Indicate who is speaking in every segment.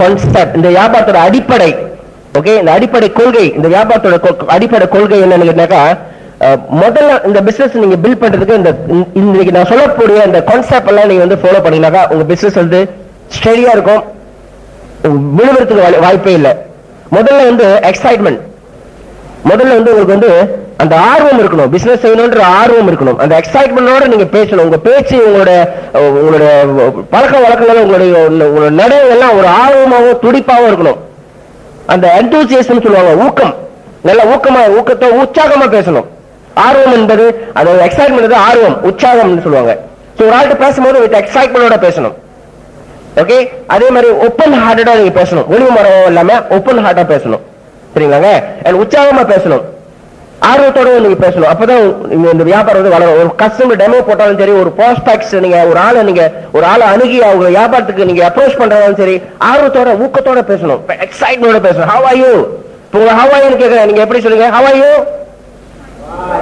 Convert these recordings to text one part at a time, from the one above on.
Speaker 1: Concept, இந்த வியாபாரத்தோட அடிப்படை. Okay, இந்த அடிப்படை கொள்கை, இந்த வியாபாரத்தோட அடிப்படை கொள்கை என்னன்னு முதல்ல இந்த பிசினஸ் நீங்க பில்ட் பண்றதுக்கு இன்னைக்கு நான் சொல்லக்கூடிய இந்த கான்செப்ட் எல்லாம் நீங்க வந்து ஃபாலோ பண்ணீங்கன்னாக்கா உங்க பிசினஸ் வந்து ஸ்டெடியா இருக்கும், விழுவதுக்கு வாய்ப்பே இல்லை. முதல்ல வந்து எக்ஸைட்மெண்ட், முதல்ல வந்து உங்களுக்கு வந்து அந்த ஆர்வம் இருக்கணும், பிசினஸ் செய்யணும்ன்ற ஆர்வம் இருக்கணும். அந்த எக்ஸைட்மெண்டோட நீங்க பேசணும். உங்க பேச்சு, உங்களுடைய பழக்க வழக்கங்கள், உங்களுடைய நடை எல்லாம் ஒரு ஆர்வமாகவும் துடிப்பாகவும் இருக்கணும். அந்த எந்தூசியஸ்ம் சொல்லுவாங்க, ஊக்கம், நல்ல ஊக்கத்தை உற்சாகமா பேசணும். ஆர்வம் என்பது, அதாவது எக்ஸைட்மெண்ட் ஆர்வம், உற்சாகம் சொல்லுவாங்க. ஒரு ஆள்கிட்ட பேசும்போது வித் எக்ஸைட்மெண்டோட பேசணும். ஓகே, அதே மாதிரி ஓப்பன் ஹார்ட்டடா நீங்க பேசணும், ஒளிவு மரம் இல்லாம ஓப்பன் ஹார்ட்டா பேசணும். சரிங்களாங்க? உற்சாகமா பேசணும், ஆர்வத்தோட நீங்க பேசணும். அப்பதான் இந்த வியாபாரம் வந்து வளரும். ஒரு கஸ்டமர் டெமோ போட்டாலும் சரி, ஒரு ப்ராஸ்பெக்ட்ஸ் நீங்க ஒரு ஆளை அணுகி அவங்க வியாபாரத்துக்கு நீங்க அப்ரோச் பண்றதாலும் சரி, ஆர்வத்தோட ஊக்கத்தோட பேசணும், எக்ஸைட்மெண்டோட பேசணும். Have are you? Have are you கேக்குறேன், நீங்க எப்படி சொல்லுங்க? How are you?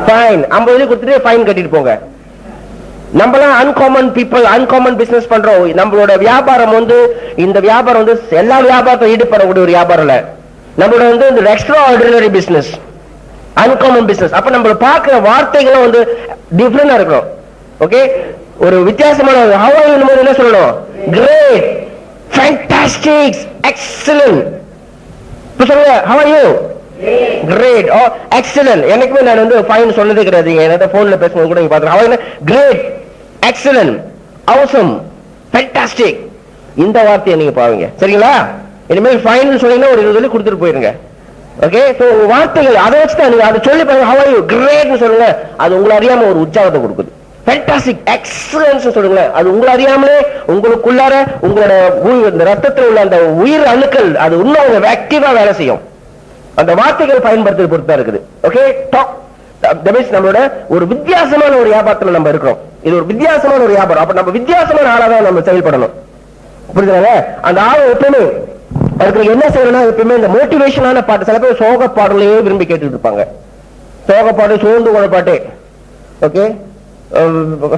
Speaker 1: ஃபைன். 50 கொடுத்துட்டு ஃபைன் கட்டிட்டு போங்க. நம்மளாம் அன்காமன் பீப்புள், அன்காமன் பிசினஸ் பண்றோம். நம்மளோட வியாபாரம் வந்து இந்த வியாபாரம் வந்து எல்லா வியாபாரத்தையும் ஈடுபடக்கூடிய ஒரு வியாபாரம் இல்ல. நம்மளோட வந்து இந்த extra ordinary business, uncommon business. அப்ப நம்ம பார்க்கிற வார்த்தைகளும் வந்து டிஃபரெண்டா இருக்கணும். ஓகே, ஒரு வித்தியாசமான ஹவ் ஆர் யூ என்ன சொல்லணும்? Great, fantastic, excellent. சொல்லுங்க, how are you? Great, oh excellent. எனக்குமே நான் வந்து ஃபைன் சொன்னதே கிடையாது. என்னோட போன்ல பேசும்போது கூட நீங்க பாத்துக்கலாம். கிரேட், எக்ஸலென்ட், ஆசம், ஃபேண்டாஸ்டிக், இந்த வார்த்தையை நீங்க பாருங்க. சரிங்களா? இனிமேல் ஃபைன் சொன்னீங்கன்னா ஒரு 20 கொடுத்துட்டு போயிருங்க. ஓகே, சோ வார்த்தைகள் அதை வச்சுதான் நீங்க அதை சொல்லி பாருங்க. Have are you? கிரேட்னு சொல்லுங்க, அது உங்களை அறியாம ஒரு உற்சாகத்தை கொடுக்குது. ஃபேண்டாஸ்டிக், எக்ஸலன்ஸ் சொல்லுங்க, அது உங்களை அறியாமலே உங்களுக்குள்ளார உங்களோட ரத்தத்தில் உள்ள அந்த உயிர் அணுக்கள் அது இன்னும் ஆக்டிவா வேலை செய்யும். அந்த வார்த்தைகள் பயன்படுத்துறது பொறுத்தா இருக்குது. ஓகே, டாக் நம்மளோட ஒரு வித்தியாசமான ஒரு வியாபாரத்துல நம்ம இருக்கிறோம். இது ஒரு வித்தியாசமான ஒரு வியாபாரம். அப்ப நம்ம வித்தியாசமான ஆளாதான் நம்ம செயல்படணும். புரியுதுங்க? அந்த ஆளை எப்பவுமே அதுக்கு என்ன செய்யணும்னா, எப்பவுமே இந்த மோட்டிவேஷனான பாட்டு, சில பேர் சோக பாடலையே விரும்பி கேட்டுட்டு இருப்பாங்க. சோக பாட்டு, சோர்ந்து போன பாட்டு. ஓகே,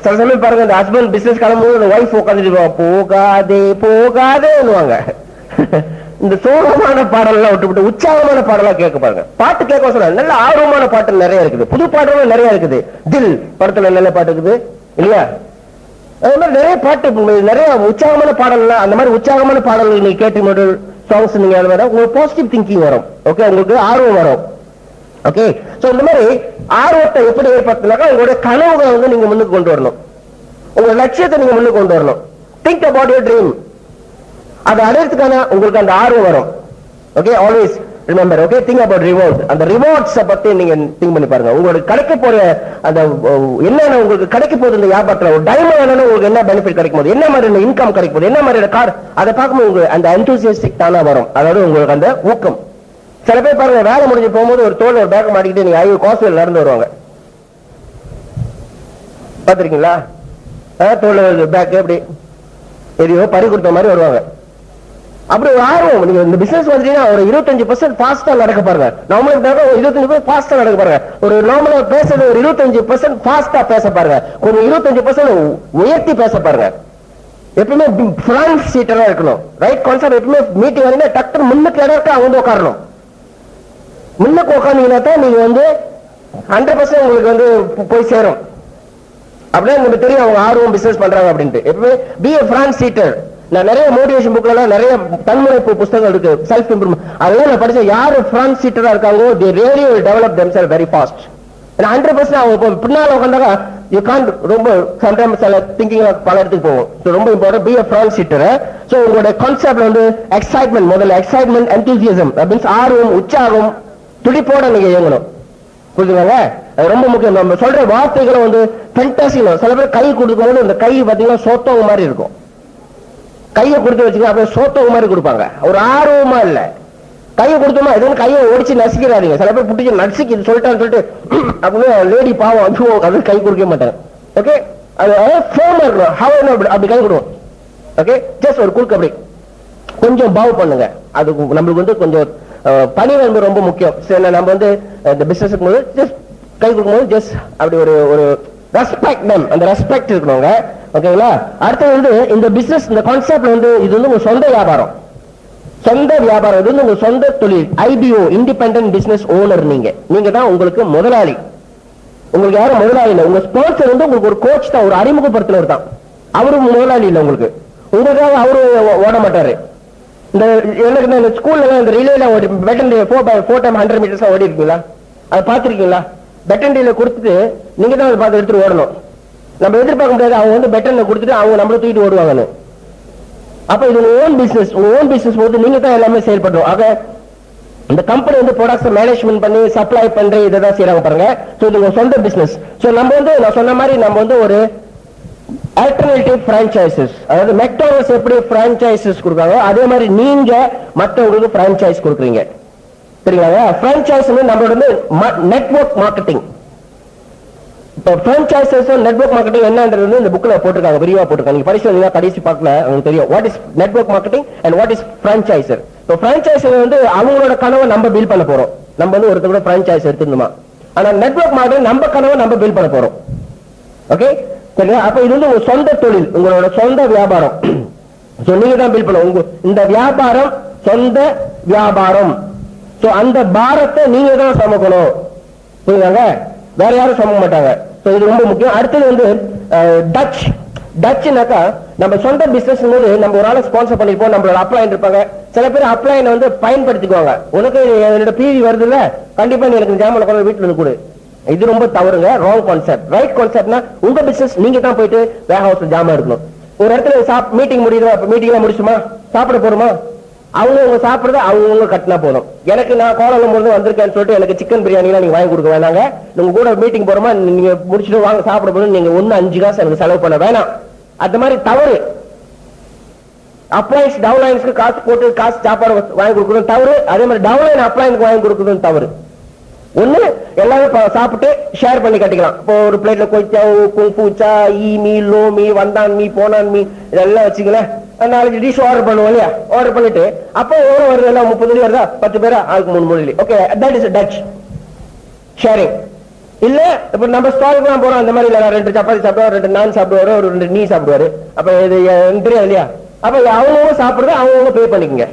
Speaker 1: சில சமயம் பாருங்க, இந்த ஹஸ்பண்ட் பிசினஸ் கிளம்பும்போது அந்த ஒய்ஃப் உட்காந்துட்டு போகாதே போகாதேன்னுவாங்க. இந்த சோகமான பாடலாம் விட்டு உற்சாகமான பாடலாம் கேட்க பாருங்க. பாட்டு கேட்க சொல்ல நல்ல ஆர்வமான பாட்டு நிறைய இருக்குது, புது பாடலும் நிறைய இருக்குது. தில் படத்துல நல்ல பாட்டு இருக்குது இல்லையா? அது மாதிரி நிறைய பாட்டு, நிறைய உற்சாகமான பாடல். அந்த மாதிரி உற்சாகமான பாடல்கள் நீங்க கேட்டு சாங்ஸ் நீங்க உங்களுக்கு பாசிட்டிவ் திங்கிங் வரும். ஓகே, உங்களுக்கு ஆர்வம் வரும். ஓகே, சோ இந்த மாதிரி ஆர்வத்தை எப்படி ஏற்படுத்தினாக்கா உங்களுடைய கனவுகளை வந்து நீங்க முன்னுக்கு கொண்டு வரணும், உங்க லட்சியத்தை நீங்க முன்னுக்கு கொண்டு வரணும். Think about your dream. அதை அடையறதுக்கான உங்களுக்கு அந்த ஆர்வம் வரும். Okay, always remember. Okay, think about reward. அந்த ரிவார்ட்ஸ் பத்தி நீங்க திங்க் பண்ணி பாருங்க. உங்களுக்கு கிடைக்க போற அந்த என்னென்ன உங்களுக்கு கிடைக்க போகுது இந்த வியாபாரத்துல, ஒரு டைமண்ட் உங்களுக்கு என்ன பெனிஃபிட் கிடைக்கும் போது, என்ன மாதிரி இன்கம் கிடைக்கும் போது, என்ன மாதிரி கார், அதை பார்க்கும்போது உங்களுக்கு அந்த எந்தூசியஸ்டிக் தானா வரும். அதாவது உங்களுக்கு அந்த ஊக்கம். சில பேர் பாருங்க, வேலை முடிஞ்சு போகும்போது ஒரு தோல் ஒரு பேக் மாட்டிக்கிட்டு நீங்க 5 காசுல நடந்து வருவாங்க. பாத்திருக்கீங்களா? தோல் பேக் எப்படி எதையோ பறி கொடுத்த மாதிரி வருவாங்க. அப்படி ஒரு ஆர்வம். நீங்க இந்த பிசினஸ் வந்துட்டீங்கன்னா ஒரு 25% ஃபாஸ்டா நடக்க பாருங்க. நார்மலா 25% ஃபாஸ்டா நடக்க பாருங்க. ஒரு நார்மலா பேசுறது ஒரு 25% ஃபாஸ்டா பேச பாருங்க. கொஞ்சம் 25% உயர்த்தி பேச பாருங்க. எப்பவுமே ஃப்ரண்ட் சீட்டரா இருக்கணும். Right concept. எப்பவுமே மீட்டிங் வந்து டக்குனு முன்னுக்கு இடம் இருக்கா அவங்க உட்காரணும். முன்னுக்கு உட்காந்தீங்கன்னா தான் நீங்க வந்து 100% உங்களுக்கு வந்து போய் சேரும். அப்படியே உங்களுக்கு தெரியும் அவங்க ஆர்வம் பிசினஸ் பண்றாங்க அப்படின்ட்டு. எப்பவுமே பி எ ஃப்ரண்ட் சீட்டர். நான் நிறைய மோட்டிவேஷன் புக்ல எல்லாம் நிறைய தன்முனைப்பு புத்தகங்கள் இருக்கு, செல்ஃப் இம்ப்ரூவ்மென்ட். அதெல்லாம் நான் படிச்சேன். யாரு ஃப்ரண்ட் சீட்டரா இருக்காங்களோ they really will develop themselves very fast. 100% அவங்க பின்னால உட்கார்ந்தாங்க you can't ரொம்ப sometimes திங்கிங் பல இடத்துக்கு போகும். ரொம்ப இம்பார்ட்டன்ட் பி எ ஃப்ரண்ட் சீட்டர். சோ உங்களோட கான்செப்ட் வந்து எக்ஸைட்மெண்ட். முதல்ல எக்ஸைட்மெண்ட், எந்தூசியாசம், மீன்ஸ் ஆர்வம், உற்சாகம், துடிப்போட நீங்க இயங்கணும். புரிஞ்சுக்கோங்க, அது ரொம்ப முக்கியம். நம்ம சொல்ற வார்த்தைகளும் வந்து ஃபேண்டாஸ்டிக். சில பேர் கை கொடுக்கும்போது இந்த கை பாத்தீங்கன்னா சோத்தவங்க மாதிரி இருக்கும். கையை கொடுத்து வச்சுக்க அப்படியே சோத்தவங்க மாதிரி கொடுப்பாங்க. ஒரு ஆர்வமா இல்ல. கையை கொடுத்தோமா எதுவும் கையை ஒடிச்சு நசிக்கிறாதீங்க. சில பேர் புட்டிச்சு நசுக்கி சொல்லிட்டான்னு சொல்லிட்டு அப்படின்னு லேடி பாவம் அது கை கொடுக்க மாட்டாங்க. ஓகே, அது ஃபேமா இருக்கணும். அப்படி கை கொடுவோம். ஓகே, ஜஸ்ட் ஒரு குறுக்கு அப்படி கொஞ்சம் பாவ் பண்ணுங்க. அது நம்மளுக்கு வந்து கொஞ்சம் பணிவு வந்து ரொம்ப முக்கியம். நம்ம வந்து இந்த பிசினஸ் போது ஜஸ்ட் கை கொடுக்கும்போது ஜஸ்ட் அப்படி ஒரு ரெஸ்பெக்ட் them. அந்த ரெஸ்பெக்ட் இருக்கணுங்க. ஓகேங்களா? அடுத்து வந்து இந்த பிசினஸ் இந்த கான்செப்ட் வந்து இது வந்து உங்க சொந்த வியாபாரம். சொந்த வியாபாரம், இது உங்க சொந்த தொழில், ஐபிஓ, இண்டிபெண்டன்ட் பிசினஸ் ஓனர். நீங்க தான் உங்களுக்கு முதலாளி. உங்களுக்கு யாரும் முதலாளி இல்ல. உங்க ஸ்பான்சர் வந்து உங்களுக்கு ஒரு கோச் தான், ஒரு அறிமுகப்படுத்தினர் தான். அவரும் முதலாளி இல்ல உங்களுக்கு. உங்களுக்காக அவரு ஓட மாட்டாரு. இந்த எனக்கு ஸ்கூல்ல இந்த ரிலேல ஒரு பெட்டன் 4x100 மீட்டர்ஸ் ஓடி இருக்கீங்களா? அதை பார்த்திருக்கீங்களா? பெட்டன் டீல கொடுத்துட்டு நீங்க தான் அதை பார்த்து எடுத்துட்டு ஓடணும். நம்ம எதிர்பார்க்க முடியாது அவங்க வந்து பெட்டன் கொடுத்துட்டு அவங்க நம்மள தூக்கிட்டு ஓடுவாங்கன்னு. அப்ப இது ஓன் பிசினஸ் போது நீங்க தான் எல்லாமே செயல்படணும். ஆக இந்த கம்பெனி வந்து ப்ராடக்ட்ஸ் மேனேஜ்மெண்ட் பண்ணி சப்ளை பண்ற இதான் செய்யறாங்க பாருங்க. சோ இது உங்க சொந்த பிசினஸ். சோ நம்ம வந்து நான் சொன்ன மாதிரி நம்ம வந்து ஒரு ஆல்டர்னேட்டிவ் பிரான்சைசஸ், அதாவது மெக்டானல்ட்ஸ் எப்படி பிரான்சைசஸ் கொடுக்காங்க அதே மாதிரி நீங்க மற்றவங்களுக்கு பிரான்சைஸ் கொடுக்குறீங்க. சரிங்களா? பிரான்சைஸ் நம்மளோட வந்து நெட்வொர்க் மார்க்கெட்டிங். இப்போ பிரான்சைசஸ் நெட்வொர்க் மார்க்கெட்டிங் என்னன்றது இந்த புக்ல போட்டிருக்காங்க, விரிவா போட்டிருக்காங்க. நீங்க படிச்சீங்க கடைசி பார்க்கல உங்களுக்கு தெரியும் what is network marketing and what is franchiser. இப்போ பிரான்சைசர் வந்து அவங்களோட கனவை நம்ம பில் பண்ண போறோம். நம்ம வந்து ஒருத்தர் கூட பிரான்சைஸ் எடுத்துருந்தோமா, ஆனா நெட்வொர்க் மார்க்கெட்டிங் நம்ம கனவை நம்ம பில் பண்ண போறோம். ஓகே சரிங்களா? அப்ப இது வந்து உங்க சொந்த தொழில், உங்களோட சொந்த வியாபாரம். நீங்க தான் பில் பண்ண இந்த வியாபாரம் சொந்த வியாபாரம். சோ அந்த பாரத்தை நீங்க தான் சமக்கணும். புரியுதாங்க? வேற யாரும் சமக்க மாட்டாங்க. இது ரொம்ப முக்கியம். அடுத்தது வந்து டச்னாக்கா நம்ம சொந்த பிசினஸ் போது நம்ம ஒரு ஆளை ஸ்பான்சர் பண்ணிருப்போம், நம்மளோட அப்ளைன் இருப்பாங்க. சில பேர் அப்ளைன் வந்து பயன்படுத்திக்குவாங்க. உனக்கு என்னோட பிவி வருது இல்ல, கண்டிப்பா நீ எனக்கு ஜாமான் கொண்டு வீட்டுல இருந்து கொடு. இது ரொம்ப தவறுங்க, ராங் கான்செப்ட். ரைட் கான்செப்ட்னா உங்க பிசினஸ் நீங்க தான் போயிட்டு வேர் ஹவுஸ்ல ஜாமான் எடுக்கணும். ஒரு இடத்துல மீட்டிங் முடியுதா, மீட்டிங் எல்லாம் முடிச்சுமா, சாப்பிட போறோமா, அவங்க சாப்பிடுறது அவங்க கட்டினா போதும். எனக்கு நான் கோலம் போது வந்திருக்கேன்னு சொல்லிட்டு எனக்கு சிக்கன் பிரியாணி எல்லாம் நீங்க வாங்கி கொடுக்க வேணாங்க. நீங்க கூட மீட்டிங் போறோமா, நீங்க முடிச்சுட்டு வாங்க சாப்பிட போதும், நீங்க 1-5 காசு எனக்கு செலவு பண்ண வேணாம். அந்த மாதிரி தவறு. அப்ளைன்ஸ் டவுன்லைன்ஸ்க்கு காசு போட்டு காசு சாப்பாடு வாங்கி கொடுக்கணும் தவறு. அதே மாதிரி டவுன்லைன் அப்ளைனுக்கு வாங்கி கொடுக்கணும் தவறு. ஒண்ணு எல்லாரும் சாப்பிட்டு ஷேர் பண்ணி கட்டிக்கலாம். இப்போ ஒரு பிளேட்ல கொய்ச்சாவு, கும்பூச்சா, ஈமி, லோமி, வந்தான் மீ, போனான் மீ இதெல்லாம் வச்சுக்கல. நாளைக்கு டிஷ் ஆர்டர் பண்ணுவோம் இல்லையா, ஆர்டர் பண்ணிட்டு அப்போ எவ்வளவு வருது, எல்லாம் 30 வருதா, 10 பேரா, ஆளுக்கு 3 மொழி. Okay, that is touch sharing. இல்ல இப்ப நம்ம ஸ்டாலுக்கு தான் போறோம், அந்த மாதிரி இல்ல 2 சப்பாத்தி சாப்பிடுவாரு, 2 நான் சாப்பிடுவாரு, ஒரு 2 நீ சாப்பிடுவாரு. அப்ப இது தெரியாது இல்லையா? அப்ப அவங்கவுங்க சாப்பிடுறது அவங்கவுங்க பே பண்ணிக்கங்க.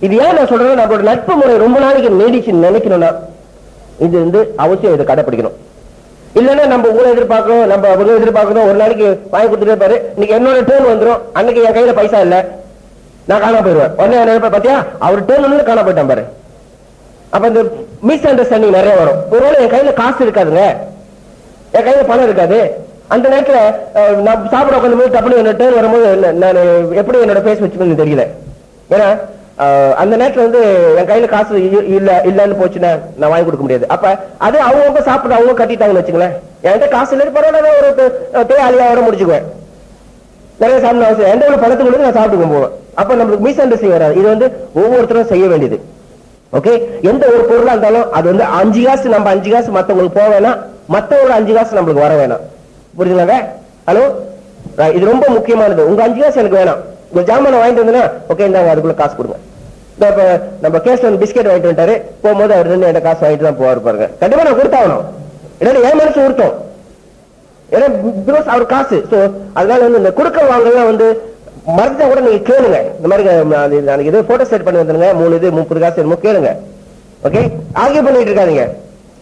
Speaker 1: இது ஏன் நான் சொல்றேன், நம்மளோட நட்பு முறை ரொம்ப நாளைக்கு நீடிச்சு நினைக்கணும்னா இது வந்து அவசியம் இதை கடைப்பிடிக்கணும். இல்லன்னா நம்ம உங்களை எதிர்பார்க்கணும், நம்ம அவங்க எதிர்பார்க்கணும். ஒரு நாளைக்கு வாங்கி கொடுத்துட்டே பாரு, இன்னைக்கு என்னோட டேர்ன் வந்துடும், அன்னைக்கு என் கையில பைசா இல்ல, நான் காணாம போயிருவேன். உடனே நினைப்பேன், பாத்தியா அவர் டேர்ன் வந்து காணாம போயிட்டான் பாரு. அப்ப இந்த மிஸ் அண்டர்ஸ்டாண்டிங் நிறைய வரும். ஒருவேளை என் கையில காசு இருக்காதுங்க, என் கையில பணம் இருக்காது. அந்த நேரத்துல நான் சாப்பிட உட்காந்து போது தப்பு என்னோட டேர்ன் வரும்போது நான் எப்படி என்னோட பேஸ் வச்சுக்கணும்னு தெரியல. ஏன்னா அந்த நேரத்துல வந்து என் கையில காசு இல்லன்னு போச்சுன்னா நான் வாங்கி கொடுக்க முடியாது. அப்ப அது அவங்க சாப்பிட அவங்க கட்டிட்டாங்கன்னு வச்சுங்களேன், என்கிட்ட காசு இல்லை பரவாயில்ல, ஒரு தேவையாளியோட முடிச்சுக்குவேன். நிறைய சாப்பிட அவசியம், எந்த ஒரு பணத்துக்கு கொடுத்து நான் சாப்பிட்டு போவேன். அப்ப நம்மளுக்கு மிஸ் அண்டர்ஸ்டாண்டிங் வராது. இது வந்து ஒவ்வொருத்தரும் செய்ய வேண்டியது. ஓகே, எந்த ஒரு பொருளா இருந்தாலும் அது வந்து 5 காசு நம்ம 5 காசு மத்தவங்களுக்கு போக வேணாம், மத்தவங்க 5 காசு நம்மளுக்கு வர வேணாம். புரியுதுங்களா? ஹலோ, இது ரொம்ப முக்கியமானது. உங்க 5 காசு எனக்கு வேணாம். உங்க ஜாமான வாங்கிட்டு வந்தா ஓகே, இந்தாங்க அதுக்குள்ள காசு கொடுங்க. நம்ம கேஸ்ல பிஸ்கெட் வாங்கிட்டு வந்துட்டாரு, போகும்போது அவர் என்கிட்ட காசு வாங்கிட்டு தான் போவாரு பாருங்க. கண்டிப்பா நான் கொடுத்தாகணும், இல்லைன்னா என் மனசு உறுத்தம். ஏன்னா பிகாஸ் அவர் காசு. சோ அதனால வந்து இந்த கொடுக்க வாங்கலாம் வந்து மறந்துட்டா கூட நீங்க கேளுங்க. இந்த மாதிரி இது போட்டோ செட் பண்ணி வந்துருங்க, 3 இது 30 காசு என்னமோ கேளுங்க. ஓகே, ஆகிய பண்ணிட்டு இருக்காதீங்க.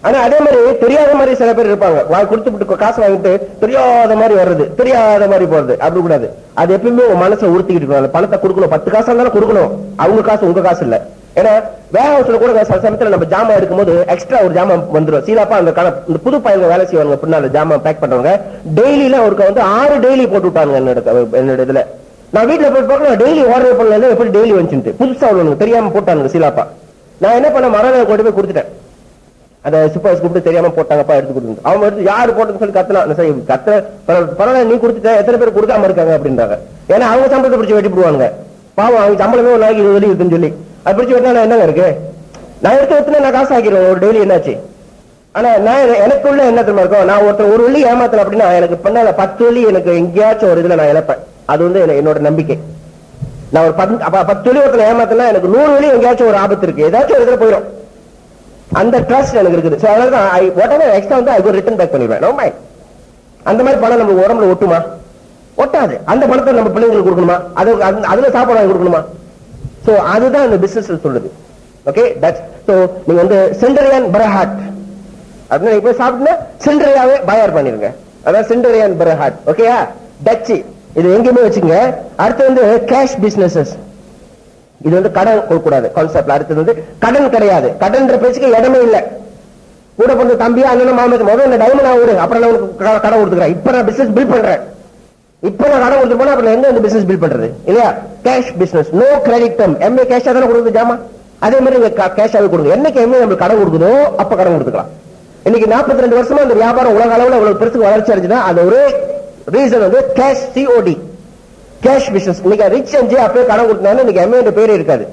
Speaker 1: ஆனா அதே மாதிரி தெரியாத மாதிரி சில பேர் இருப்பாங்க, கொடுத்து காசு வாங்கிட்டு தெரியாத மாதிரி வர்றது, தெரியாத மாதிரி போறது. அப்படி கூடாது. அது எப்பயுமே உங்க மனசை உறுத்திக்கிட்டு இருக்கணும். பணத்தை கொடுக்கணும், 10 காசா இருந்தாலும் கொடுக்கணும். அவங்க காசு உங்க காசு இல்ல. ஏன்னா வேர் ஹவுஸ்ல கூட சில சமயத்துல நம்ம ஜாமான் எடுக்கும்போது எக்ஸ்ட்ரா ஒரு ஜாமான் வந்துடும். சீலாப்பா அந்த புது பையங்க வேலை செய்வாங்க, பின்னால ஜாமான் பேக் பண்றவங்க டெய்லியில அவருக்கு வந்து 6 டெய்லி போட்டு விட்டாங்க என்னோட இதுல. நான் வீட்டுல போய் பார்க்கலாம், டெய்லி ஆர்டர் பண்ணல, எப்படி டெய்லி வந்துட்டு புதுசா உள்ளவங்க தெரியாம போட்டாங்க சீலாப்பா. நான் என்ன பண்ண மரம் கொண்டு போய் கொடுத்துட்டேன். அதை சூப்பர்ஸ் கூப்பிட்டு தெரியாம போட்டாங்கப்பா, எடுத்து கொடுத்து. அவங்க எடுத்து யாரு போட்டதுன்னு சொல்லி கத்தனா, பரவாயில்ல நீ கொடுத்துட்ட, எத்தனை பேர் கொடுக்காம இருக்காங்க அப்படின்றாங்க. ஏன்னா அவங்க சம்பளத்தை பிடிச்சி வெட்டி போடுவாங்க. பாவம், அவங்க சம்பளமே ஒரு நாளைக்கு 20 இருக்குன்னு சொல்லி அது பிடிச்சி வெட்டினா என்னங்க இருக்கு? நான் எடுத்து வச்சுனா நான் காசு ஆக்கிடுவேன் ஒரு டெய்லி, என்னாச்சு? ஆனா நான் எனக்குள்ள என்ன தெரியுமா இருக்கும், நான் ஒருத்தர் 1 வெள்ளி ஏமாத்தல அப்படின்னா எனக்கு பண்ணல 10 வெள்ளி எனக்கு எங்கேயாச்சும் ஒரு இதுல நான் இழப்பேன். அது வந்து என்னோட நம்பிக்கை. நான் ஒரு 10 வெள்ளி ஒருத்தர் ஏமாத்தலாம், எனக்கு 100 வெள்ளி எங்கேயாச்சும் ஒரு ஆபத்து இருக்கு, ஏதாச்சும் ஒரு இதுல போயிடும். அந்த ட்ரஸ்ட் எனக்கு இருக்குது. சோ அதனால தான் எக்ஸ்ட்ரா வந்து ஐ ரிட்டர்ன் பேக் பண்ணிடுவேன். No mind. அந்த மாதிரி பணம் நம்ம உடம்புல ஒட்டுமா? ஒட்டாது. அந்த பணத்தை நம்ம பிள்ளைங்களுக்கு கொடுக்கணுமா? அதுல சாப்பாடு வாங்கி கொடுக்கணுமா? சோ அதுதான் இந்த பிசினஸ் சொல்லுது. ஓகே, தட்ஸ் சோ நீங்க வந்து சென்டரியான் பரஹாட் அப்படின்னு நீங்க போய் சாப்பிட்டுனா சென்டரியாவே பயர் பண்ணிருங்க. அதான் சென்டரியான் பரஹாட். ஓகேயா, டச்சு இது எங்கேயுமே வச்சுங்க. அடுத்து வந்து கேஷ் பிசினஸஸ். இது வந்து கடன் கொடுக்கூடாது கான்செப்ட்ல. அடுத்தது வந்து கடன் கிடையாது. கடன்ற பேச்சுக்கு இடமே இல்லை. கூட பிறந்த தம்பியா அண்ணன் மாமா முதல்ல டைமண்ட் ஆகுது, அப்புறம் நான் உனக்கு கடன் கொடுத்துக்கிறேன். இப்ப நான் பிசினஸ் பில்ட் பண்றேன், இப்ப நான் கடன் கொடுத்து போனா அப்புறம் எங்க இந்த பிசினஸ் பில்ட் பண்றது இல்லையா? Cash business, no credit term. எம்ஏ கேஷா தானே கொடுக்குது ஜாமா, அதே மாதிரி நீங்க கேஷாவே கொடுங்க. என்னைக்கு எம்ஏ நம்மளுக்கு கடன் கொடுக்குதோ அப்ப கடன் கொடுத்துக்கலாம். இன்னைக்கு 42 வருஷமா இந்த வியாபாரம் உலக அளவுல இவ்வளவு பெருசுக்கு வளர்ச்சி அடைஞ்சுன்னா அது ஒரு ரீசன் வந்து கேஷ், சிஓடி, கேஷ் பிசினஸ். இன்னைக்கு ரிச் அஞ்சு அப்பவே கடன் கொடுத்தாலும் இன்னைக்கு எம்ஏ பேரே இருக்காது.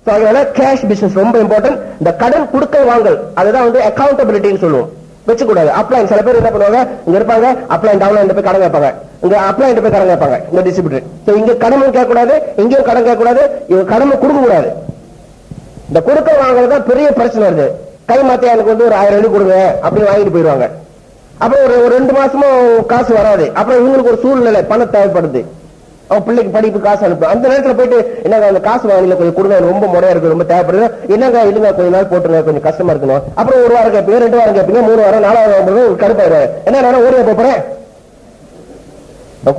Speaker 1: அதனால கேஷ் பிசினஸ் ரொம்ப இம்பார்ட்டன்ட். இந்த கடன் கொடுக்க வாங்கல் அதுதான் வந்து அக்கௌண்டபிலிட்டின்னு சொல்லுவோம். வச்சு கூடாது. அப்ளைன் சில பேர் என்ன பண்ணுவாங்க, இங்க இருப்பாங்க அப்ளைன் டவுன்லைன் போய் கடன் கேட்பாங்க, இங்க அப்ளைன் போய் கடன் கேட்பாங்க இந்த டிஸ்ட்ரிபியூட்டர். சோ இங்க கடனும் கேட்க கூடாது, இங்கேயும் கடன் கேட்க கூடாது, இவங்க கடமை கொடுக்க கூடாது. இந்த கொடுக்க வாங்கறது தான் பெரிய பிரச்சனை வருது. கை மாத்தியா எனக்கு வந்து ஒரு 1000 கொடுங்க அப்படின்னு வாங்கிட்டு போயிருவாங்க. அப்புறம் ஒரு 2 மாசமும் காசு வராது. அப்புறம் இவங்களுக்கு ஒரு சூழ்நிலை பணம் தேவைப்படுது, அவன் பிள்ளைக்கு படிப்பு காசு அனுப்பு. அந்த நேரத்தில் போயிட்டு என்னங்க அந்த காசு வாங்கல கொஞ்சம் கொடுங்க, ரொம்ப முறையா இருக்கு, ரொம்ப தேவைப்படுது, என்னங்க இல்லைங்க கொஞ்ச நாள் போட்டுருங்க, கொஞ்சம் கஷ்டமா இருக்கணும். அப்புறம் 1 வாரம் கேட்பீங்க, 2 வாரம் கேட்பீங்க, 3 வாரம் 4வது வாரம் கடுப்பாயிடுவாரு. என்ன நான் ஓடியா போறேன்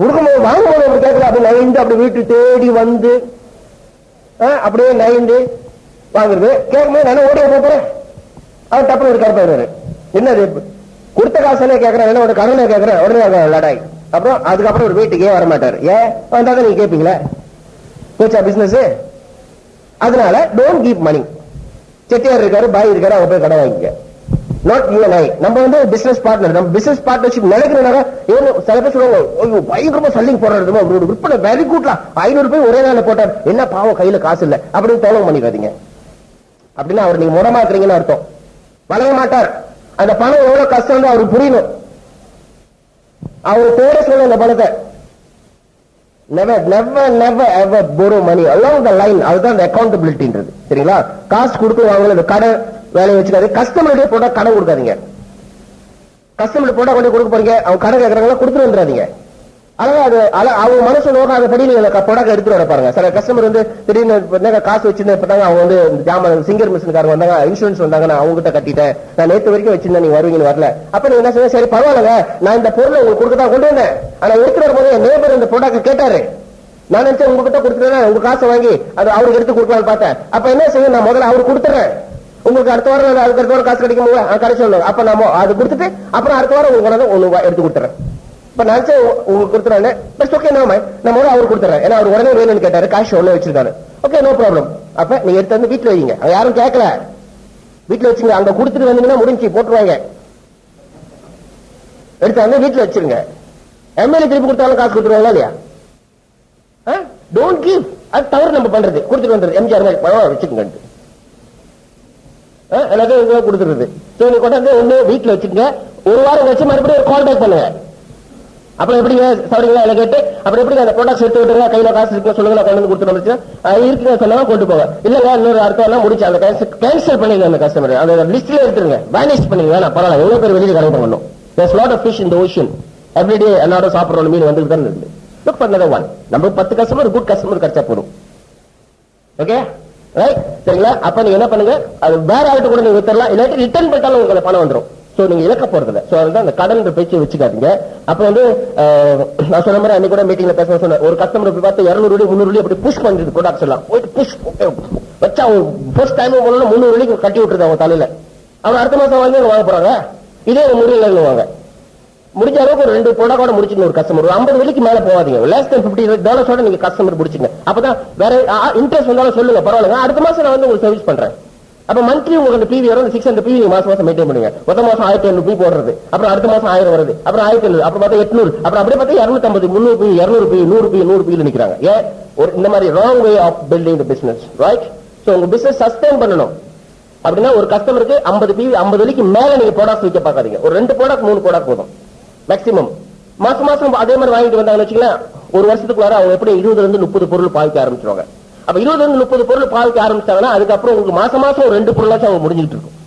Speaker 1: கொடுக்கும்போது வாங்கும்போது அப்படி கேட்கல, அப்படி நைந்து அப்படி வீட்டு தேடி வந்து அப்படியே நைந்து வாங்குறது. கேட்கும்போது நான் ஓடியா போறேன், அவர் டப்புனு ஒரு கடுப்பாயிடுவாரு. என்னது கொடுத்த காசுனே கேட்கறேன், என்ன ஒரு கடனை கேட்கறேன், உடனே லடாய். அப்புறம் அதுக்கப்புறம் ஒரு வீட்டுக்கே வர மாட்டாரு. ஏன் வந்தாதான் நீங்க கேட்பீங்களா? போச்சா பிசினஸ்? அதனால டோன்ட் கீப் மணி. செட்டியார் இருக்காரு, பாய் இருக்காரு, அவங்க போய் கடன் வாங்கிக்க. Not you and I. நம்ம வந்து பிசினஸ் பார்ட்னர். நம்ம பிசினஸ் பார்ட்னர்ஷிப் நினைக்கிறனால சில பேர் சொல்லுவாங்க பயங்கரமா சல்லிங் போடுறது, அவரோட விற்பனை வெரி குட்லாம், 500 ரூபாய் ஒரே நாள் போட்டார், என்ன பாவம் கையில காசு இல்ல அப்படின்னு தோலம் பண்ணிக்காதீங்க. அப்படின்னா அவர் நீங்க முடமாக்குறீங்கன்னு அர்த்தம். வளர மாட்டார். அந்த பணம் எவ்வளவு கஷ்டம் அவருக்கு புரியணும். அவர் பேர சொல்ல அந்த பணத்தை never ever borrow money along the line. அதுதான் அந்த அக்கௌண்டபிலிட்டின்றது. சரிங்களா? காசு கொடுத்து வாங்கல இந்த கடை வேலையை வச்சுக்காது. கஸ்டமர்கிட்ட போட்டா கடன் கொடுக்காதீங்க. கஸ்டமர் போட்டா கொண்டு கொடுக்க போறீங்க, அவங்க கடை கேட்கறாங்களா கொடுத்துட்டு வந்துடாதீங்க. அழகா அது அவங்க மனசு நோக்கம் அதைப்படி நீங்க ப்ராடக்ட் எடுத்துட்டு வர பாருங்க. சில கஸ்டமர் வந்து திடீர்னு காசு வச்சிருந்தாங்க, அவங்க வந்து ஜாமான் சிங்கர் மிஷின்காரங்க வந்தாங்க, இன்சூரன்ஸ் வந்தாங்க, நான் அவங்க கிட்ட கட்டிட்டேன், நான் நேற்று வரைக்கும் வச்சிருந்தேன், நீங்க வருவீங்கன்னு வரல. அப்ப நீங்க என்ன சொல்ல, சரி பரவாயில்ல நான் இந்த பொருளை உங்களுக்கு கொடுக்கதான் கொண்டு வந்தேன், ஆனா எடுத்துட்டு வரும்போது என் நேபர் இந்த ப்ராடக்ட் கேட்டாரு, நான் நினைச்சேன் உங்ககிட்ட கொடுத்துட்டேன், உங்க காசை வாங்கி அது அவருக்கு எடுத்து கொடுக்கலாம்னு பார்த்தேன். அப்ப என்ன செய்யும், நான் முதல்ல அவருக்கு கொடுத்துறேன், உங்களுக்கு அடுத்த வாரம் அதுக்கு அடுத்த வாரம் காசு கிடைக்கும் போது கடைசி சொல்லுங்க, அப்ப நம்ம அது கொடுத்துட்டு அப்புறம் அடுத்த வாரம் உங்களுக்கு ஒண்ணு எடுத்து கொடுத்துறேன். இப்ப நான் உங்களுக்கு கொடுத்துறாங்க, பட் ஓகே நான் முதல்ல அவருக்கு கொடுத்துறேன், ஏன்னா அவர் உடனே வேணும்னு கேட்டாரு, காசு ஒண்ணு வச்சிருக்காரு, ஓகே நோ ப்ராப்ளம். அப்ப நீங்க எடுத்து வந்து வீட்டுல வைங்க, அங்க யாரும் கேட்கல, வீட்டுல வச்சுங்க, அங்க கொடுத்துட்டு வந்தீங்கன்னா முடிஞ்சு போட்டுருவாங்க. எடுத்து வந்து வீட்டுல வச்சிருங்க. எம்எல்ஏ திருப்பி கொடுத்தாலும் காசு கொடுத்துருவாங்களா இல்லையா? Don't give. அது தவறு நம்ம பண்றது, கொடுத்துட்டு வந்துருது. எம்ஜிஆர் வச்சுக்கோங்க, எல்லாத்தையும் கொடுத்துருது. கொண்டாந்து ஒண்ணு வீட்டுல வச்சுக்கோங்க, ஒரு வாரம் வச்சு மறுபடியும் கால் பேக் பண்ணுங்க. அப்புறம் எப்படிங்க சாரிங்களா எல்லாம் கேட்டு அப்புறம் எப்படி அந்த ப்ராடக்ட்ஸ் எடுத்து விட்டுருங்க, கையில காசு இருக்கு சொல்லுங்க, நான் கொண்டு வந்து கொடுத்துட்டு இருக்குங்க சொன்னா கொண்டு போங்க. இல்லங்க இன்னொரு அர்த்தம் முடிச்சு அந்த கேன்சல் பண்ணிடுங்க, அந்த கஸ்டமர் அந்த லிஸ்ட்ல எடுத்துருங்க, வேனிஷ் பண்ணிடுங்க. வேணாம் பரவாயில்ல, எவ்வளவு பேர் வெளியில கலெக்ட் பண்ணணும். There's lot of fish in the ocean. Every day எல்லாரும் சாப்பிடுற மீன் வந்து தான் இருக்கு. Look for another one. நம்ம 10 கஸ்டமர் குட் கஸ்டமர் கிடைச்சா போதும். ஓகே ரைட், சரிங்களா? அப்ப நீங்க என்ன பண்ணுங்க, அது வேற ஆகிட்டு கூட நீங்க வித்தரலாம், இல்லாட்டி ரிட்டர்ன் பண்ணிட்டாலும் உங்களுக்கு பணம் வந்துடும். சோ நீங்க இழக்க போறதில்ல. சோ அதுதான் அந்த கடன் பேச்சு வச்சுக்காதீங்க. அப்ப வந்து நான் சொன்ன மாதிரி அன்னைக்கு கூட மீட்டிங்ல பேச சொன்னேன், ஒரு கஸ்டமர் பார்த்து 200 300 அப்படி புஷ் பண்ணிட்டு ப்ராடக்ட்ஸ் எல்லாம் போயிட்டு புஷ் வச்சா ஃபர்ஸ்ட் டைம் 300 கட்டி விட்டுருது அவங்க தலையில. அவன் அடுத்த மாசம் வாங்கி வாங்க போறாங்க, இதே முறையில் வாங்க. முடிஞ்ச அளவுக்கு ஒரு 2 ப்ராடக்ட் கூட முடிச்சுங்க. ஒரு கஸ்டமர் 50 வெள்ளிக்கு மேல போகாதீங்க, less than $50 நீங்க கஸ்டமர் முடிச்சுங்க. அப்பதான் வேற இன்ட்ரெஸ்ட் வந்தாலும் சொல்லுங்க, பரவாயில்ல அடுத்த மாசம் நான் வந்து உங்களுக்கு சர்வீஸ் பண்றேன். அப்ப மந்த்லி உங்களுக்கு பிவி வரும், 600 பிவி மாசம் மெயின்டைன் பண்ணுங்க. மொத்த மாசம் 1500 பிவி போடுறது, அப்புறம் அடுத்த மாசம் 1000 வருது, அப்புறம் 1500, அப்புறம் பார்த்தா 800, அப்புறம் அப்படியே பார்த்தா 250, 300 பிவி, 200 பிவி, 100 பிவி நிக்கிறாங்க. ஏன் ஒரு இந்த மாதிரி wrong way of building the business, right? So உங்க பிசினஸ் சஸ்டைன் பண்ணணும் அப்படின்னா ஒரு கஸ்டமருக்கு 50 பிவி 50 வெள்ளிக்கு மேல நீங்க ப்ராடக்ட் விற்க பார்க்காதீங்க. ஒரு 2 ப்ராடக்ட் 3 ப்ராடக்ட் போதும் மேக்ஸிமம். மாசம் அதே மாதிரி வாங்கிட்டு வந்தாங்கன்னு வச்சுக்கலாம், ஒரு வருஷத்துக்குள்ளார அவங்க எப்படி 20 to 30 பொருள் பாவிக்க ஆரம்பிச்சிருவாங்க. அப்ப 20 to 30 பொருள் பாவிக்க ஆரம்பிச்சாங்கன்னா அதுக்கப்புறம் உங்களுக்கு மாசம் ஒரு 2 பொருளாச்சும் அவங்க முடிஞ்சிட்டு இருக்கும்.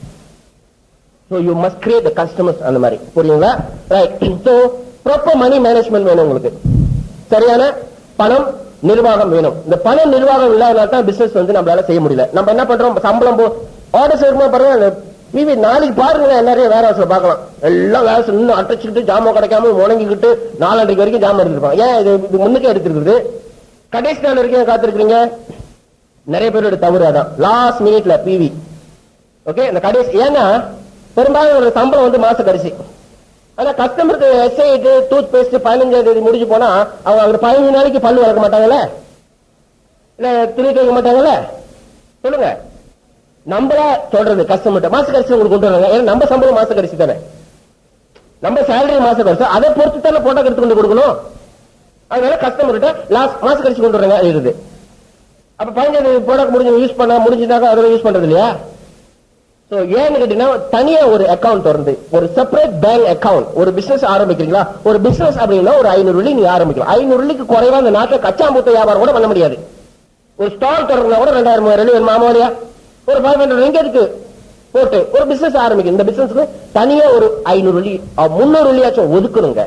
Speaker 1: So you must create the customers அந்த மாதிரி, புரியுங்களா? Right. So proper money management வேணும் உங்களுக்கு. சரியான பணம் நிர்வாகம் வேணும். இந்த பண நிர்வாகம் இல்லாதனால தான் பிசினஸ் வந்து நம்மளால செய்ய முடியல. நம்ம என்ன பண்றோம், சம்பளம் ஆர்டர்ஸ் இருக்குமா பாருங்க, டிவி நாளைக்கு பாருங்க, எல்லாரையும் வேற ஹவுஸ்ல பார்க்கலாம், எல்லாம் வேற இன்னும் அடைச்சுக்கிட்டு ஜாமான் கிடைக்காம முடங்கிக்கிட்டு 4:30 வரைக்கும் ஜாமான் எடுத்துருப்பாங்க. ஏன் இது முன்னுக்கே எடுத்துருக்குது, கடைசி நாள் வரைக்கும் காத்திருக்கீங்க. நிறைய பேரோட தவறு அதான், லாஸ்ட் மினிட்ல பிவி. ஓகே, இந்த கடைசி, ஏன்னா பெரும்பாலும் ஒரு சம்பளம் வந்து மாச கடைசி. ஆனா கஸ்டமருக்கு எஸ்ஐட்டு டூத் பேஸ்ட் 15ஆம் தேதி முடிஞ்சு போனா அவங்க 15 நாளைக்கு பல்லு வளர்க்க மாட்டாங்கல்ல, இல்ல துணி துவைக்க மாட்டாங்கல்ல, சொல்லுங்க. நம்மளா சொல்றது கஸ்டமர் மாச கடைசி உங்களுக்கு கொண்டு வராங்க. ஏன்னா நம்ம சம்பளம் மாச கடைசி தானே, நம்ம சேலரி மாச கடைசி, அதை பொறுத்து தானே போட்டோ எடுத்து கொண்டு கொடுக்கணும். அதனால கஸ்டமர்கிட்ட லாஸ்ட் மாச கடைசி கொண்டு வராங்க இருக்குது. அப்ப 15 ப்ராடக்ட் முடிஞ்சு யூஸ் பண்ண முடிஞ்சுனாக்கா அதை யூஸ் பண்றது இல்லையா? சோ ஏன்னு கேட்டீங்கன்னா, தனியா ஒரு அக்கௌண்ட் திறந்து ஒரு செப்பரேட் பேங்க் அக்கௌண்ட், ஒரு பிசினஸ் ஆரம்பிக்கிறீங்களா, ஒரு பிசினஸ் அப்படின்னா ஒரு 500 வெள்ளி நீங்க ஆரம்பிக்கலாம். 500 வெள்ளிக்கு குறைவா இந்த நாட்டில் கச்சா மூத்த வியாபாரம் கூட பண்ண முடியாது. ஒரு ஸ்டால் திறந்தா கூட 2000 வெள்ளி வேணுமா இல்லையா? ஒரு 500 ரிங்கெட்டுக்கு போட்டு ஒரு பிசினஸ் ஆரம்பிக்கும். இந்த பிசினஸ்க்கு தனியா ஒரு 500 வெள்ளி 300 வெள்ளியாச்சும் ஒதுக்கணுங்க.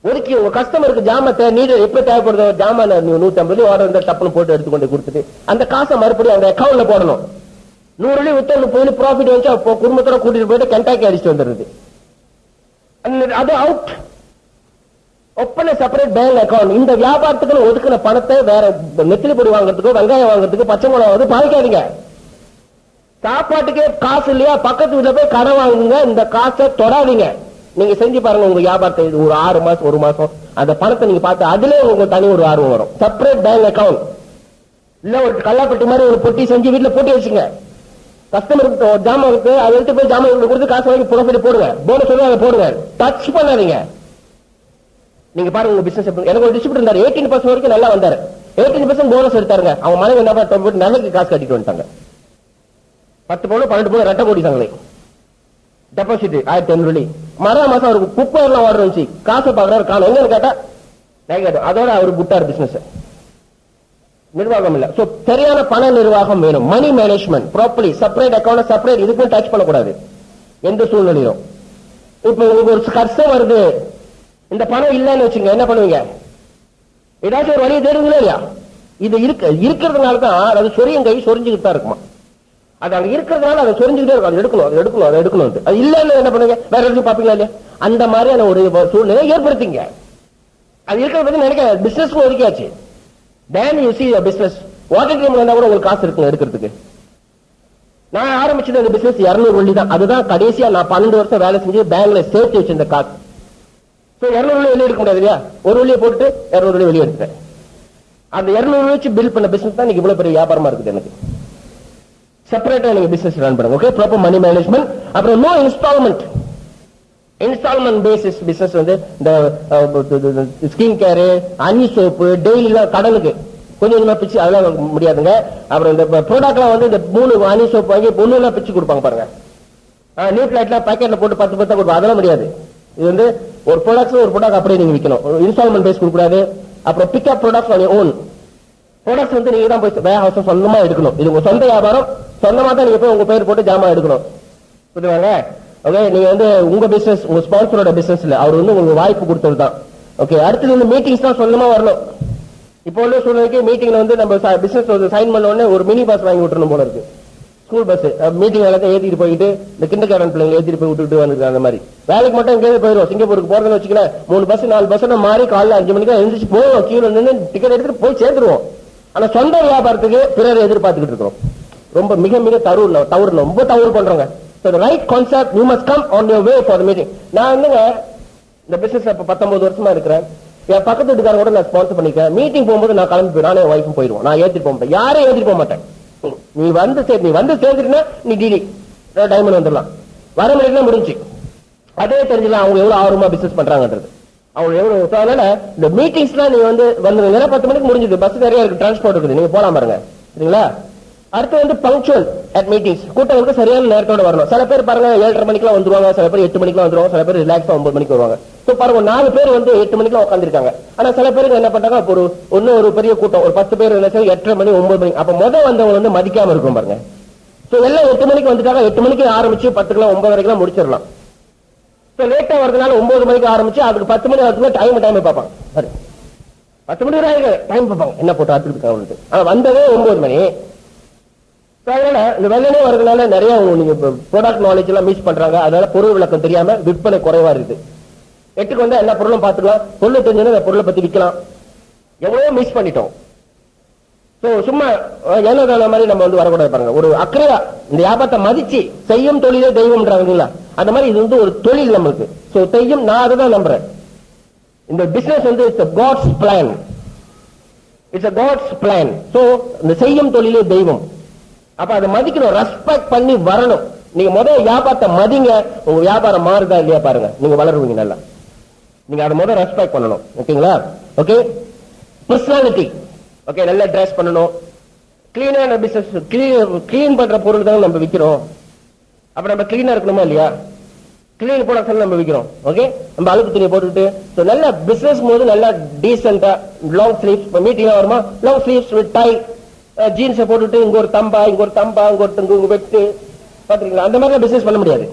Speaker 1: ஒதுக்கி உங்க கஸ்டமருக்கு ஜாமத்தை நீங்க எப்ப தேவைப்படுதோ ஜாமான 150 வெள்ளி ஆர்டர் இருந்தா டப்புன்னு போட்டு எடுத்துக்கொண்டு கொடுத்துட்டு அந்த காசை மறுபடியும் அந்த அக்கௌண்ட்ல போடணும். 100 வெள்ளி வித்து 30 ப்ராஃபிட் வந்து குடும்பத்தோட கூட்டிட்டு போயிட்டு கென்டாக்கி அடிச்சுட்டு வந்துருது. அது அவுட். ஒப்பன செப்பரேட் பேங்க் அக்கௌண்ட். இந்த வியாபாரத்துக்கு ஒதுக்கின பணத்தை வேற நெத்திலி பொடி வாங்குறதுக்கோ வெங்காயம் வாங்குறதுக்கு பச்சை மிளகா வந்து பாதிக்காதீங்க. சாப்பாட்டுக்கே காசு இல்லையா, பக்கத்து வீட்டுல போய் கடன் வாங்குங்க, இந்த காசை தொடாதீங்க. நீங்க செஞ்சு பாருங்க உங்க வியாபாரத்தை, ஒரு 6 மாசம் 1 மாசம் அந்த பணத்தை நீங்க பார்த்து அதுல உங்களுக்கு தனி ஒரு ஆர்வம் வரும். செப்பரேட் பேங்க் அக்கௌண்ட் இல்ல ஒரு கல்லாப்பட்டி மாதிரி ஒரு பொட்டி செஞ்சு வீட்டுல போட்டி வச்சுங்க. கஸ்டமருக்கு ஜாமான் இருக்கு, அதை எடுத்து போய் ஜாமான் கொடுத்து காசு வாங்கி ப்ராஃபிட் போடுங்க, போனஸ் சொல்லி அதை போடுங்க, டச் பண்ணாதீங்க. நீங்க பாருங்க உங்க பிசினஸ். எனக்கு ஒரு டிஸ்ட்ரிபியூட்டர் இருந்தாரு, 18% வரைக்கும் நல்லா வந்தாரு, 18% போனஸ் எடுத்தாருங்க. அவங்க மனைவி என்ன பண்ண நல்லக்கு காசு கட்டிட்டு வந்துட்டாங்க. 10 பவுன் 12 பவுன் ரெட்டை கோடிட்டாங்களே டெபாசிட் 1500 வெள்ளி. மாசம் அவருக்கு 30,000 ஆர்டர் வந்துச்சு. காசை பாக்குறாரு காணும், எங்கன்னு கேட்டா அதோட அவரு புட்டார் பிசினஸ். நிர்வாகம் இல்ல. சோ சரியான பண நிர்வாகம் வேணும். Money management properly, separate account separate, இதுக்கு டச் பண்ணக்கூடாது எந்த சூழ்நிலையிலும். இப்ப உங்களுக்கு ஒரு கஷ்டம் வருது, இந்த பணம் இல்லன்னு வச்சுங்க, என்ன பண்ணுவீங்க? ஏதாச்சும் ஒரு வழியை தேடுங்களா இல்லையா? இது இருக்கிறதுனால தான் அது சொரியும் கை சொரிஞ்சுக்கிட்டு தான் இருக்குமா. அது அங்க இருக்கிறதுனால அதை சொரிஞ்சுக்கிட்டே இருக்கும். அது எடுக்கணும், அது எடுக்கணும், அதை எடுக்கணும். அது இல்லன்னு என்ன பண்ணுங்க, வேற எதுவும் பாப்பீங்களா இல்லையா? அந்த மாதிரியான ஒரு சூழ்நிலை ஏற்படுத்திங்க. அது இருக்கிறத பத்தி நினைக்க பிசினஸ் ஒதுக்கியாச்சு. Then you see your business. வாட்டர் ட்ரீம் வந்தா கூட உங்களுக்கு காசு இருக்குங்க எடுக்கிறதுக்கு. நான் ஆரம்பிச்சது அந்த பிசினஸ் 200 வெள்ளி தான். அதுதான் கடைசியா நான் 12 வருஷம் வேலை செஞ்சு பேங்க்ல சேர்த்து வச்சிருந்த காசு. சோ 200 வெள்ளி வெளியே எடுக்க முடியாது இல்லையா? ஒரு வெள்ளியை போட்டு 200 வெள்ளி வெளியே எடுத்தேன். அந்த 200 வச்சு பில் பண்ண பிசினஸ் தான் இவ்வளவு பெரிய வியாபாரமா இருக்குது எனக்கு. செப்பரேட்டா நீங்க பிசினஸ் ரன் பண்ணுங்க. Okay, proper money management. அப்புறம் no instalment. Instalment basis business வந்து இந்த ஸ்கின் கேரு, அனி சோப்பு, டெய்லி கடனுக்கு கொஞ்சம் கொஞ்சமா பிச்சு அதெல்லாம் முடியாதுங்க. அப்புறம் இந்த ப்ராடக்ட் எல்லாம் வந்து இந்த 3 அனி சோப்பு வாங்கி 1 எல்லாம் பிச்சு கொடுப்பாங்க பாருங்க. நீட் லைட்லாம் பேக்கெட்ல போட்டு 10 கொடுப்பாங்க, அதெல்லாம் முடியாது. இது வந்து ஒரு ப்ராடக்ட் அப்படியே நீங்க விற்கணும். இன்ஸ்டால்மெண்ட் பேஸ் கொடுக்க கூடாது. அப்புறம் pickup products on own products வந்து நீங்க தான் போய் வேர் ஹவுஸ் சொந்தமா எடுக்கணும். இது உங்க சொந்த வியாபாரம், சொந்தமா தான் நீங்க போய் உங்க பேர் போட்டு ஜாமான் எடுக்கணும். புரியுதுவாங்க? ஓகே, நீங்க வந்து உங்க பிசினஸ் உங்க ஸ்பான்சரோட பிசினஸ் இல்ல, அவர் வந்து உங்களுக்கு வாய்ப்பு கொடுத்தது தான். ஓகே, அடுத்தது வந்து மீட்டிங்ஸ் தான் சொல்லணுமா வரணும். இப்போ உள்ள சூழ்நிலைக்கு மீட்டிங்ல வந்து நம்ம பிசினஸ் சைன் பண்ண உடனே ஒரு மினி பஸ் வாங்கி விட்டுறணும் போல இருக்கு. ஸ்கூல் பஸ் மீட்டிங் எல்லாத்தையும் ஏத்திட்டு போயிட்டு இந்த கிண்டர்காரன் பிள்ளைங்க ஏத்திட்டு போய் விட்டுட்டு வந்துருக்கு. அந்த மாதிரி வேலைக்கு மட்டும் எங்கேயாவது போயிடும். சிங்கப்பூருக்கு போறதுன்னு வச்சுக்கல, 3 பஸ் 4 பஸ் மாறி காலைல 5 மணிக்கு எழுந்திரிச்சு போவோம், கீழே நின்று டிக்கெட் எடுத்துட்டு போய் சேர்த்துருவோம். ஆனா சொந்த வியாபாரத்துக்கு பிறரை எதிர்பார்த்துக்கிட்டு இருக்கிறோம். ரொம்ப மிக மிக தவறு ரொம்ப தவறு பண்றோங்க. So the right concept, you must come on your way for the meeting. நான் வந்துங்க இந்த பிசினஸ் இப்ப 19 வருஷமா இருக்கிறேன். என் பக்கத்து வீட்டுக்காரங்க கூட நான் ஸ்பான்சர் பண்ணிக்கிறேன். மீட்டிங் போகும்போது நான் கிளம்பி போய் நானே ஒய்ஃபும் போயிடுவோம். நான் ஏத்திட்டு போக மாட்டேன், யாரையும் ஏத்திட்டு போக மாட்டேன். நீ வந்து சேர்ந்துட்டுனா நீ டிடி டைமண்ட் வந்துடலாம், வர முடியலாம் முடிஞ்சு. அதே தெரிஞ்சுக்கலாம் அவங்க எவ்வளவு ஆர்வமா பிசினஸ் பண்றாங்கன்றது. அவங்க எவ்வளவு. அதனால இந்த மீட்டிங்ஸ்லாம் நீங்க வந்து 10 மணிக்கு முடிஞ்சது, பஸ் நிறைய இருக்கு, டிரான்ஸ்போர்ட் இருக்குது, நீங்க போலாம் பாருங்க. சரிங்களா? அடுத்து வந்து பங்க்சுவல் அட் மீட்டிங்ஸ். கூட்டங்களுக்கு சரியான நேரத்தோட வரணும். சில பேர் பாருங்க 7:30 மணிக்கெல்லாம் வந்துருவாங்க, சில பேர் 8 மணிக்கெல்லாம் வந்துருவாங்க, சில பேர் ரிலாக்ஸா 9 மணிக்கு வருவாங்க. சோ பாருங்க 4 பேர் வந்து 8 மணிக்கெல்லாம் உட்காந்துருக்காங்க. ஆனா சில பேருக்கு என்ன பண்றாங்க, ஒரு பெரிய கூட்டம் ஒரு 10 பேர் 8:30 மணி 9 மணி, அப்ப வந்தவங்க வந்து மதிக்காம இருக்கும் பாருங்க. சோ எல்லாம் 8 மணிக்கு வந்துட்டாங்க, 8 மணிக்கு ஆரம்பிச்சு 10 9 வரைக்கும் முடிச்சிடலாம். சோ லேட்டா வரதுனால 9 மணிக்கு ஆரம்பிச்சு அதுக்கு 10 மணி வரதுக்கு டைம் பார்ப்பாங்க. 10 மணி டைம் பார்ப்பாங்க, என்ன போட்டு ஆத்துக்கிட்டு வந்ததே 9 மணி. அதனால இந்த வெள்ளனே வரதுனால நிறைய நீங்க ப்ராடக்ட் நாலேஜ் எல்லாம் மிஸ் பண்றாங்க. அதனால பொருள் விளக்கம் தெரியாம விற்பனை குறைவா இருக்குது. 8க்கு வந்தா எல்லா பொருளும் பார்த்துக்கலாம், பொருள் தெரிஞ்சா அந்த பொருளை பத்தி விற்கலாம். எவ்வளவோ மிஸ் பண்ணிட்டோம். சும்மா ஏனோதான மாதிரி நம்ம வரக்கூடாது பாருங்க. ஒரு அக்கறையா இந்த வியாபாரத்தை மதிச்சு செய்யும் தொழிலே தெய்வம்ன்றாங்களா, அந்த மாதிரி இது ஒரு தொழில் நம்மளுக்கு. செய்யும், நான் அதுதான் நம்புறேன். இந்த business it's God's plan, it's God's plan. இந்த செய்யும் தொழிலே தெய்வம். அப்ப அதை மதிக்கணும், ரெஸ்பெக்ட் பண்ணி வரணும். நீங்க முதல் வியாபாரத்தை மதிங்க, உங்க வியாபாரம் மாறுதா இல்லையா பாருங்க, நீங்க வளருவீங்க நல்லா. நீங்க அதை முதல் ரெஸ்பெக்ட் பண்ணணும். ஓகேங்களா? ஓகே. பர்சனாலிட்டி. ஓகே, நல்லா டிரஸ் பண்ணணும். கிளீனான பிசினஸ், கிளீன் பண்ற பொருள் தான் நம்ம விற்கிறோம். அப்ப நம்ம கிளீனா இருக்கணுமா இல்லையா? கிளீன் ப்ராடக்ட்ஸ் நம்ம விற்கிறோம். ஓகே, நம்ம அழுக்கு துணியை போட்டுக்கிட்டு நல்ல பிசினஸ் போது நல்லா டீசென்டா லாங் ஸ்லீவ்ஸ், மீட்டிங் வருமா லாங் ஸ்லீவ்ஸ் வித் டை, ஜீன்ஸை போட்டுட்டு இங்க ஒரு தம்பா இங்க ஒரு தம்பா இங்க ஒரு வெட்டு பாத்துறீங்களா, அந்த மாதிரி பிசினஸ் பண்ண முடியாது.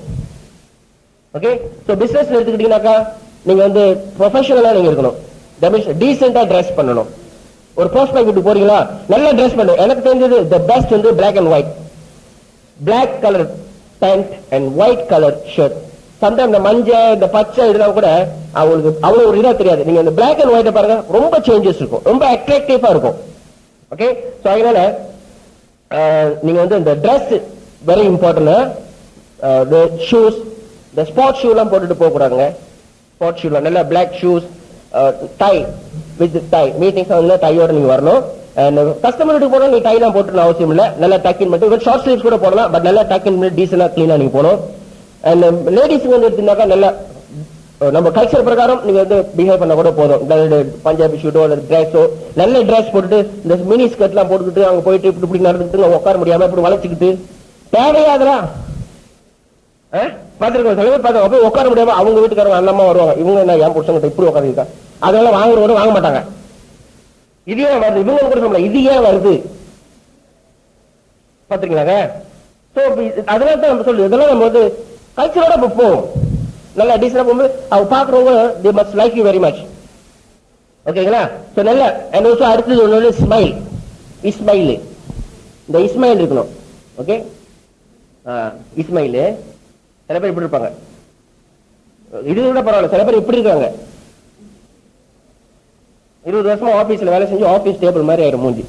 Speaker 1: ஓகே, சோ பிசினஸ் எடுத்துக்கிட்டீங்கன்னாக்கா நீங்க ப்ரொஃபஷனலா நீங்க இருக்கணும். டீசென்டா டிரஸ் பண்ணணும். ஒரு போஸ்ட் பேங்க் விட்டு போறீங்களா, நல்லா டிரஸ் பண்ணணும். எனக்கு தெரிஞ்சது the best black and white, black colour pant and white colour shirt. Sometime இந்த மஞ்சள் இந்த பச்சை இதெல்லாம் கூட அவங்களுக்கு அவ்வளவு ஒரு இதா தெரியாது. நீங்க இந்த பிளாக் அண்ட் ஒயிட் பாருங்க, ரொம்ப சேஞ்சஸ் இருக்கும், ரொம்ப அட்ராக்டிவா இருக்கும். ஓகே, சோ அதனால நீங்க இந்த டிரஸ் வெரி இம்பார்ட்டன்ட். ஷூஸ், இந்த ஸ்போர்ட்ஸ் ஷூ எல்லாம் போட்டுட்டு போக கூடாதுங்க. ஸ்போர்ட்ஸ் ஷூ நல்லா black shoes, tie with tie, meetings டையோட நீங்க வரணும். கஸ்டமர் வீட்டுக்கு போனா நீங்க டை எல்லாம் போட்டு அவசியம் இல்ல, நல்லா டக்கின் மட்டும் ஷார்ட் ஸ்லீவ்ஸ் கூட போடலாம். பட் நல்லா டக்கின் டீசெண்டா கிளீனா நீங்க போகணும். அண்ட் லேடிஸ் எடுத்தீங்கன்னாக்கா நல்லா நம்ம கல்ச்சர் பிரகாரம் நீங்க பிஹேவ் பண்ண கூட போதும். பஞ்சாபி ஷூட்டோ டிரெஸோ நல்ல டிரெஸ் போட்டுட்டு இந்த மினி ஸ்கர்ட் எல்லாம் போட்டுக்கிட்டு அவங்க போயிட்டு இப்படி நடந்துட்டு உட்கார முடியாம இப்படி வளைச்சுக்கிட்டு தேவையாதரா பாத்துருக்கோம். சில பேர் பார்த்தா போய் உட்கார முடியாம அவங்க வீட்டுக்காரங்க அந்த அம்மா வருவாங்க, இவங்க என்ன ஏன் புருஷங்க இப்படி உட்காந்துருக்கா, அதெல்லாம் வாங்குறவங்க வாங்க மாட்டாங்க. இது ஏன் வருது, இவங்க கூட சொல்லலாம் இது ஏன் வருது பாத்துருக்கீங்க. அதனால தான் நம்ம சொல்லுது, இதெல்லாம் நம்ம கல்ச்சரோட போவோம். நல்லா டீசெண்டா போகும்போது அவங்க பாக்குறவங்க they must like you very much. ஓகேங்களா? சோ நல்ல and also அடுத்தது ஒண்ணு ஸ்மைல். இஸ்மைல், இந்த இஸ்மைல் இருக்கணும். ஓகே, இஸ்மைல் சில பேர் இப்படி இருப்பாங்க, இது கூட பரவாயில்ல. சில பேர் இப்படி இருக்காங்க, 20 வருஷமா ஆபீஸ்ல வேலை செஞ்சு ஆபீஸ் டேபிள் மாதிரி ஆயிரும் மூஞ்சி.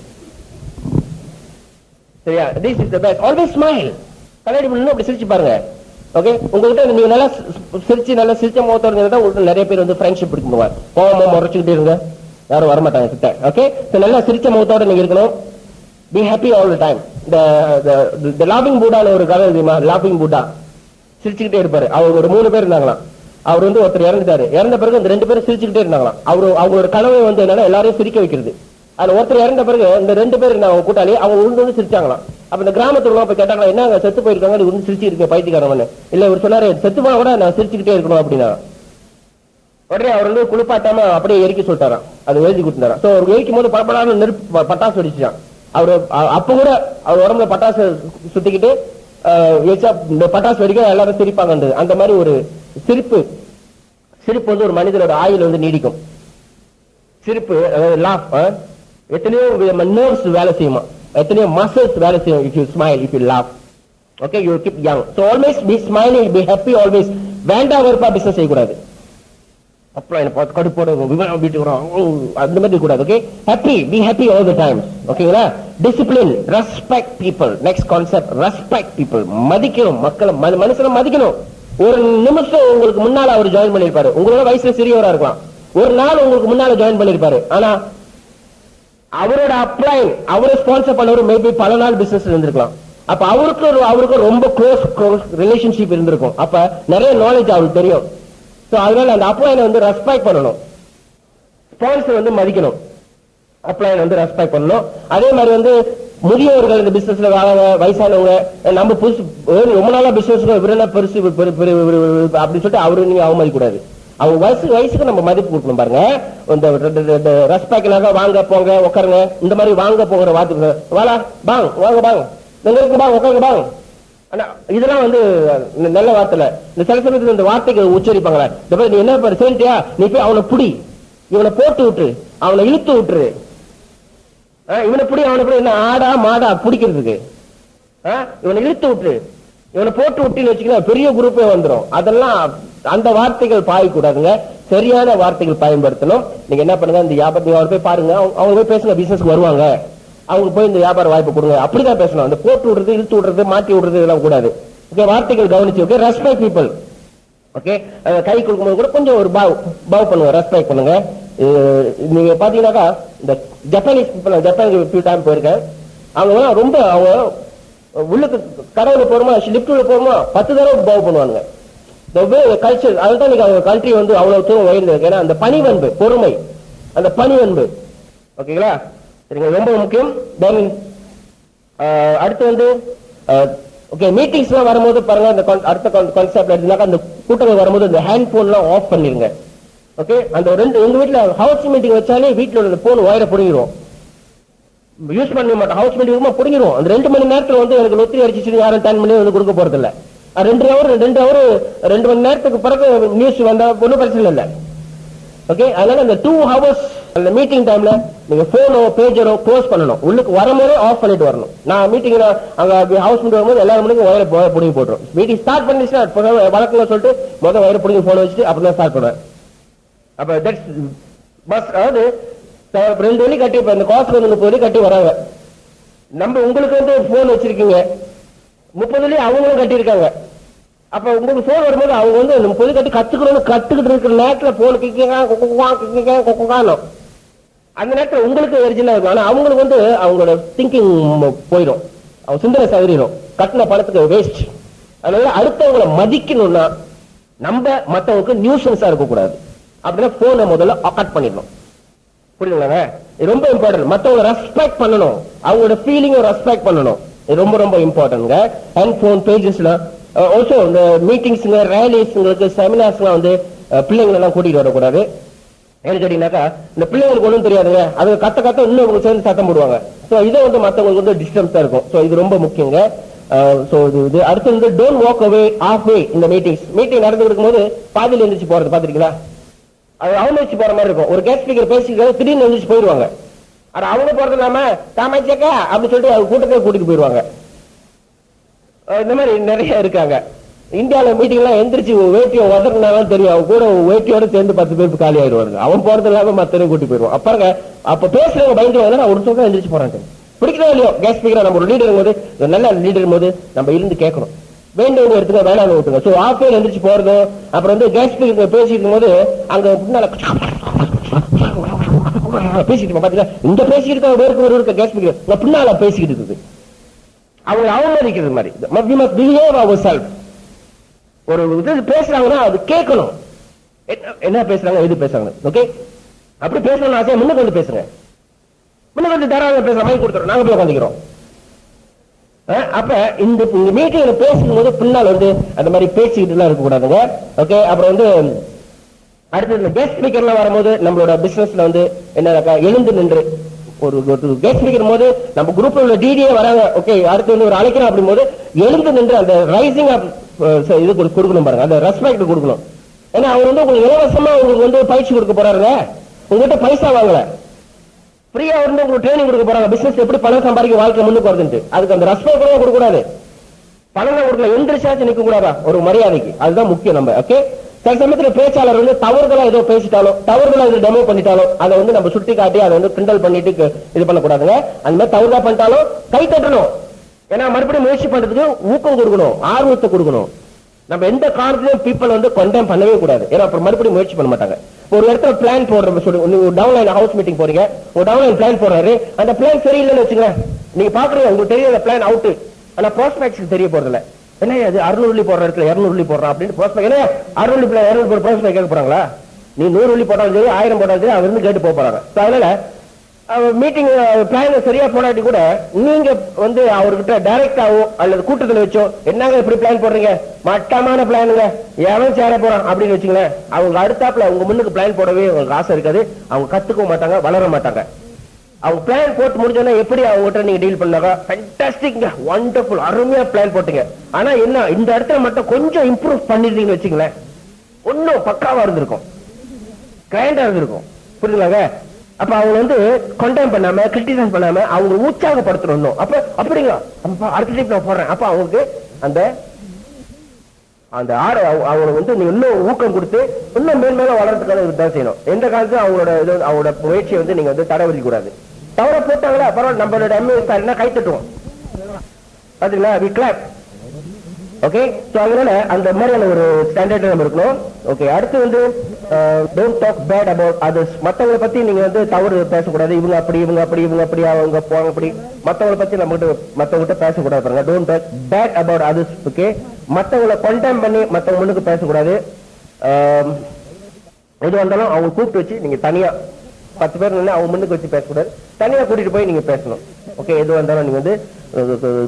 Speaker 1: சரியா? This is the best. Always smile. கண்ணாடி முன்னாடி அப்படி சிரிச்சு பாருங்க. ஓகே, உங்ககிட்ட நீங்க நல்லா சிரிச்ச முகத்தோட இருந்தா உங்களுக்கு நிறைய பேர் ஃப்ரெண்ட்ஷிப் பிடிக்குவாங்க. கோவமா முறைச்சுக்கிட்டே இருங்க, யாரும் வரமாட்டாங்க கிட்ட. ஓகே, நல்லா சிரிச்ச முகத்தோட நீங்க இருக்கணும். B happy all the time. இந்த லாபிங் பூடால ஒரு கதை தெரியுமா? லாபிங் பூடா சிரிச்சுக்கிட்டே இருப்பாரு. அவங்க ஒரு 3 பேர் இருந்தாங்களாம். அவர் ஒருத்தர் இறந்துட்டாரு. இறந்த பிறகு இந்த 2 பேரும் சிரிச்சுக்கிட்டே இருந்தாங்களாம். அவங்களோட கனவு என்னன்னா எல்லாரையும் சிரிக்க வைக்கிறது. அதுல ஒருத்தர் இறந்த பிறகு இந்த 2 பேர் அவங்க கூட்டாளி அவங்க உண்டு சிரிச்சாங்களாம். அப்ப இந்த கிராமத்துல போய் கேட்டாங்களா, என்ன செத்து போயிருக்காங்க நீ சிரிச்சு இருக்க பைத்தியக்காரன். இல்ல இவர் சொன்னாரு, செத்து போனா கூட நான் சிரிச்சுக்கிட்டே இருக்கணும் அப்படின்னா. உடனே அவர் குளிப்பாட்டாம அப்படியே எரிக்க சொல்லிட்டாராம். அது எழுதி கொடுத்தாராம். சோ அவர் எரிக்கும் போது படப்படாம பட்டாசு வெடிச்சான். அவரு அப்ப கூட அவர் உடம்புல பட்டாசு சுத்திக்கிட்டு இந்த பட்டாசு வெடிக்க எல்லாரும் சிரிப்பாங்க. அந்த மாதிரி ஒரு சிரிப்பு ஒரு மனிதனோட ஆயுள் நீடிக்கும். சிரிப்பு லாஃப் எத்தனையோ நர்வ்ஸ் வேலை செய்யுமா, எத்தனையோ மசில்ஸ் வேலை செய்யும். if you smile, if you laugh, okay, you keep young. So always be smiling, be happy always. வேண்டாம் வெறுப்பா பிசினஸ் செய்யக்கூடாது. அப்புறம் என்ன பார்த்து கடுப்போட வீட்டுக்கு வரோம் அந்த மாதிரி கூடாது. Okay, happy, be happy all the time. ஓகேங்களா? Discipline, respect people. Next concept, respect people. மதிக்கணும் மக்களை, மனுஷனை மதிக்கணும். ஒரு நிமிஷம் உங்களுக்கு முன்னால அவர் ஜாயின் பண்ணிருப்பாரு, உங்களோட வயசுல சிறியவரா இருக்கலாம். ஒரு நாள் உங்களுக்கு முன்னால ஜாயின் பண்ணிருப்பாரு, ஆனா அவரோட அப்ளைன் அவரை ஸ்பான்சர் பண்ணவர் மேபி பல நாள் பிசினஸ் இருந்திருக்கலாம். அப்ப அவருக்கு ரொம்ப க்ளோஸ் ரிலேஷன்ஷிப் இருந்திருக்கும். அப்ப நிறைய நாலேஜ் அவருக்கு தெரியும். அதனால அந்த அப்ளைனை ரெஸ்பெக்ட் பண்ணணும், ஸ்பான்சர் மதிக்கணும், அப்ளைனை ரெஸ்பெக்ட் பண்ணணும். அதே மாதிரி முதியவர்கள் இந்த பிசினஸ்ல வயசானவங்க, நம்ம புதுசு ரொம்ப நாளா பிசினஸ் பெருசு அப்படி சொல்லிட்டு அவரு நீங்க அவமதிக்க கூடாது. அவங்க வயசுக்கு நம்ம மதிப்பு கொடுக்கணும் பாருங்க. இந்த ரெஸ்பெக்ட்னாக வாங்க போங்க உட்காருங்க இந்த மாதிரி வாங்க போகிற வார்த்தை, வாடா பாங் வாங்க பாங் எங்களுக்கு பாங் உட்காருங்க பாங், இதெல்லாம் நல்ல வார்த்தை. இந்த சில சமயத்துல இந்த வார்த்தைக்கு உச்சரிப்பாங்களா, நீ என்ன சொல்லிட்டியா நீ போய் அவனை புடி இவனை போட்டு விட்டு அவனை இழுத்து விட்டுரு, இவனை பிடி அவனை பிடி, என்ன ஆடா மாடா பிடிக்கிறதுக்கு, இவனை இழுத்து விட்டு இவனை போட்டு விட்டுன்னு வச்சுக்கலாம் பெரிய குரூப்பே வந்துடும். அதெல்லாம் அந்த வார்த்தைகள் பாயக்கூடாதுங்க, சரியான வார்த்தைகள் பயன்படுத்தணும். நீங்க என்ன பண்ணுங்க, இந்த வியாபாரத்தை போய் பாருங்க, அவங்க போய் பேசுங்க, பிசினஸ்க்கு வருவாங்க, அவங்க போய் இந்த வியாபார வாய்ப்பு கொடுங்க, அப்படிதான் பேசணும். அந்த போட்டு விடுறது, இழுத்து விடுறது, மாட்டி விடுறது இதெல்லாம் கூடாது. ஓகே, வார்த்தைகள் கவனிச்சு. Okay, respect people. ஓகே, கை கொடுக்கும்போது கூட கொஞ்சம் ஒரு பாவ் பண்ணுங்க, ரெஸ்பெக்ட் பண்ணுங்க. நீங்க பாத்தீங்கன்னாக்கா இந்த Japanese people, Japan few time போயிருக்கேன், அவங்க ரொம்ப அவங்க உள்ளுக்கு கடவுள போறோமா லிப்ட்ல போறோமா 10 தடவை பாவ் பண்ணுவாங்க. கல்ச்சர் அதுதான் அவங்க கண்ட்ரி வந்து அவ்வளவு தூரம் உயர்ந்திருக்கு. ஏன்னா அந்த பணிவன்பு, பொறுமை, அந்த பணிவன்பு. ஓகேங்களா, சரிங்க, ரொம்ப முக்கியம். தென் அடுத்து வந்து ஓகே, மீட்டிங்ஸ் எல்லாம் வரும்போது பாருங்க, அந்த அடுத்த கான்செப்ட் எடுத்துனாக்கா அந்த கூட்டங்கள் வரும்போது இந்த ஹேண்ட் போன் எல்லாம் ஆஃப் பண்ணிருங்க. ஓகே, அந்த எங்க வீட்டுல ஹவுஸ் மீட்டிங் வச்சாலே வீட்டுல உள்ள போன் ஒயரை பிடிங்கிரும், யூஸ் பண்ண மாட்டோம். ஹவுஸ் மீட்டிங் பிடிங்கிரும். அந்த 2 மணி நேரத்துல வந்து எனக்கு லொத்தி அடிச்சு யாரும் 10 மணி வந்து கொடுக்க போறது இல்ல. 2 மணி நேரத்துக்கு பிறகு நியூஸ் வந்தா ஒன்னும் பிரச்சனை இல்லை. ஓகே, அதனால அந்த 2 hours அந்த மீட்டிங் டைம்ல நீங்க போனோ பேஜரோ க்ளோஸ் பண்ணணும். உள்ளுக்கு வரும்போதே ஆஃப் பண்ணிட்டு வரணும். நான் மீட்டிங்ல அங்க ஹவுஸ் மீட்டிங் வரும்போது எல்லாரும் மணிக்கு வயரை பிடிங்கி போட்டுரும். மீட்டிங் ஸ்டார்ட் பண்ணிச்சுன்னா வழக்கங்க சொல்லிட்டு முதல் வயரை பிடிங்கி போன வச்சுட்டு அப்புறம் தான் ஸ்டார்ட் பண்ணுவேன். அப்ப தட்ஸ் பஸ். அதாவது 2 வழி கட்டி, இந்த காஸ்ட் வந்து 30 வழி கட்டி வராங்க. நம்ம உங்களுக்கு வந்து போன் வச்சிருக்கீங்க, 30 வழி அவங்களும் கட்டியிருக்காங்க. அப்ப உங்களுக்கு போன் வரும்போது அவங்க வந்து 30 கட்டி கத்துக்கிட்டு இருக்கிற நேரத்தில் போன் கிக்கானும், அந்த நேரத்தில் உங்களுக்கு எரிச்சலா இருக்கும். ஆனா அவங்களுக்கு வந்து அவங்களோட திங்கிங் போயிடும், அவங்க சிந்தனை சதறிடும், கட்டின பணத்துக்கு வேஸ்ட். அதனால அடுத்தவங்களை மதிக்கணும்னா நம்ம மற்றவங்களுக்கு நியூசன்ஸா இருக்கக்கூடாது. அப்படின்னா போனை முதல்ல கட் பண்ணிடணும். புரியுதுங்களா? ரொம்ப இம்பார்ட்டன்ட். மற்றவங்க ரெஸ்பெக்ட் பண்ணணும், அவங்களோட ஃபீலிங்கை ரெஸ்பெக்ட் பண்ணணும். ரொம்ப ரொம்ப இம்பார்ட்டன்ட்ங்க. ஹேண்ட் போன் பேஜஸ்ல ஆல்சோ இந்த மீட்டிங்ஸ்ங்க, ரேலிஸ்ங்களுக்கு, செமினார்ஸ்லாம் வந்து பிள்ளைங்களை எல்லாம் கூட்டிட்டு வரக்கூடாது. ஏன்னு கேட்டீங்கன்னாக்கா இந்த பிள்ளைங்களுக்கு ஒன்றும் தெரியாதுங்க, அது கத்த இன்னும் அவங்க சேர்ந்து சத்தம் போடுவாங்க. ஸோ இதை வந்து மற்றவங்களுக்கு வந்து டிஸ்டர்பா இருக்கும். ஸோ இது ரொம்ப முக்கியங்க. ஸோ இது அடுத்து வந்து டோன்ட் வாக் அவே ஆஃப் வே. இந்த மீட்டிங் நடந்துட்டு இருக்கும்போது பாதியில் எழுந்திரிச்சு போறது பாத்துருக்கீங்களா? அது அவங்க வச்சு போற மாதிரி இருக்கும். ஒரு கெஸ்ட் ஸ்பீக்கர் பேசிக்கிறது திடீர்னு எழுந்திரிச்சு போயிடுவாங்க. ஆனா அவங்க போறது இல்லாம தாமாச்சக்கா அப்படின்னு சொல்லிட்டு அவங்க கூட்டத்தை கூட்டிட்டு போயிடுவாங்க. இந்த மாதிரி நிறைய இருக்காங்க. இந்தியாவில மீட்டிங் எல்லாம் எந்திரிச்சு வேட்டியை உதறினாலும் தெரியும், அவங்க கூட வேட்டியோட சேர்ந்து 10 பேருக்கு காலி ஆயிடுவாங்க. அவன் போறது இல்லாம மத்தனையும் கூட்டி போயிடுவான். அப்பாருங்க அப்ப பேசுறவங்க பயந்துருவாங்க, நான் ஒரு சொல்ல எந்திரிச்சு போறாங்க. பிடிக்கிறோம் இல்லையோ கெஸ்ட் ஸ்பீக்கர், நம்ம ஒரு லீடர் போது, நல்ல லீடர் போது நம்ம இருந்து கேட்கணும். வேண்டவங்க எடுத்துக்க, வேணாம் விட்டுங்க. ஸோ ஆஃப் வேல எந்திரிச்சு போறது. அப்புறம் வந்து கெஸ்ட் ஸ்பீக்கர் பேசிட்டு இருக்கும்போது அங்க பின்னால பேசிட்டு பாத்தீங்கன்னா இந்த பேசிட்டு இருக்க கெஸ்ட் ஸ்பீக்கர் பின்னால பேசிக்கிட்டு இருக்குது, அவங்க அவமதிக்கிறது மாதிரி. we must behave ourselves. ஒரு இது பேசுறாங்கன்னா அது கேட்கணும், என்ன பேசுறாங்க, எது பேசுறாங்க. ஓகே, அப்படி பேசணும்னு ஆசையா முன்னுக்கு வந்து பேசுங்க, முன்னுக்கு வந்து தாராளமாக பேசுற மாதிரி கொடுத்துறோம், நாங்க போய் உட்காந்துக்கிறோம். அப்ப இந்த மீட்டிங்ல பேசும்போது பின்னால் வந்து அந்த மாதிரி பேசிக்கிட்டு எல்லாம் இருக்கக்கூடாதுங்க. ஓகே, அப்புறம் வந்து அடுத்து இந்த கெஸ்ட் ஸ்பீக்கர்லாம் வரும்போது நம்மளோட பிசினஸ்ல வந்து என்ன எழுந்து நின்று ஒரு கெஸ்ட் ஸ்பீக்கர் போது நம்ம குரூப்ல உள்ள டிடியே வராங்க. ஓகே, அடுத்து வந்து ஒரு அழைக்கிறோம் அப்படின் போது எழுந்து நின்று அந்த ரைசிங் ஆஃப் இது கொடுக்கணும் பாருங்க, அந்த ரெஸ்பெக்ட் கொடுக்கணும். ஏன்னா அவர் வந்து உங்களுக்கு இலவசமா உங்களுக்கு வந்து பயிற்சி கொடுக்க போறாருங்க, உங்ககிட்ட பைசா வாங்கல, ஃப்ரீயா வந்து உங்களுக்கு ட்ரைனிங் கொடுக்க போறாங்க, பிசினஸ் எப்படி பணம் சம்பாதிக்க வாழ்க்கை முன்னுக்கு வருதுன்ட்டு. அதுக்கு அந்த ரெஸ்பெக்ட் கூட கொடுக்க கூடாது, பணம் கொடுக்கல, எந்திரிச்சாச்சு நிக்க கூடாதா ஒரு மரியாதைக்கு, அதுதான் முக்கியம் நம்ம. ஓகே, சில சமயத்துல பேச்சாளர் வந்து தவறுதலா ஏதோ பேசிட்டாலும், தவறுதலா இது டெமோ பண்ணிட்டாலும் அதை வந்து நம்ம சுட்டி காட்டி அதை வந்து கிண்டல் பண்ணிட்டு இது பண்ணக்கூடாதுங்க. அந்த மாதிரி தவறுதா பண்ணிட்டாலும் கை தட்டணும். ஏன்னா மறுபடியும் முயற்சி பண்றதுக்கு ஊக்கம் கொடுக்கணும், ஆர்வத்தை கொடுக்கணும். நம்ம எந்த காரணத்திலும் பீப்பிள் வந்து கொண்டேம் பண்ணவே கூடாது, ஏன்னா அப்புறம் மறுபடியும் முயற்சி பண்ண மாட்டாங்க. ஒரு இடத்துல பிளான் போடுற சொல்லி டவுன்லைன் ஹவுஸ் மீட்டிங் போறீங்க, ஒரு டவுன்லைன் பிளான் போடுறாரு, அந்த பிளான் சரியில்லைன்னு வச்சுங்க, நீங்க பாக்குறீங்க உங்களுக்கு தெரியும் பிளான் அவுட், ஆனா ப்ராஸ்பெக்ட்ஸ்க்கு தெரிய போறதில்ல. என்ன அது 600 போடுற இடத்துல 200 போடுறான் அப்படின்னு ப்ராஸ்பெக்ட், என்ன 600 ப்ராஸ்பெக்ட் கேட்க போறாங்களா? நீ 100 போட்டாலும் சரி 1000 போட்டாலும் சரி அவர் வந்து கேட்டு போறாங்க. அதனால மீட்டிங் பிளான் சரியா போடாட்டி கூட நீங்க வந்து அவர்கிட்ட டைரக்டாவோ அல்லது கூட்டத்தில் வச்சோ என்னங்க இப்படி பிளான் போடுறீங்க, மட்டமான பிளானுங்க, எவன் சேர போறான் அப்படின்னு வச்சுங்களேன், அவங்க அடுத்தாப்புல உங்க முன்னுக்கு பிளான் போடவே உங்களுக்கு ஆசை இருக்காது, அவங்க கத்துக்க மாட்டாங்க, வளர மாட்டாங்க. அவங்க பிளான் போட்டு முடிஞ்சோன்னா எப்படி அவங்ககிட்ட நீங்க டீல் பண்ணாங்க, ஃபேண்டாஸ்டிக், வண்டர்ஃபுல், அருமையா பிளான் போட்டீங்க, ஆனா என்ன இந்த இடத்துல மட்டும் கொஞ்சம் இம்ப்ரூவ் பண்ணிருந்தீங்கன்னு வச்சுங்களேன், ஒன்னும் பக்காவா இருந்திருக்கும், கிராண்டா இருந்திருக்கும். புரியுதுங்களாங்க? அப்ப அவங்க வந்து கண்டெம் பண்ணாம கிரிட்டிசைஸ் பண்ணாம அவங்க உற்சாகப்படுத்தணும். அப்ப அப்படிங்களா அடுத்த டைப் நான் போடுறேன். அப்ப அவங்களுக்கு அந்த அந்த அவங்க வந்து நீங்க இன்னும் ஊக்கம் கொடுத்து இன்னும் மேன்மேல வளர்றதுக்கான இதுதான் செய்யணும். எந்த காலத்துல அவங்களோட முயற்சியை வந்து நீங்க வந்து தடை கூடாது. தவற போட்டாங்களா பரவாயில்ல, நம்மளோட எம்ஏ கை தட்டுவோம். பாத்தீங்களா? We clap. ஓகே, சோ அதனால அந்த மாதிரியான ஒரு ஸ்டாண்டர்ட் நம்ம இருக்கணும். ஓகே, அடுத்து வந்து don't talk bad about others. மத்தவங்களை பத்தி நீங்க வந்து தவறு பேசக்கூடாது. இவங்க அப்படி இவங்க அப்படி இவங்க அப்படி அவங்க போவாங்க அப்படி மத்தவங்களை பத்தி மத்தவங்கிட்ட பேசக்கூடாது. பாருங்க, don't talk bad about others. Okay, மத்தவங்களை கண்டெம் பண்ணி மத்தவங்க முன்னுக்கு பேசக்கூடாது. எது வந்தாலும் அவங்க கூப்பிட்டு வச்சு நீங்க தனியா 10 பேர் அவங்க முன்னுக்கு வச்சு பேசக்கூடாது. தனியா கூட்டிட்டு போய் நீங்க பேசணும். ஓகே, எது வந்தாலும் நீங்க வந்து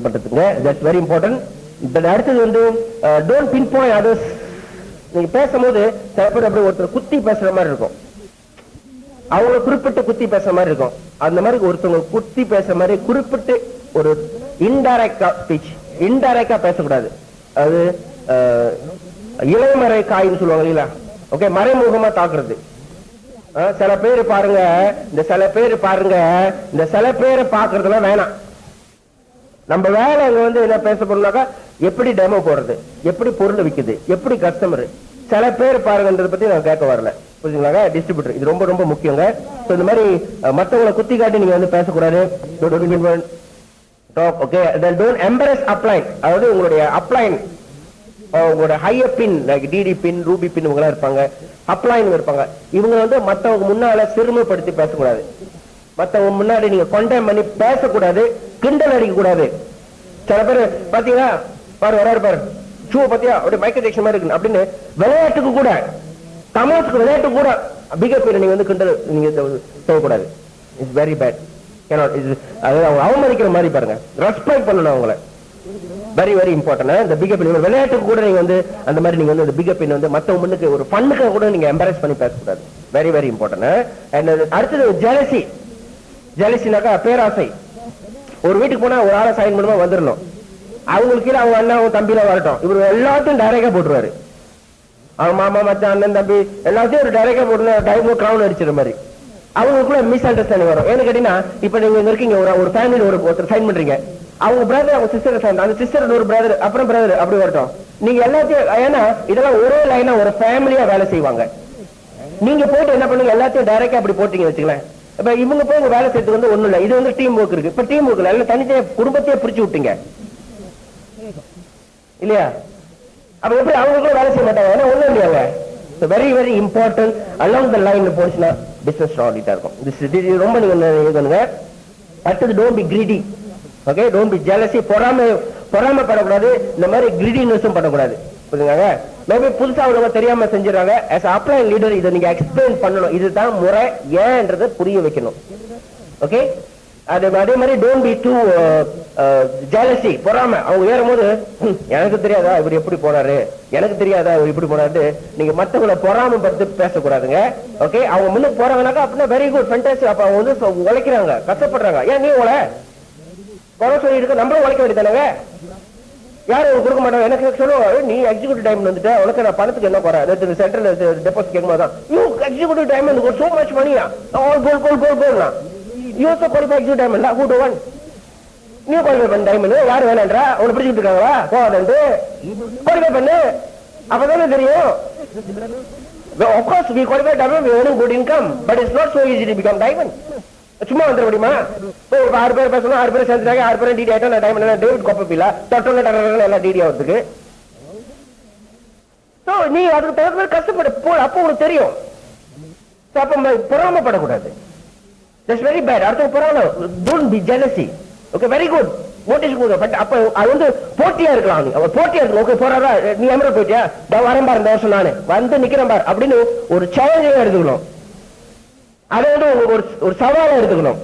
Speaker 1: பண்றதுங்க. That's very important. அடுத்தது வந்து டோன்ட் பின் பாயிண்ட் அதர்ஸ். நீங்க பேசும்போது சில பேர் அப்படி ஒருத்தர் குத்தி பேசுற மாதிரி இருக்கும், அவங்க குறிப்பிட்டு குத்தி பேசுற மாதிரி இருக்கும். அந்த மாதிரி ஒருத்தவங்க குத்தி பேசுற மாதிரி குறிப்பிட்டு ஒரு இன்டைரக்டா ஸ்பீச், இன்டைரக்டா பேசக்கூடாது. அது இளைமறை காயின்னு சொல்லுவாங்க இல்லையா? ஓகே, மறைமுகமா தாக்குறது. சில பேர் பாருங்க, இந்த சில பேரை பாக்குறதுலாம் வேணாம். நம்ம வேலை அங்க வந்து என்ன பேச போறோம்னாக்கா எப்படி டெமோ போடுறது, எப்படி பொருள் விக்குது, எப்படி கஸ்டமர். சில பேர் பாருங்கன்றத பத்தி நான் கேட்க வரல, புரியுதுங்களா? டிஸ்ட்ரிபியூட்டர் இது ரொம்ப ரொம்ப முக்கியங்க. இந்த மாதிரி மத்தவங்களை குத்தி காட்டி நீங்க வந்து பேசக்கூடாது. Okay, don't embarrass upline. அதாவது உங்களுடைய அப்ளைன், உங்களோட higher pin like DD pin, ruby pin இவங்க இருப்பாங்க, அப்ளைன் இருப்பாங்க. இவங்க வந்து மத்தவங்க முன்னால சிறுமைப்படுத்தி பேசக்கூடாது. மத்தவங்க முன்னாடி நீங்க கண்டெம் பண்ணி பேசக்கூடாது, கிண்டல் அடிக்க கூடாது. சில பேர் பாத்தீங்கன்னா பாரு வராரு பாரு ஷூ பத்தியா அப்படி மைக்கேல் ஜாக்சன் மாதிரி இருக்கு அப்படின்னு விளையாட்டுக்கு கூட, தமாசுக்கு விளையாட்டு கூட பிகே நீங்க வந்து கிண்டல் நீங்க செய்யக்கூடாது. It's very bad. அதாவது அவங்க அவமதிக்கிற மாதிரி பாருங்க, ரெஸ்பெக்ட் பண்ணணும் அவங்கள. Very very important. இந்த பிகே பின் விளையாட்டுக்கு கூட நீங்க வந்து அந்த மாதிரி நீங்க வந்து பிகே பின் வந்து மத்தவங்க முன்னுக்கு ஒரு ஃபன்னுக்கு கூட நீங்க எம்பரஸ் பண்ணி பேசக்கூடாது. Very very important. அண்ட் அடுத்தது ஜெலசி. ஜெலசினாக்கா பேராசை. ஒரு வீட்டுக்கு போனா ஒரு ஆளை சைன் பண்ணுமா வந்துடணும், அவங்களுக்கு கீழே அவங்க அண்ணா அவங்க தம்பியில வரட்டும், இவரு எல்லாத்தையும் டைரக்டா போட்டுருவாரு. அவங்க மாமா மச்சான் அண்ணன் தம்பி எல்லாத்தையும் ஒரு டைரக்டா போட்டு டைமோ கிரவுன் அடிச்சிட மாதிரி அவங்களுக்குள்ள மிஸ் அண்டர்ஸ்டாண்டிங் வரும். ஏன்னு கேட்டீங்கன்னா இப்ப நீங்க இருக்கீங்க ஒரு ஃபேமிலி ஒருத்தர் சைன் பண்றீங்க, அவங்க பிரதர் அவங்க சிஸ்டர் சைன், அந்த சிஸ்டர் ஒரு பிரதர் அப்புறம் பிரதர் அப்படி வரட்டும். நீங்க எல்லாத்தையும் ஏன்னா இதெல்லாம் ஒரே லைனா ஒரு ஃபேமிலியா வேலை செய்வாங்க. நீங்க போட்டு என்ன பண்ணுங்க எல்லாத்தையும் டைரக்டா அப்படி போட்டீங்க வச்சுக்கலாம். இப்ப இவங்க போய் உங்க வேலை செய்யறது வந்து ஒண்ணும் இல்ல, இது வந்து டீம் ஒர்க் இருக்கு. இப்ப டீம் ஒர்க் எல்லாம் தனித்தனியா குடும்பத்தையே பிரிச்சு விட்டீங்க இல்லையா? அப்ப எப்படி அவங்களுக்கும் வேலை செய்ய மாட்டாங்க? ஏன்னா ஒண்ணும் இல்லையாங்க. Very very important. Along the line போச்சுன்னா பிசினஸ் ஆடிட்டா இருக்கும். ரொம்ப நீங்க அடுத்தது don't be greedy. Okay, don't be jealousy. பொறாமப்படக்கூடாது. இந்த மாதிரி கிரீடினஸும் பண்ணக்கூடாது. புரியுதுங்க? மேபி புதுசா உள்ளவங்க தெரியாம செஞ்சிடறாங்க. as a upline leader இதை நீங்க எக்ஸ்பிளைன் பண்ணணும். இதுதான் முறை, ஏன்றதை புரிய வைக்கணும். ஓகே, அதே மாதிரி டோன்ட் பி டூ ஜெலசி, பொறாம. அவங்க ஏறும்போது எனக்கு தெரியாதா இவர் எப்படி போனாரு, எனக்கு தெரியாதா இவர் இப்படி போனாரு, நீங்க மத்தவங்களை பொறாம பத்தி பேசக்கூடாதுங்க. ஓகே, அவங்க முன்னுக்கு போறாங்கனாக்கா அப்படின்னா வெரி குட் ஃபேண்டாஸ்டிக். அப்ப அவங்க வந்து உழைக்கிறாங்க, கஷ்டப்படுறாங்க. ஏன் நீ குறை சொல்லி இருக்க, நம்மளும் உழைக்க வேண்டியதானங்க. யாரும் கொடுக்க மாட்டாங்க. எனக்கு சொல்லுவோம், நீ எக்ஸிக்யூட்டிவ் டைம் வந்துட்டு உனக்கு நான் பணத்துக்கு என்ன குறை, சென்ட்ரல் டெபாசிட் கேட்கும்போது தான் you executive time so much மணியா ஆல் கோல் கோல் கோல் கோல்னா you so qualify executive time இல்ல who do want new qualify பண்ண டைம் யாரு வேணான்றா உன்னை பிடிச்சிட்டு இருக்காங்களா போகாது குவாலிஃபை பண்ணு, அப்பதானே தெரியும். Of course we qualify diamond, we earning good income, but it's not so easy to become diamond. சும்மா வந்துட முடியுமா? 6 பேர் பேசணும், 6 பேர் சேர்ந்துட்டாங்க, 6 பேரும் டிடி ஆயிட்டா நான் டைமண்ட் டேவிட் கோப்பப்பில தொட்டோல எல்லாம் டிடி ஆகிறதுக்கு. நீ அதுக்கு தகுந்த கஷ்டப்படு போ, அப்போ உனக்கு தெரியும். அப்ப பொறாமப்படக்கூடாது. That's very bad. அடுத்த பொறாம. Don't be jealousy. Okay, very good. Motivation கொடுங்க. பட் அப்ப அது வந்து போட்டியா இருக்கலாம். நீ அவர் போட்டியா இருக்கலாம். ஓகே போறாரா, நீ எமரல் போயிட்டியா, வரேன் பாரு இந்த வருஷம் நானு வந்து நிக்கிறேன் பாரு அப்படின்னு ஒரு சேலஞ்சா எடுத்துக்கணும். அதை வந்து ஒரு சவாலா எடுத்துக்கணும்.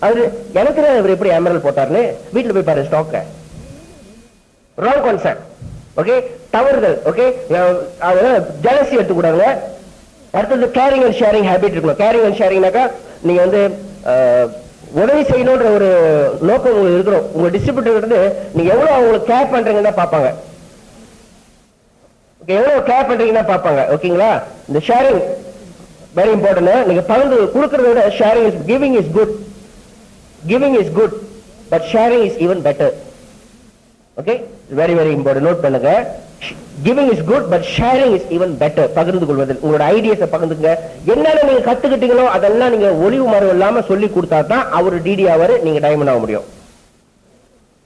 Speaker 1: அது எனக்கு இவர் எப்படி எமரல் போட்டாருன்னு வீட்டுல போய் பாரு ஸ்டாக்க. Wrong concept. ஓகே, தவறுதல். ஓகே, ஜெலசி எடுத்துக்கூடாங்க. அடுத்தது கேரிங் அண்ட் ஷேரிங் ஹேபிட் இருக்கணும். கேரிங் அண்ட் ஷேரிங்னாக்கா நீங்க வந்து உதவி செய்யணும்ன்ற ஒரு நோக்கம் உங்களுக்கு இருக்கணும். உங்க டிஸ்ட்ரிபியூட்டர் இருந்து நீங்க எவ்வளவு அவங்களுக்கு கேர் பண்றீங்கன்னா பாப்பாங்க. எவ்வளவு கேர் பண்றீங்கன்னா பாப்பாங்க. ஓகேங்களா? இந்த ஷேரிங் வெரி இம்பார்ட்டன்ட். நீங்க பகிர்ந்து கொடுக்கறத விட sharing is giving is good. Giving is good, but sharing is even better. Okay, very very important. Note பண்ணுங்க. Giving is good, but sharing is even better. பகிர்ந்து கொள்வது, உங்களோட ஐடியாஸை பகிர்ந்துங்க. என்னென்ன நீங்க கத்துக்கிட்டீங்களோ அதெல்லாம் நீங்க ஒளிவு மறைவு இல்லாம சொல்லி கொடுத்தா தான் அவர் டிடி ஆவாரு, நீங்க டைமண்ட் ஆக முடியும்.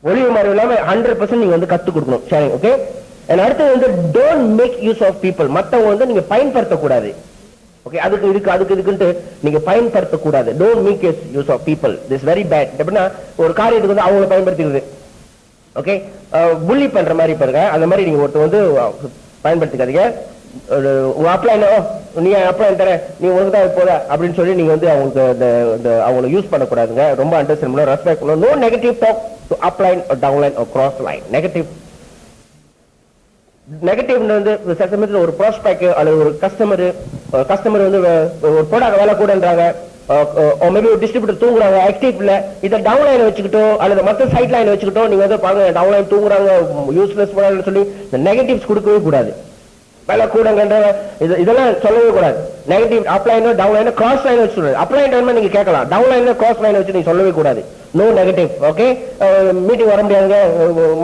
Speaker 1: ஒளிவு மறைவு இல்லாம 100% நீங்க வந்து கத்து கொடுக்கணும் ஷேரிங். ஓகே, அடுத்து வந்து don't make use of people. மத்தவங்க வந்து நீங்க பயன்படுத்தக்கூடாது. ஓகே, அதுக்கு இதுக்குன்ட்டு நீங்க பயன்படுத்தக்கூடாது. Don't make use of people. This very bad. எப்படின்னா ஒரு காரியத்துக்கு வந்து அவங்கள பயன்படுத்திக்கிறது. ஓகே, புள்ளி பண்ற மாதிரி பாருங்க, அந்த மாதிரி நீங்க ஒருத்தர் வந்து பயன்படுத்திக்காதீங்க. உங்க அப்ளைன் நீ அப்ளைன் தர நீ உனக்கு தான் போத அப்படின்னு சொல்லி நீங்க வந்து அவங்களுக்கு அவங்களை யூஸ் பண்ணக்கூடாதுங்க. ரொம்ப அண்டர்ஸ்டாண்ட் பண்ணணும், ரெஸ்பெக்ட் பண்ணணும். No negative talk to upline or downline or cross line. Negative வந்து சில சமயத்தில் ஒரு ப்ராஸ்பெக்ட் அல்லது ஒரு கஸ்டமர் வந்து ஒரு ப்ராடக்ட் வேலை கூடன்றாங்க, மேபி ஒரு டிஸ்ட்ரிபியூட்டர் தூங்குறாங்க ஆக்டிவ்ல, இதை டவுன் லைன் வச்சுக்கிட்டோ அல்லது மற்ற சைட் லைன் வச்சுக்கிட்டோ நீங்க வந்து பாருங்க டவுன் லைன் தூங்குறாங்க யூஸ்லெஸ் சொல்லி நெகட்டிவ்ஸ் கொடுக்கவே கூடாது. வேலை கூடங்கன்ற இதெல்லாம் சொல்லவே கூடாது. Negative upline down line cross line வச்சு சொல்றது. அப்லைன் டைம் நீங்க கேட்கலாம், டவுன் லைன் கிராஸ் லைன் வச்சு நீங்க சொல்லவே கூடாது. No negative. ஓகே, மீட்டிங் வர முடியாதுங்க.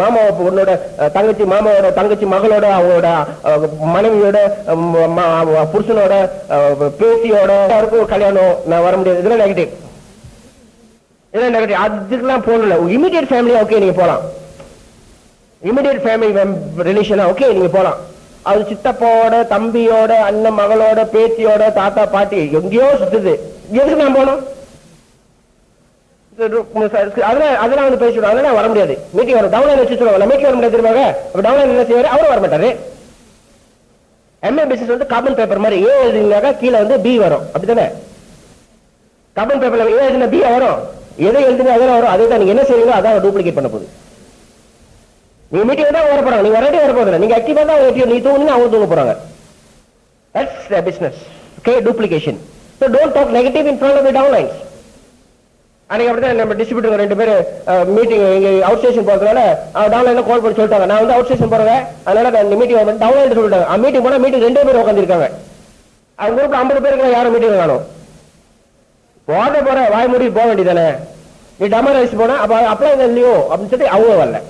Speaker 1: மாமா உன்னோட தங்கச்சி மாமாவோட தங்கச்சி மகளோட அவங்களோட மனைவியோட புருஷனோட பேத்தியோட யாருக்கும் கல்யாணம் நான் வர முடியாது, இதெல்லாம் நெகட்டிவ். இதெல்லாம் நெகட்டிவ். அதுக்கெல்லாம் போகல. இமிடியேட் ஃபேமிலி ஓகே நீங்க போலாம். இமிடியேட் ஃபேமிலி ரிலேஷனா ஓகே நீங்க போலாம். அது சித்தப்பாவோட தம்பியோட அண்ணன் மகளோட பேத்தியோட தாத்தா பாட்டி எங்கேயோ சுத்துது, எதுக்கு நான் போனோம்? அதெல்லாம் வந்து பேசிடுவோம், அதெல்லாம் வர முடியாது. மீட்டிங் வரும் டவுன்லைன் வச்சு சொல்லுவாங்க, மீட்டிங் வர முடியாது தெரியுமாங்க. டவுன்லைன் என்ன செய்வாரு, அவரும் வர மாட்டாரு. எம்ஏ பிசினஸ் வந்து கார்பன் பேப்பர் மாதிரி, ஏ எழுதினாக்கா கீழே வந்து பி வரும், அப்படித்தானே? கார்பன் பேப்பர்ல ஏ எழுதின பி வரும், எதை எழுதினா அதெல்லாம் வரும். அதே தான் நீங்க என்ன செய்வீங்களோ அதான் டூப்ளிகேட் பண்ண போகுது. நீங்க மீட்டிங் தான் வர போறாங்க, நீங்க வரவே வர போதில்லை. நீங்க ஆக்டிவா தான் நீ தூங்குனா அவங்க தூங்க போறாங்க. That's the business. Okay, duplication. So don't talk negative in front of the downlines. அன்னைக்கு அப்படிதான் நம்ம டிஸ்ட்ரிபியூட்டர் 2 பேர் மீட்டிங் இங்க அவுட் ஸ்டேஷன் போறதுனால டவுன்லைன்ல கால் பண்ணி சொல்லிட்டாங்க, நான் வந்து அவுட் ஸ்டேஷன் போறேன், அதனால மீட்டிங் டவுன்லைன் சொல்லிட்டாங்க. மீட்டிங் போனா மீட்டிங் 2 பேர் உட்காந்துருக்காங்க. அவங்க குரூப்ல 50 பேருக்கு யாரும் மீட்டிங் காணும். போற வாய் மூடி போக வேண்டியதானே. நீ டமர் ரைஸ் போனா அப்ப அப்ளை இல்லையோ அப்படின்னு சொல்லி அவங்க வரல.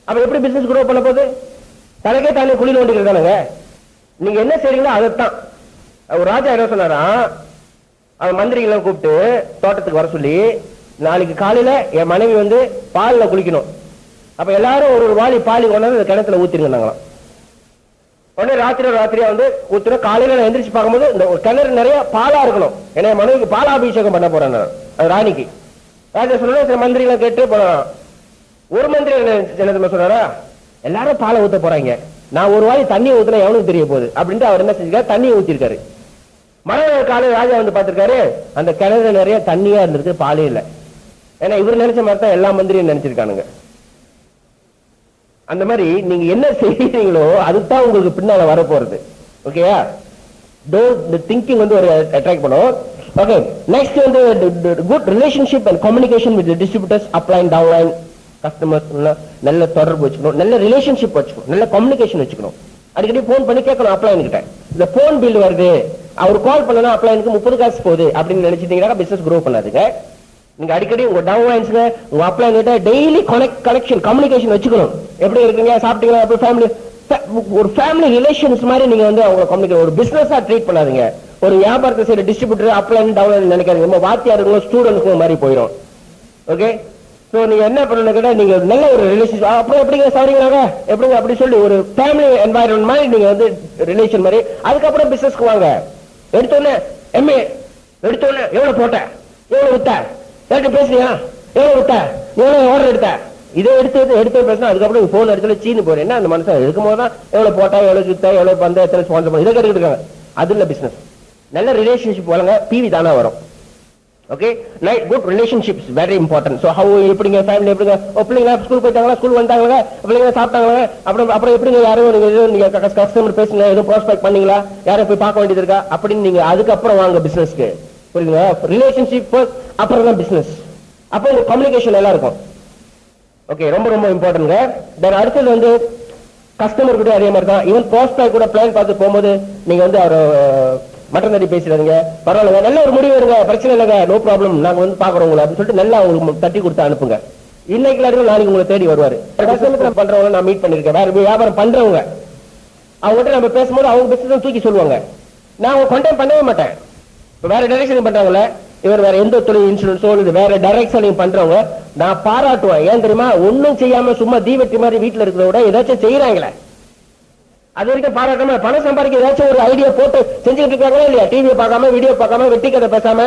Speaker 1: அப்ப எப்படி பிசினஸ் குரோ பண்ண போகுது? தலைக்கே தானே குழி நோண்டிக்கிறானுங்க. நீங்க என்ன செய்றீங்களோ அதைத்தான். ஒரு ராஜா என்ன சொன்னாரா, அவன் மந்திரிகளை கூப்பிட்டு தோட்டத்துக்கு வர சொல்லி, நாளைக்கு காலையில என் மனைவி வந்து பால்ல குளிக்கணும், அப்ப எல்லாரும் ஒரு வாளி பாலி கொண்டாந்து கிணத்துல ஊத்திருந்தாங்களாம். உடனே ராத்திரியா வந்து ஊத்துற. காலையில நான் எந்திரிச்சு பார்க்கும்போது இந்த கிணறு நிறைய பாலா இருக்கணும், ஏன்னா என் மனைவிக்கு பாலாபிஷேகம் பண்ண போறேன் அது ராணிக்கு. ராஜா சொன்னா சில மந்திரிகளை கேட்டு போனான். ஒரு மந்திரி என்ன சொன்னாரா, எல்லாரும் பாலை ஊத்த போறாங்க, நான் ஒரு வாய் தண்ணியை ஊத்துனா எவனுக்கு தெரிய போகுது அப்படின்ட்டு அவர் என்ன செஞ்சிருக்காரு, தண்ணியை ஊத்திருக்காரு. மறுநாள் காலையில் ராஜா வந்து பார்த்திருக்காரு, அந்த கிணறு நிறைய தண்ணியா இருந்திருக்கு, பாலே இல்லை. ஏன்னா இவர் நினைச்ச மாதிரி தான் எல்லா மந்திரியும் நினைச்சிருக்கானுங்க. அந்த மாதிரி நீங்க என்ன செய்யறீங்களோ அதுதான் உங்களுக்கு பின்னால வர போறது. ஓகேயா? திங்கிங் வந்து ஒரு அட்ராக்ட் பண்ணும். ஓகே, நெக்ஸ்ட் வந்து good relationship and communication with distributors, upline downline customers நல்ல தொடர்பு வச்சுக்கணும், நல்ல ரிலேஷன்ஷிப் வச்சுக்கணும், நல்ல கம்யூனிகேஷன் வச்சுக்கணும். அடிக்கடி போன் பண்ணி கேட்கணும் அப்ளைன் கிட்ட, இந்த போன் பில் வருது, அவர் கால் பண்ணனா அப்ளைனுக்கு 30 காசு போகுது அப்படின்னு நினைச்சிட்டீங்கன்னா பிசினஸ் க்ரோ பண்ணாதுங்க. நீங்க அடிக்கடி உங்க டவுன்லைன்ஸ்ல உங்க அப்ளைன் கிட்ட டெய்லி கனெக்ஷன் கம்யூனிகேஷன் வச்சுக்கணும். எப்படி இருக்கீங்க, சாப்பிட்டீங்களா, அப்படி ஃபேமிலி ஒரு ஃபேமிலி ரிலேஷன்ஸ் மாதிரி நீங்க வந்து அவங்க கம்யூனிகேட், ஒரு பிசினஸா ட்ரீட் பண்ணாதீங்க. ஒரு வியாபாரத்தை செய்யற டிஸ்ட்ரிபியூட்டர் அப்ளைன் டவுன்லைன் நினைக்காதீங்க. நம்ம வாத்தியாருங்களோ ஸ்டூடெண்ட்ஸுங்க மாதிரி போயிடும். ஓகே, சோ நீங்க என்ன பண்ணணும் கேட்டா, நீங்க நல்ல ஒரு ரிலேஷன், அப்புறம் எப்படிங்க சாரிங்களாங்க எப்படிங்க அப்படி சொல்லி ஒரு ஃபேமிலி என்வாயரன்மெண்ட் மாதிரி நீங்க வந்து ரிலேஷன் மாதிரி. அதுக்கப்புறம் பிசினஸ்க்கு வாங்க. எடுத்தோடனே எம்ஏ எடுத்தோடனே எவ்வளவு போட்ட, எவ்வளவு வித்த, கேட்டு பேசுறியா, எவ்வளவு வித்த, எவ்வளவு ஆர்டர் எடுத்த, இதை எடுத்து பேசினா அதுக்கப்புறம் போன் எடுத்துல சீனு போறேன். என்ன அந்த மனுஷன் இருக்கும் போதுதான் எவ்வளவு போட்டா, எவ்வளவு வித்த, எவ்வளவு பந்த, எத்தனை ஸ்பான்சர் பண்ண, இதை கேட்டுக்கிட்டு இருக்காங்க. அது இல்ல பிசினஸ். நல்ல ரிலேஷன்ஷிப் வளங்க, பிவி தானா வரும். Okay, good relationships very important. So have எப்படிங்க ஃபேமிலி எப்படிங்க, பிள்ளைங்க ஸ்கூல் போயிட்டாங்களா, ஸ்கூல் வந்தாங்களா, பிள்ளைங்க சாப்பிட்டாங்களா, அப்புறம் எப்படிங்க யாரும் நீங்க கஸ்டமர் பேசுங்க, ஏதோ ப்ராஸ்பெக்ட் பண்ணீங்களா, யாரும் போய் பார்க்க வேண்டியது இருக்கா அப்படின்னு நீங்க அதுக்கப்புறம் வாங்க பிசினஸ்க்கு. புரியுதுங்களா? ரிலேஷன்ஷிப் ஃபர்ஸ்ட், அப்புறம் தான் பிசினஸ். அப்போ உங்க கம்யூனிகேஷன் நல்லா இருக்கும். ஓகே, ரொம்ப ரொம்ப இம்பார்ட்டன்ட்ங்க. தென் அடுத்தது வந்து கஸ்டமர் கூட அதே மாதிரி தான். ஈவன் ப்ராஸ்பெக்ட் கூட பிளான் பார்த்து போகும்போது நீங்க வந்து அவர் மட்டன் தட்டி பேசுறாங்க, பரவாயில்ல, நல்ல ஒரு முடிவு இருங்க, பிரச்சனை இல்லைங்க, நோ ப்ராப்ளம், நாங்க வந்து பாக்குறோம் உங்களை அப்படின்னு சொல்லிட்டு நல்லா உங்களுக்கு தட்டி கொடுத்து அனுப்புங்க. இன்னைக்கு நாளைக்கு உங்களை தேடி வருவாரு. பண்றவங்க நான் மீட் பண்ணிருக்கேன், வேற வியாபாரம் பண்றவங்க அவங்ககிட்ட நம்ம பேசும்போது அவங்க பிசினஸ் தூக்கி சொல்லுவாங்க, நான் அவங்க கண்டெயின் பண்ணவே மாட்டேன். வேற டைரக்ஷன் பண்றாங்கல்ல, இவர் வேற எந்த தொழில் இன்சூரன்ஸோ இது வேற டைரக்ஷன் பண்றவங்க நான் பாராட்டுவேன். ஏன் தெரியுமா, ஒன்னும் செய்யாம சும்மா தீவெட்டி மாதிரி வீட்டுல இருக்கிறத விட ஏதாச்சும் செய்யறாங்களே அது வரைக்கும் பாராட்டாம பணம் சம்பாதிக்க ஏதாச்சும் ஒரு ஐடியா போட்டு செஞ்சுட்டு இருக்காங்களா இல்லையா, டிவியை பார்க்காம வீடியோ பார்க்காம வெட்டி கதை பேசாம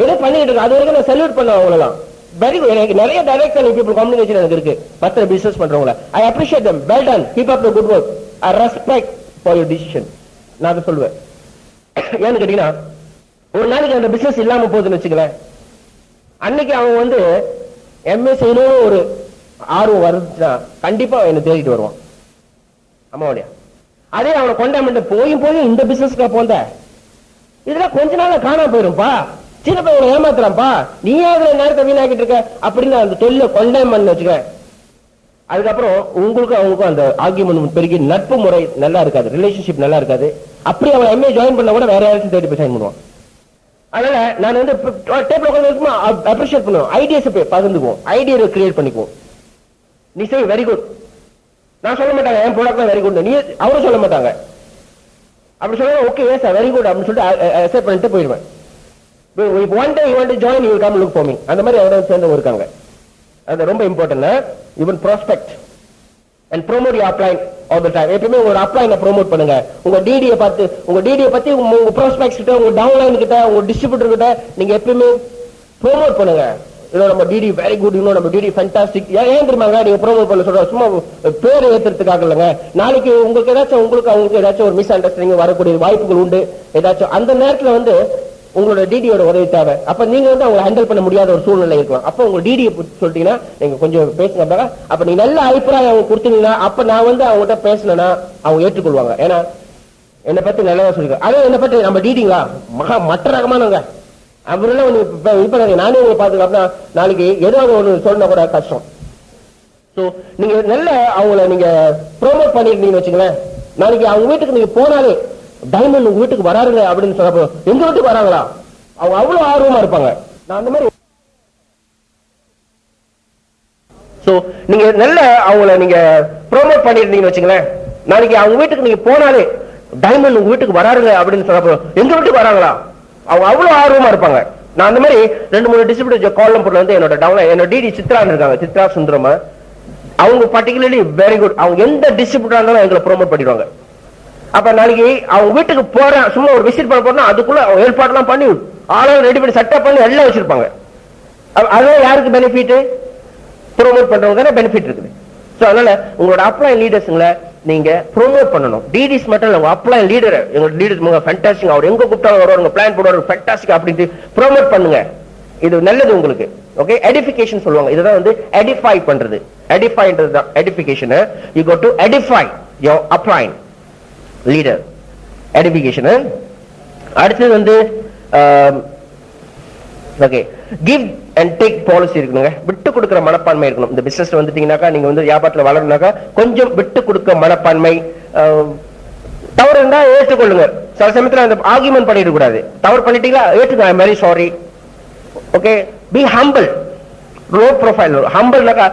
Speaker 1: ஏதோ பண்ணிட்டு இருக்கு. அது வரைக்கும் நான் சல்யூட் பண்ண அவங்களெல்லாம். Very good. எனக்கு நிறைய டைரக்ஷன் பீப்புள் கம்யூனிகேஷன் எனக்கு இருக்கு மற்ற பிசினஸ் பண்றவங்கள. I appreciate them. well done, keep up the good work. I respect for your decision. நான் அதை சொல்லுவேன். ஏன்னு கேட்டீங்கன்னா, ஒரு நாளைக்கு அந்த பிசினஸ் இல்லாம போகுதுன்னு வச்சுக்கலேன், அன்னைக்கு அவன் வந்து எம்ஏ செய்யணும் ஒரு ஆர்வம் வருதுன்னா கண்டிப்பா என்ன தேடிட்டு வருவான். ஆமாடியா, அதே அவனை கொண்டாம போயும் இந்த பிசினஸ்க்கு போந்த இதெல்லாம் கொஞ்ச நாள் காணாம போயிரும்பா, சின்ன பையனை ஏமாத்துறான்பா, நீ அதுல நேரத்தை வீணாக்கிட்டு இருக்க அப்படின்னு அந்த தொழில கொண்டாம வச்சுக்க. அதுக்கப்புறம் உங்களுக்கும் அவங்களுக்கும் அந்த ஆர்கியூமெண்ட் பெருகி நட்பு முறை நல்லா இருக்காது, ரிலேஷன்ஷிப் நல்லா இருக்காது. அப்படி அவன் எம்ஏ ஜாயின் பண்ண கூட வேற யாராச்சும் தேடி போய் சைன் பண்ணுவான். அதனால நான் வந்து அப்ரிஷியேட் பண்ணுவோம், ஐடியாஸ் பகிர்ந்துக்குவோம், ஐடியா கிரியேட் பண்ணிக்குவோம். நீ செய் வெரி குட், நான் சொல்ல மாட்டாங்க என் ப்ராடக்ட் வெரி குட், நீ அவரும் சொல்ல மாட்டாங்க. அப்படி சொல்ல ஓகே சார் வெரி குட் அப்படின்னு சொல்லிட்டு அக்செப்ட் பண்ணிட்டு போயிடுவேன். One day you want to join, you will come look for me. அந்த மாதிரி அவரோட சேர்ந்து இருக்காங்க. அது ரொம்ப important. Even prospect and promote your upline all the time. எப்பவுமே உங்க அப்ளைனை ப்ரோமோட் பண்ணுங்க. உங்க டிடியை பார்த்து, உங்க டிடியை பத்தி உங்க ப்ராஸ்பெக்ட்ஸ் கிட்ட, உங்க டவுன்லைன் கிட்ட, உங்க டிஸ்ட்ரிபியூட்டர் கிட்ட நீங்க எப்பவுமே ப்ரோமோட் பண்ணுங்க. இன்னும் நம்ம டிடி வெரி குட், இன்னும் நம்ம டிடி ஃபேண்டாஸ்டிக். ஏன் தெரியுமாங்க நீங்க ப்ரோமோட் பண்ண சொல்ற, சும்மா பேர் ஏத்துறதுக்காக இல்லைங்க. நாளைக்கு உங்களுக்கு ஏதாச்சும் அவங்களுக்கு ஏதாச்சும் ஒரு மிஸ் அண்டர்ஸ்டாண்டிங் வரக்கூடிய வாய்ப்புகள் உண்டு. ஏதாச்சும் அந்த நேரத்துல வந்து உங்களோட டிடியோட உதவி தேவை. அப்ப நீங்க வந்து அவங்க ஹேண்டில் பண்ண முடியாத ஒரு சூழ்நிலை இருக்கலாம். அப்ப உங்க டிடியை சொல்லிட்டீங்கன்னா நீங்க கொஞ்சம் பேசுங்க, அப்ப நீங்க நல்ல அபிப்பிராயம் அவங்க கொடுத்தீங்கன்னா அப்ப நான் வந்து அவங்ககிட்ட பேசினா அவங்க ஏற்றுக்கொள்வாங்க. ஏன்னா என்னை பத்தி நல்லதா சொல்லிருக்கேன். அதே என்னை பத்தி நம்ம டிடிங்களா மற்ற ரகமானவங்க அவரெல்லாம் இப்ப நானே உங்களை பாத்துக்க நாளைக்கு ஏதாவது ஒண்ணு சொன்னா கூட கஷ்டம். சோ நீங்க நல்ல அவங்கள நீங்க ப்ரோமோட் பண்ணிருந்தீங்கன்னு வச்சுங்களேன், நாளைக்கு அவங்க வீட்டுக்கு நீங்க போனாலே டைமண்ட் உங்க வீட்டுக்கு வராருங்க அப்படின்னு சொன்னப்போ எங்க வீட்டுக்கு வராங்களா அவங்க அவ்வளவு ஆர்வமா இருப்பாங்க. நான் அந்த மாதிரி சோ நீங்க நல்ல அவங்கள நீங்க ப்ரோமோட் பண்ணிருந்தீங்கன்னு வச்சுங்களேன், நாளைக்கு அவங்க வீட்டுக்கு நீங்க போனாலே டைமண்ட் உங்க வீட்டுக்கு வராருங்க அப்படின்னு சொன்னப்போ எங்க வீட்டுக்கு வராங்களா அவங்க அவ்வளவு ஆர்வமா இருப்பாங்க. நான் அந்த மாதிரி 2-3 டிஸ்ட்ரிபியூட்டர் கோலம்பூர்ல வந்து என்னோட டிடி சித்ரா இருக்காங்க, சித்ரா சுந்தரமா. அவங்க பர்டிகுலர்லி வெரி குட். அவங்க எந்த டிஸ்ட்ரிபியூட்டரா இருந்தாலும் எங்களை ப்ரோமோட் பண்ணிடுவாங்க. அப்ப நாளைக்கு அவங்க வீட்டுக்கு போறேன் சும்மா ஒரு விசிட் பண்ண போறோம்னா அதுக்குள்ள ஏற்பாடு எல்லாம் பண்ணி ஆளும் ரெடி பண்ணி செட்டப் பண்ணி எல்லாம் வச்சிருப்பாங்க. அதுதான் யாருக்கு பெனிஃபிட், ப்ரோமோட் பண்றவங்க தானே பெனிஃபிட் இருக்குது. சோ அதனால உங்களோட அப்ளைன் லீடர்ஸ்ங்களை நீங்க ப்ரோமோட் பண்ணணும். டிடிஸ் மட்டும் இல்ல, அப்ளைன் லீடர் எங்களோட லீடர்ஸ் ஃபேண்டாஸ்டிக், அவர் எங்க கூப்பிட்டாலும் வருவாங்க, பிளான் போடுவாங்க, ஃபேண்டாஸ்டிக் அப்படின்ட்டு ப்ரோமோட் பண்ணுங்க. இது நல்லது உங்களுக்கு. ஓகே, எடிஃபிகேஷன் சொல்லுவாங்க. இதுதான் வந்து எடிஃபை பண்றது. எடிஃபைன்றது தான் edification. You go to edify your upline leader, edification. அடுத்தது வந்து okay give and take policy இருக்கணுங்க. விட்டு கொடுக்கிற மனப்பான்மை இருக்கணும். இந்த பிசினஸ் வந்துட்டீங்கன்னாக்கா, நீங்க வந்து வியாபாரத்தில் வளரணும்னாக்கா கொஞ்சம் விட்டு கொடுக்க மனப்பான்மை. தவறு இருந்தா ஏற்றுக்கொள்ளுங்க. சில சமயத்தில் அந்த ஆர்கியூமெண்ட் பண்ணிட கூடாது. தவறு பண்ணிட்டீங்களா ஏற்றுக்க, I am very sorry. Okay, be humble, low profile. ஹம்பிள்னாக்கா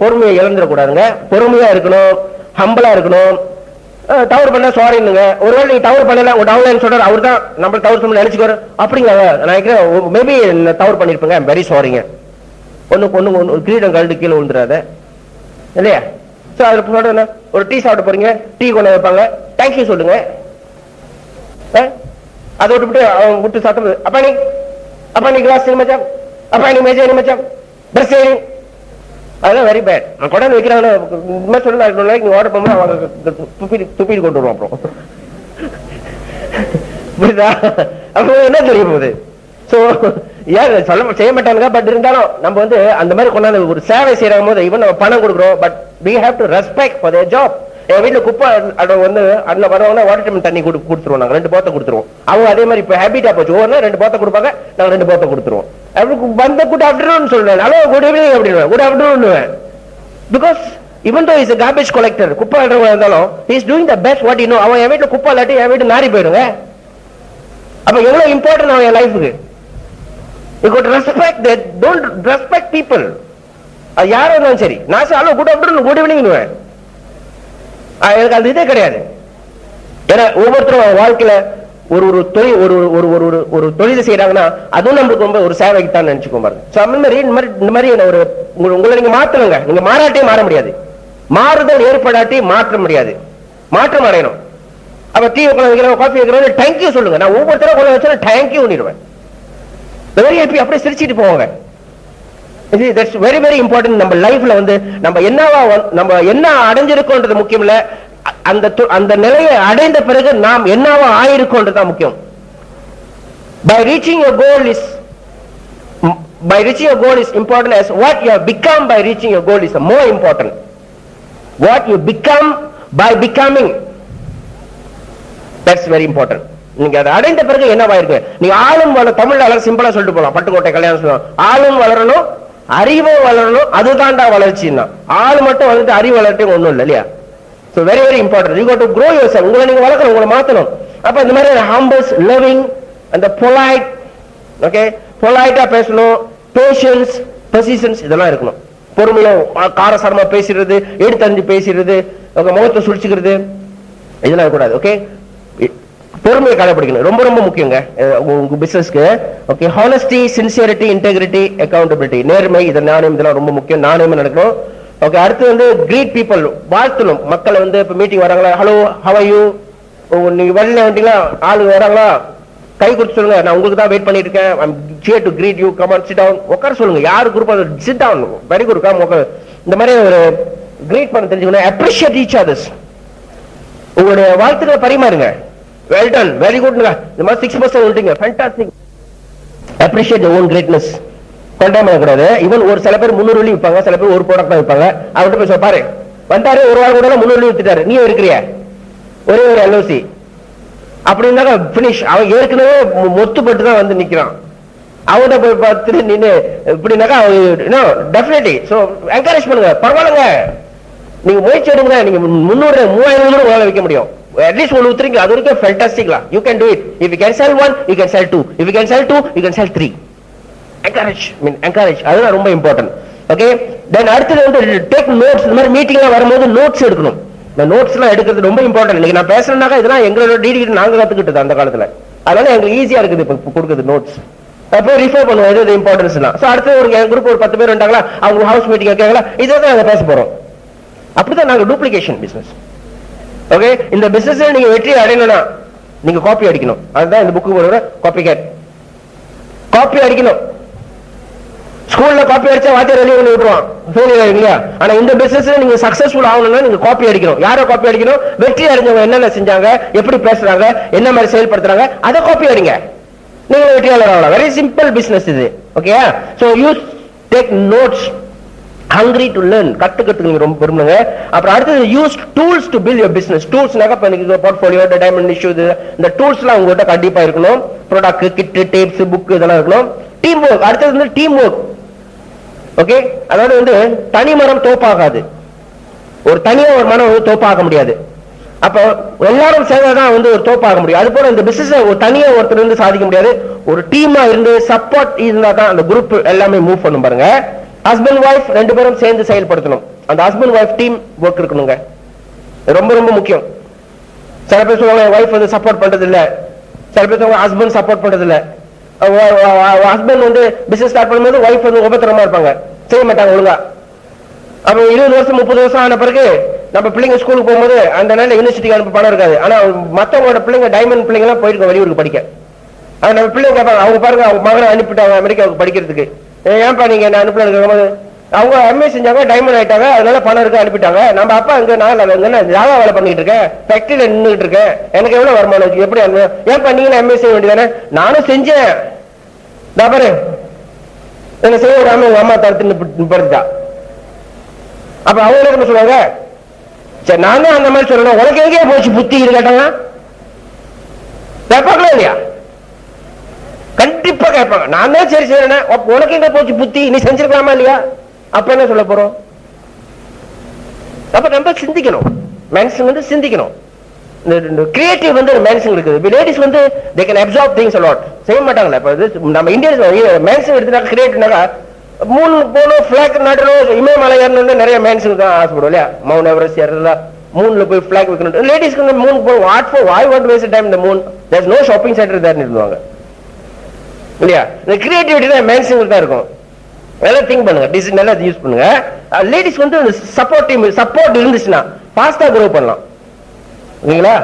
Speaker 1: பொறுமையை இழந்துடக்கூடாதுங்க. பொறுமையா இருக்கணும், ஹம்பிளா இருக்கணும். தவறு பண்ண சாரிங்க. ஒருவேளை நீங்க தவறு பண்ணல, ஒரு டவுன்லைன் சொல்றாரு, அவர் தான் நம்ம தவறு பண்ண நினைச்சுக்கோ அப்படிங்களா, நான் மேபி தவறு பண்ணிருப்பேங்க, வெரி சாரிங்க. ஒண்ணு கிரீடம் கழுது கீழே விழுந்துடாத இல்லையா. சோ அதுல சொல்ற ஒரு டீ சாப்பிட போறீங்க, டீ கொண்டு வைப்பாங்க, தேங்க்யூ சொல்லுங்க. அதை விட்டு விட்டு சாப்பிட்டு அப்பா நீ கிளாஸ் மச்சான், அப்பா நீ மேஜை மச்சான், பிரஸ் அதெல்லாம் வெரி பேட். கொண்டாந்து வைக்கிறாங்க இந்த மாதிரி சொல்ல நீங்க ஆர்டர் பண்ணும்போது அவங்க துப்பிட்டு கொண்டு வருவோம். அப்புறம் புரியுதா, அப்ப என்ன தெரிய போகுது. சோ ஏன் சொல்ல செய்ய மாட்டாங்க. பட் இருந்தாலும் நம்ம வந்து அந்த மாதிரி கொண்டாந்து ஒரு சேவை செய்யற போது இவன் நம்ம பணம் கொடுக்குறோம். But we have to respect for their job. என் வீட்டுல குப்பை வந்து அதுல வரவங்க வாட்டர் தண்ணி கொடுத்துருவோம். நாங்க 2 போத்தை கொடுத்துருவோம். அவங்க அதே மாதிரி இப்ப ஹேபிட்டா போச்சு, ஒவ்வொரு 2 போத்தை கொடுப்பாங்க, நாங்க 2 போத்தை கொடுத்துருவோம். வந்த குட் ஆஃப்டர்நூன் சொல்றேன், ஹலோ குட் ஈவினிங் அப்படின்னு, good afternoon. Because even though he is a garbage collector, குப்பை அள்ளுறவங்க இருந்தாலும் he is doing the best what he know. அவன் என் வீட்டுல குப்பை இல்லாட்டி என் வீட்டு நாரி போயிடுங்க. அப்ப எவ்வளவு இம்பார்ட்டன்ட் அவன் என் லைஃபுக்கு. You got to respect that. Don't respect people. அது யாரா இருந்தாலும் சரி. நான் hello good afternoon good evening எனக்கு அது இதே கிடையாது. ஏன்னா ஒவ்வொருத்தரும் வாழ்க்கையில ஒரு ஒரு தொழில் ஒரு தொழிலை செய்யறாங்கன்னா அதுவும் நம்மளுக்கு ரொம்ப ஒரு சேவைக்கு தான் நினைச்சுக்கோ பாருங்க. இந்த மாதிரி ஒரு உங்களை நீங்க மாத்தணுங்க. நீங்க மாறாட்டே மாற முடியாது. மாறுதல் ஏற்படாட்டி மாற்ற முடியாது. மாற்றம் அடையணும். அப்ப டீ வைக்கிறோம் காஃபி வைக்கிறோம் தேங்க்யூ சொல்லுங்க. நான் ஒவ்வொருத்தரும் கொள்ள வச்சா தேங்க்யூ பண்ணிடுவேன். வெரி ஹாப்பி அப்படியே சிரிச்சிட்டு போவாங்க. That's very very important. நம்ம லைஃப்ல வந்து நம்ம என்ன அடைஞ்சிருக்கோன்றது முக்கியம் இல்ல, அந்த நிலையை அடைந்த பிறகு நாம் என்னவா ஆயிருக்கோன்றது தான் முக்கியம். By reaching your goal is important as what you have become by reaching your goal is more important. What you become by becoming, that's very important. நீங்க அதை அடைந்த பிறகு என்னவா இருக்கு. நீங்க ஆளும் தமிழ்ல சிம்பிளா சொல்லிட்டு போலாம். பட்டுக்கோட்டை கல்யாணம் சொல்லுவோம். ஆளும் வளரணும், அறிவும் வளரணும், அதுதான்டா வளர்ச்சின்னா. ஆளு மட்டும் வளர்ந்து அறிவு வளர்ச்சி ஒண்ணும் இல்லை இல்லையா. So very very important. You got to grow yourself. உங்களை நீங்க வளர்க்கணும், உங்களை மாத்தணும். அப்ப இந்த மாதிரி humble, loving and the polite, okay, polite-ஆ பேசணும், patience, persistence இதெல்லாம் இருக்கணும். பொறுமையா காரசாரமா பேசிடுறது, எடுத்தறிஞ்சு பேசிடுறது, முகத்தை சுழிச்சுக்கிறது இதெல்லாம் கூடாது. ஓகே, பொறுமையை கடைபிடிக்கணும். ரொம்ப ரொம்ப முக்கியங்க உங்க பிசினஸ்க்கு. Okay, honesty, sincerity, integrity, accountability, நேர்மை, நாணயம் இதெல்லாம் ரொம்ப முக்கியம். நாணயமா நடக்கணும். ஓகே, அடுத்து வந்து கிரீட் பீப்புள், வாழ்த்தணும் மக்களை. வந்து இப்ப மீட்டிங் வராங்களா, ஹலோ ஹவ் ஆர் யூ, நீங்க வெளியில வந்தீங்களா, ஆளு வராங்களா, கை கொடுத்து சொல்லுங்க, நான் உங்களுக்கு தான் வெயிட் பண்ணிட்டு இருக்கேன், I am here to greet you, come on sit down, உட்கார சொல்லுங்க. யாரு group sit down, very good, come உட்கார். இந்த மாதிரி ஒரு கிரீட் பண்ண தெரிஞ்சுக்கணும். அப்ரிஷியேட் ஈச் அதர்ஸ், உங்களுடைய வாழ்த்துக்களை பரிமாறுங்க. வெல் டன், வெரி குட், இந்த மாதிரி 6% சொல்லிட்டீங்க, fantastic. Appreciate your own greatness. கொண்டாம கூடாது. இவன் ஒரு சில பேர் 300 வெள்ளி விற்பாங்க, சில பேர் ஒரு ப்ராடக்ட் தான் விற்பாங்க. அவர்கிட்ட போய் பாரு, வந்தாரு ஒரு வாரம் கூட 300 வெள்ளி வித்துட்டாரு, நீ இருக்கிறிய ஒரே ஒரு எல்ஓசி அப்படி இருந்தா பினிஷ். அவன் ஏற்கனவே மொத்துப்பட்டு தான் வந்து நிக்கிறான். அவன்கிட்ட போய் பார்த்துட்டு நின்று இப்படின்னாக்கா டெஃபினெட்லி. சோ என்கரேஜ் பண்ணுங்க, பரவாயில்லைங்க, நீங்க முயற்சி எடுங்க. நீங்க 300 3000 உங்களால விற்க முடியும். அட்லீஸ்ட் ஒன்று வித்துறீங்க, அது வரைக்கும் ஃபேண்டாஸ்டிக்லா. You can do it. If you can sell 1, you can sell 2. If you can sell 2, you can sell 3. encourage அதுதான் ரொம்ப இம்பார்ட்டன்ட். ஓகே, தென் அடுத்தது வந்து டேக் நோட்ஸ். இந்த மாதிரி மீட்டிங்ல வரும்போது நோட்ஸ் எடுக்கணும். இந்த நோட்ஸ் எல்லாம் எடுக்கிறது ரொம்ப இம்பார்ட்டன்ட். இன்னைக்கு நான் பேசுறேன்னாக்கா இதெல்லாம் எங்களோட டிடி நாங்க கத்துக்கிட்டது அந்த காலத்துல. அதனால எங்களுக்கு ஈஸியா இருக்குது இப்ப கொடுக்குறது நோட்ஸ். அப்போ ரிஃபர் பண்ணுவோம் எது இம்பார்ட்டன்ஸ் எல்லாம். ஸோ அடுத்து ஒரு குரூப் ஒரு 10 பேர் வந்தாங்களா, அவங்க ஹவுஸ் மீட்டிங் வைக்காங்களா, இதை தான் நாங்க பேச போறோம். அப்படிதான் நாங்க டூப்ளிகேஷன் பிசினஸ். ஓகே, இந்த பிசினஸ் நீங்க வெற்றி அடையணும்னா நீங்க காப்பி அடிக்கணும். அதுதான் இந்த புக்கு போடுற காப்பி கேட். காப்பி அடிக்கணும். ஸ்கூல்ல காப்பி அடிச்சா வாத்தியார் வெளியே பண்ணி விட்டுருவான், இல்லையா? ஆனா இந்த பிசினஸ் நீங்க சக்சஸ்ஃபுல் ஆகணும்னா நீங்க காப்பி அடிக்கணும். யாரை காப்பி அடிக்கணும்? வெற்றி அடைஞ்சவங்க என்னென்ன செஞ்சாங்க, எப்படி பேசுறாங்க, என்ன மாதிரி செயல்படுத்துறாங்க, அதை காப்பி அடிங்க. நீங்க வெற்றியாளர் ஆகலாம். வெரி சிம்பிள் பிசினஸ் இது. Okay, so use take notes, hungry to learn, கத்துக்கிறதுக்கு நீங்க ரொம்ப விரும்புங்க. அப்புறம் அடுத்து use tools to build your business. டூல்ஸ்னாக்க இப்ப போர்ட்ஃபோலியோ, டைமண்ட் இஷ்யூ, இந்த டூல்ஸ்லாம் உங்ககிட்ட கண்டிப்பா இருக்கணும். ப்ராடக்ட், கிட், டேப்ஸ், புக் இதெல்லாம் இருக்கணும். டீம் ஒர்க், அடுத்தது வந்து டீம் ஒர்க். ஓகே, அதாவது வந்து தனி மரம் தோப்பாகாது. ஒரு தனியா ஒரு மரம் வந்து தோப்பாக முடியாது. அப்ப எல்லாரும் சேர்ந்தாதான் வந்து ஒரு தோப்பாக முடியும். அது போல இந்த பிசினஸ் ஒரு தனியா ஒருத்தர் இருந்து சாதிக்க முடியாது. ஒரு டீமா இருந்து சப்போர்ட் இருந்தா தான் அந்த குரூப் எல்லாமே மூவ் பண்ணும். பாருங்க, ஹஸ்பண்ட் ஒய்ஃப் 2 பேரும் சேர்ந்து செயல்படுத்தணும். அந்த ஹஸ்பண்ட் ஒய்ஃப் டீம் ஒர்க் இருக்கணுங்க, ரொம்ப ரொம்ப முக்கியம். சில பேர் சொல்லுவாங்க ஒய்ஃப் வந்து சப்போர்ட் பண்றது இல்ல, சில பேர் சொல்லுவாங்க ஹஸ்பண்ட் சப்போர்ட் பண்றது இல்ல. ஹஸ்பண்ட் வந்து பிசினஸ் ஸ்டார்ட் பண்ணும்போது ஒய்ஃப் வந்து உபத்திரமா இருப்பாங்க, செய்ய மாட்டாங்க ஒழுங்கா. அப்ப 20 வருஷம் 30 வருஷம் ஆன பிறகு நம்ம பிள்ளைங்க ஸ்கூலுக்கு போகும்போது அந்த நேரம் யூனிவர்சிட்டிக்கு அனுப்ப பணம் இருக்காது. ஆனா மத்தவங்களோட பிள்ளைங்க டைமண்ட் பிள்ளைங்க எல்லாம் போயிருக்க வெளியூருக்கு படிக்க. ஆனா நம்ம பிள்ளைங்க கேட்பாங்க, அவங்க பாருங்க அவங்க மகனை அனுப்பிட்டாங்க அமெரிக்காவுக்கு படிக்கிறதுக்கு, ஏன்பா நீங்க என்ன அனுப்பல? அவங்க எம்ஏ செஞ்சாங்க, டைமண்ட் ஆயிட்டாங்க, அதனால பணம் இருக்கு அனுப்பிட்டாங்க. நம்ம அப்பா அங்க நான் ஜாவா வேலை பண்ணிட்டு இருக்கேன், ஃபேக்டரியில நின்றுட்டு இருக்கேன், எனக்கு எவ்வளவு வருமானம், எப்படி ஏன்பா நீங்க எம்ஏ செய்ய வேண்டியதானே? நானும் செஞ்சேன், பாரு என்ன செய்ய விடாம உங்க அம்மா தடுத்து படுத்தா. அப்ப அவங்க என்ன சொல்லுவாங்க, சரி நான் தான் அந்த மாதிரி சொல்லணும், உனக்கு எங்கேயே போச்சு புத்தி இது கேட்டாங்க, கேட்பாங்களா இல்லையா? கண்டிப்பா கேட்பாங்க. நான் தான் சரி செய்யறேன், உனக்கு எங்க போச்சு புத்தி, நீ செஞ்சிருக்கலாமா இல்லையா? அப்ப என்ன சொல்ல போறோம்? அப்ப நம்ம சிந்திக்கணும், மனுஷன் வந்து சிந்திக்கணும். கிரியேட்டிவ் வந்து மேன்ஸுங்க இருக்குது. லேடிஸ் வந்து they can absorb things a lot. செய்ய மாட்டாங்களா? இப்ப நம்ம இந்தியன்ஸ் மேன்ஸ் எடுத்துட்டாக்க கிரியேட்டிவ்னாக்கா மூணு போனோம் பிளாக் நாட்டணும் இமயமலை ஏறணும் நிறைய மேன்ஸுக்கு தான் ஆசைப்படும் இல்லையா? மவுண்ட் எவரெஸ்ட் ஏறலாம் மூணுல போய் பிளாக் வைக்கணும். லேடிஸ்க்கு வந்து மூணு போய் what for why want to waste time in the moon? there's no shopping center there நிறுத்துவாங்க இல்லையா? இந்த கிரியேட்டிவிட்டி தான் மேன்ஸுங்களுக்கு தான் இருக்கும். நல்லா திங்க் பண்ணுங்க, டிசிஷன் நல்லா யூஸ் பண்ணுங்க. லேடிஸ் வந்து சப்போர்ட் இருந்துச்சுன்னா ஃபாஸ்டா க்ரோ பண்ணலாம் ஓகேங்களா?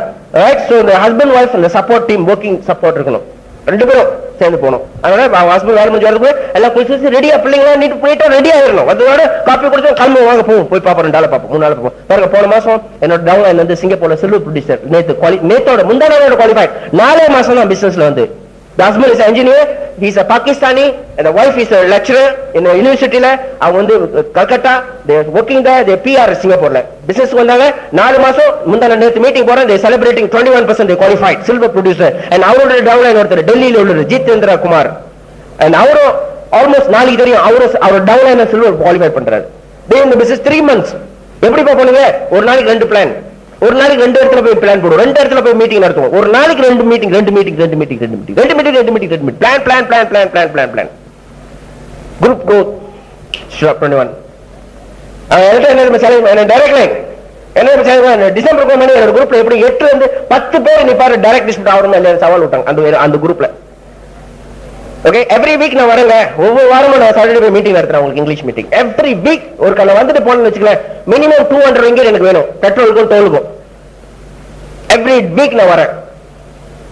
Speaker 1: ரைட். சோ இந்த ஹஸ்பண்ட் வைஃப் இந்த சப்போர்ட் டீம் ஒர்க்கிங் சப்போர்ட் இருக்கணும், ரெண்டு பேரும் சேர்ந்து போகணும். அதனால ஹஸ்பண்ட் வேலை முடிஞ்சு வரதுக்கு எல்லாம் குளிச்சு ரெடியா பிள்ளைங்களா நீட்டு போயிட்டா ரெடி ஆயிடணும். அதோட காப்பி குடிச்சு கிளம்பு வாங்க போய் பாப்போம் 2 நாள் பார்ப்போம் 3 நாள் பார்ப்போம். பாருங்க போன மாசம் என்னோட டவுன்லைன் வந்து சிங்கப்பூர்ல சில்வர் ப்ரொடியூசர் நேத்தோட முந்தானோட குவாலிஃபைட் 4 மாசம் தான் பிசினஸ்ல வந்து. The husband is an engineer, he is a Pakistani, and the wife is a lecturer in a university la. அவங்க வந்து Calcutta, they are working there, they PR சிங்கப்பூர்ல. பிசினஸ் வந்தாங்க 4 மாசம் முந்தான நேத்து மீட்டிங் போறேன், they celebrating 21% they qualified silver producer. and அவரோட downline ஒருத்தர் டெல்லியில உள்ளது ஜிதேந்திர குமார், and அவரும் ஆல்மோஸ்ட் நாளைக்கு தெரியும் அவர் டவுன்லைன் சில்வர் குவாலிஃபை பண்றாரு. they in the business 3 months. எப்படி போறீங்க? ஒரு நாளைக்கு 2 பிளான், ஒரு நாளைக்கு 2 இடத்துல போய் பிளான் போடுவோம், 2 இடத்துல போய் மீட்டிங் நடத்துவோம். ஒரு நாளைக்கு 2 meeting plan group growth 21. Direct line என்ன டிசம்பர் குரூப்ல எப்படி 8 இருந்து 10 பேர் நிப்பாரு டைரக்ட் டிஸ்ட்ரிபியூட் ஆகணும் சவால் விட்டாங்க அந்த குரூப்ல. ஓகே, எவ்ரி வீக் நான் வரேங்க, ஒவ்வொரு வாரமும் நான் சாட்டர்டே போய் மீட்டிங் நடத்துறேன் உங்களுக்கு இங்கிலீஷ் மீட்டிங். எவ்ரி வீக் ஒரு கல்ல வந்துட்டு போனேன்னு வச்சுக்கலேன், மினிமம் 200 ringgit எனக்கு வேணும் பெட்ரோலுக்கும் டோலுக்கும். எவ்ரி வீக் நான் வரேன்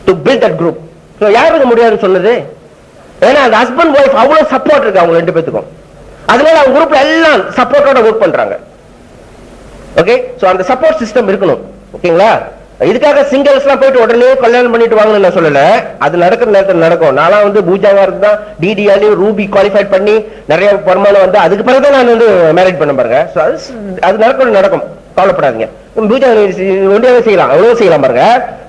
Speaker 1: to build that group. So யாருக்கு முடியாதுன்னு சொன்னது? ஏன்னா அந்த ஹஸ்பண்ட் ஒய்ஃப் அவ்வளவு சப்போர்ட் இருக்கு அவங்க 2 பேத்துக்கும். அதனால அவங்க குரூப்ல எல்லாம் சப்போர்ட்டோட ஒர்க் பண்றாங்க. ஓகே, ஸோ அந்த சப்போர்ட் சிஸ்டம் இருக்கணும். ஓகேங்களா? இதுக்காக சிங்கிள்ஸ் எல்லாம் போயிட்டு உடனே கல்யாணம் பண்ணிட்டு வாங்கன்னு நான் சொல்லல, அது நடக்கிற நேரத்தில் நடக்கும். நான்லாம் வந்து பூஜாவா இருந்தா டிடிஆலையும் ரூபி குவாலிஃபை பண்ணி நிறைய வருமானம் வந்து அதுக்கு பிறகுதான் நான் வந்து மேரேஜ் பண்ண பாருங்க. அது நடக்கும், கவலைப்படாதீங்க. பூஜா ஒன்றியாவே செய்யலாம், எவ்வளவு செய்யலாம் பாருங்க.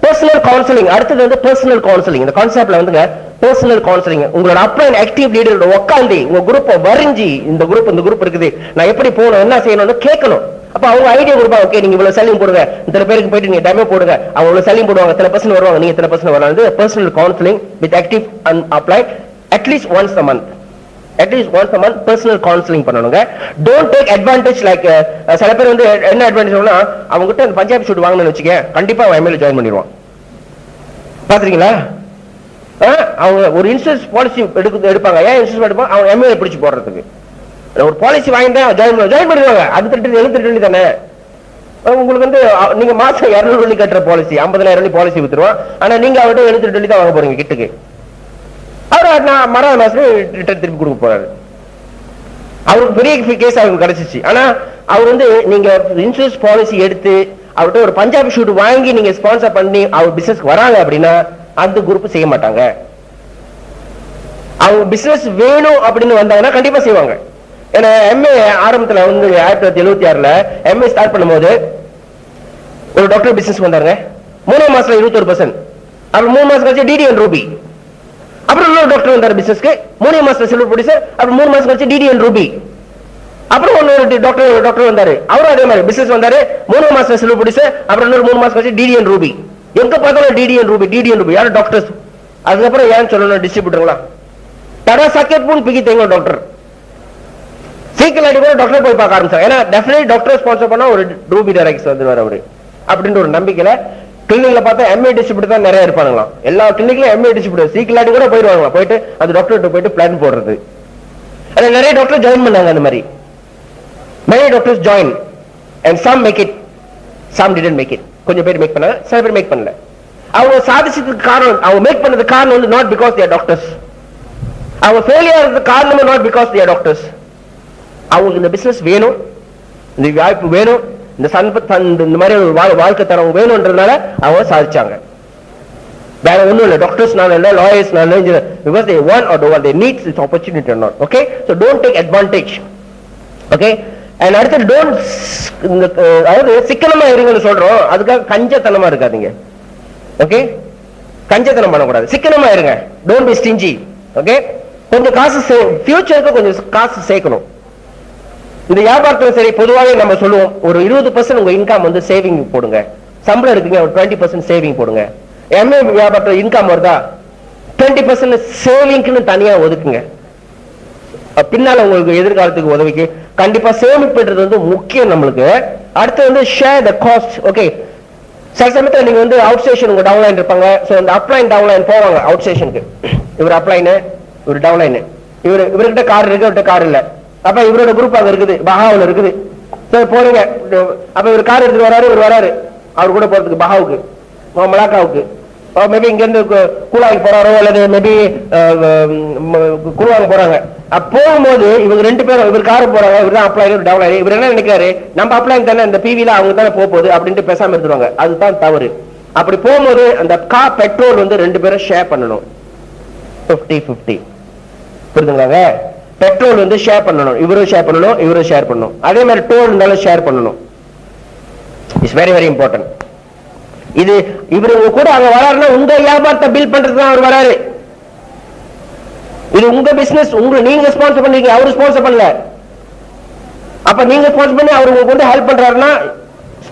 Speaker 1: பர்சனல் கவுன்சிலிங், அடுத்தது வந்து பர்சனல் கவுன்சிலிங். இந்த கான்செப்ட்ல வந்துங்க பர்சனல் கவுன்சிலிங், உங்களோட அப்ளைன் ஆக்டிவ் லீடரோட உட்காந்து உங்க குரூப்பை வரைஞ்சி இந்த குரூப் இருக்குது நான் எப்படி போகணும் என்ன செய்யணும்னு கேட்கணும். அப்ப அவங்க ஐடியா கொடுப்பாங்க, ஓகே நீங்க இவ்வளவு செல்லிங் போடுங்க, இத்தனை பேருக்கு போயிட்டு நீங்க டெமோ போடுங்க, அவங்க இவ்வளவு செல்லிங் போடுவாங்க, இத்தனை பர்சன்ட் வருவாங்க, நீங்க இத்தனை பர்சன்ட் வரலாம். Personal counselling with active and applied at least once a month. Personal counselling பண்ணணுங்க. Don't take advantage. லைக் சில பேர் வந்து என்ன அட்வான்டேஜ் அவங்க கிட்ட பஞ்சாபி ஷூட் வாங்கணும்னு வச்சுக்க, கண்டிப்பா அவன் எம்எல்ஏ ஜாயின் பண்ணிடுவான். பாத்துறீங்களா? அவங்க ஒரு இன்சூரன்ஸ் பாலிசி எடுப்பாங்க. ஏன் இன்சூரன்ஸ் எடுப்பாங்க? அவங்க எம்எல்ஏ பிடிச்சு போடுறதுக்கு. ஒரு பாலிசி வாங்கிட்டா ஜாயின் பண்ணிடுவாங்க. அது 78 தானே உங்களுக்கு வந்து. நீங்க மாசம் 200 வெள்ளி கட்டுற பாலிசி 50,000 பாலிசி வித்துருவான். ஆனா நீங்க அவர்கிட்ட 78 தான் வாங்க போறீங்க கிட்டுக்கு. அவர் நான் மறாத மாசம் ரிட்டர்ன் திருப்பி கொடுக்க போறாரு. அவருக்கு பெரிய கேஸ் அவருக்கு கிடைச்சிச்சு. ஆனா அவர் வந்து நீங்க இன்சூரன்ஸ் பாலிசி எடுத்து அவர்கிட்ட ஒரு பஞ்சாபி ஷூட் வாங்கி நீங்க ஸ்பான்சர் பண்ணி அவர் பிசினஸ் வராங்க அப்படின்னா அந்த குரூப் செய்ய மாட்டாங்க. அவங்க பிசினஸ் வேணும் அப்படின்னு வந்தாங்கன்னா கண்டிப்பா செய்வாங்க. ஏன்னா எம்ஏ ஆரம்பத்துல வந்து 1976 எம்ஏ ஸ்டார்ட் பண்ணும்போது ஒரு டாக்டர் பிசினஸ் வந்தாருங்க. 3 மாசத்துல 21%. அப்புறம் 3 மாசம் கழிச்சு டிடிஎன் ரூபி. அப்புறம் இன்னொரு டாக்டர் வந்தாரு பிசினஸ்க்கு 3 மாசத்துல சில்வர் ப்ரொடியூசர். அப்புறம் 3 மாசம் கழிச்சு டிடிஎன் ரூபி. அப்புறம் இன்னொரு டாக்டர் வந்தாரு, அவரும் அதே மாதிரி பிசினஸ் வந்தாரு 3 மாசத்துல சில்வர் ப்ரொடியூசர். அப்புறம் இன்னொரு 3 மாசம் கழிச்சு டிடிஎன் ரூபி. எங்க பார்த்தாலும் டிடிஎன் ரூபி யாரும் டாக்டர்ஸ். அதுக்கப்புறம் ஏன் சொல்லணும் டிஸ்ட்ரிபியூட்டருங்களா தடா சாக்கெட் பூன் பிகி தேங்க டாக்டர் சீக்கிரம் அடி கூட டாக்டர் போய் பார்க்க ஆரம்பிச்சாங்க. ஏன்னா டெஃபினெட்லி டாக்டர் ஸ்பான்சர் பண்ணா ஒரு ரூபி டைரக்ட்ஸ் வந்து அவரு அப்படின்ற ஒரு நம்பிக்கையில கிளினிக்ல பார்த்தா எம்ஏ டிஸ்ட்ரிபியூட்டர் தான் நிறைய இருப்பாங்களா. எல்லா கிளினிக்லயும் எம்ஏ டிஸ்ட்ரிபியூட்டர் சீக்கிரம் கூட போயிடுவாங்களா, போயிட்டு அந்த டாக்டர் போயிட்டு பிளான் போடுறது. அது நிறைய டாக்டர் ஜாயின் பண்ணாங்க. அந்த மாதிரி many doctors join and some make it, some didn't make it. கொஞ்சம் பேர் மேக் பண்ணாங்க, சில பேர் மேக் பண்ணல. அவங்க சாதிச்சதுக்கு காரணம், அவங்க மேக் பண்ணதுக்கு காரணம் வந்து not because they are doctors. அவங்க ஃபெயிலியர் ஆகிறதுக்கு காரணம் not because they are doctors. அவங்களுக்கு இந்த பிசினஸ் வேணும், இந்த வாய்ப்பு வேணும், இந்த இந்த மாதிரி ஒரு வாழ்க்கை தரம் வேணும்ன்றதுனால அவங்க சாதிச்சாங்க. வேற ஒண்ணும் இல்ல. டாக்டர்ஸ் நான் இல்ல, லாயர்ஸ் நான் இல்ல, because they want or they need this opportunity or not. Okay, so don't take advantage. Okay, and அடுத்து don't, அதாவது சிக்கனமா இருங்கன்னு சொல்றோம், அதுக்காக கஞ்சத்தனமா இருக்காதீங்க. ஓகே, கஞ்சத்தனம் பண்ணக்கூடாது, சிக்கனமா இருங்க. don't be stingy. ஓகே, கொஞ்சம் காசு ஃபியூச்சருக்கு கொஞ்சம் காசு சேர்க்கணும். இந்த வியாபாரத்துல சரி பொதுவாக நம்ம சொல்லுவோம் ஒரு 20% உங்க இன்கம் வந்து சேவிங் போடுங்க. சம்பளம் இருக்குங்க, ஒரு 20% சேவிங் போடுங்க. எம்ஏ வியாபாரத்தில் இன்கம் வருதா, 20% சேவிங்க்னு தனியா ஒதுக்குங்க. பின்னால உங்களுக்கு எதிர்காலத்துக்கு உதவிக்கு கண்டிப்பா சேமிப்புன்றது வந்து முக்கியம் நம்மளுக்கு. அடுத்து வந்து ஷேர் த காஸ்ட். ஓகே, சில சமயத்தில் நீங்க வந்து அவுட் ஸ்டேஷன் உங்க டவுன்லைன் இருப்பாங்க. ஸோ இந்த அப்லைன் டவுன்லைன் போவாங்க அவுட் ஸ்டேஷனுக்கு. இவர் அப்லைனு, இவர் டவுன்லைன், இவர்கிட்ட கார் இருக்கு, இவர்கிட்ட கார் இல்ல. அப்ப இவரோட குரூப் அங்க இருக்குது, பஹாவில் இருக்குது. போறீங்க, அப்ப இவர் கார் எடுத்துட்டு வராரு, இவர் வராரு அவர் கூட போறதுக்கு பஹாவுக்கு, மலாக்காவுக்கு, மேபி இங்க இருந்து கூலாங்க போறாரோ அல்லது மேபி குழுவாங்க போறாங்க. போகும்போது இவங்க ரெண்டு பேரும், இவர் காரு போறாங்க, இவர் தான் அப்ளை, டவுன் ஆகி இவர் என்ன நினைக்கிறாரு, நம்ம அப்ளை தானே இந்த பிவில அவங்க தானே போகுது அப்படின்ட்டு பேசாம இருந்துருவாங்க. அதுதான் தவறு. அப்படி போகும்போது அந்த கார் பெட்ரோல் வந்து ரெண்டு பேரும் ஷேர் பண்ணணும், 50-50. புரியுதுங்களாங்க? பெட்ரோல் வந்து ஷேர் பண்ணணும், இவரும் ஷேர் பண்ணணும், இவரும் ஷேர் பண்ணணும். அதே மாதிரி டோல் இருந்தாலும் ஷேர் பண்ணணும். It's very very important. இது இவரு கூட அங்க வராருன்னா உங்க வியாபாரத்தை பில் பண்றதுதான் அவர் வராரு. இது உங்க பிசினஸ், நீங்க ஸ்பான்சர் பண்றீங்க, அவரு ஸ்பான்சர் பண்ணல. அப்ப நீங்க ஸ்பான்சர் பண்ணி அவர் உங்களுக்கு வந்து ஹெல்ப் பண்றாருன்னா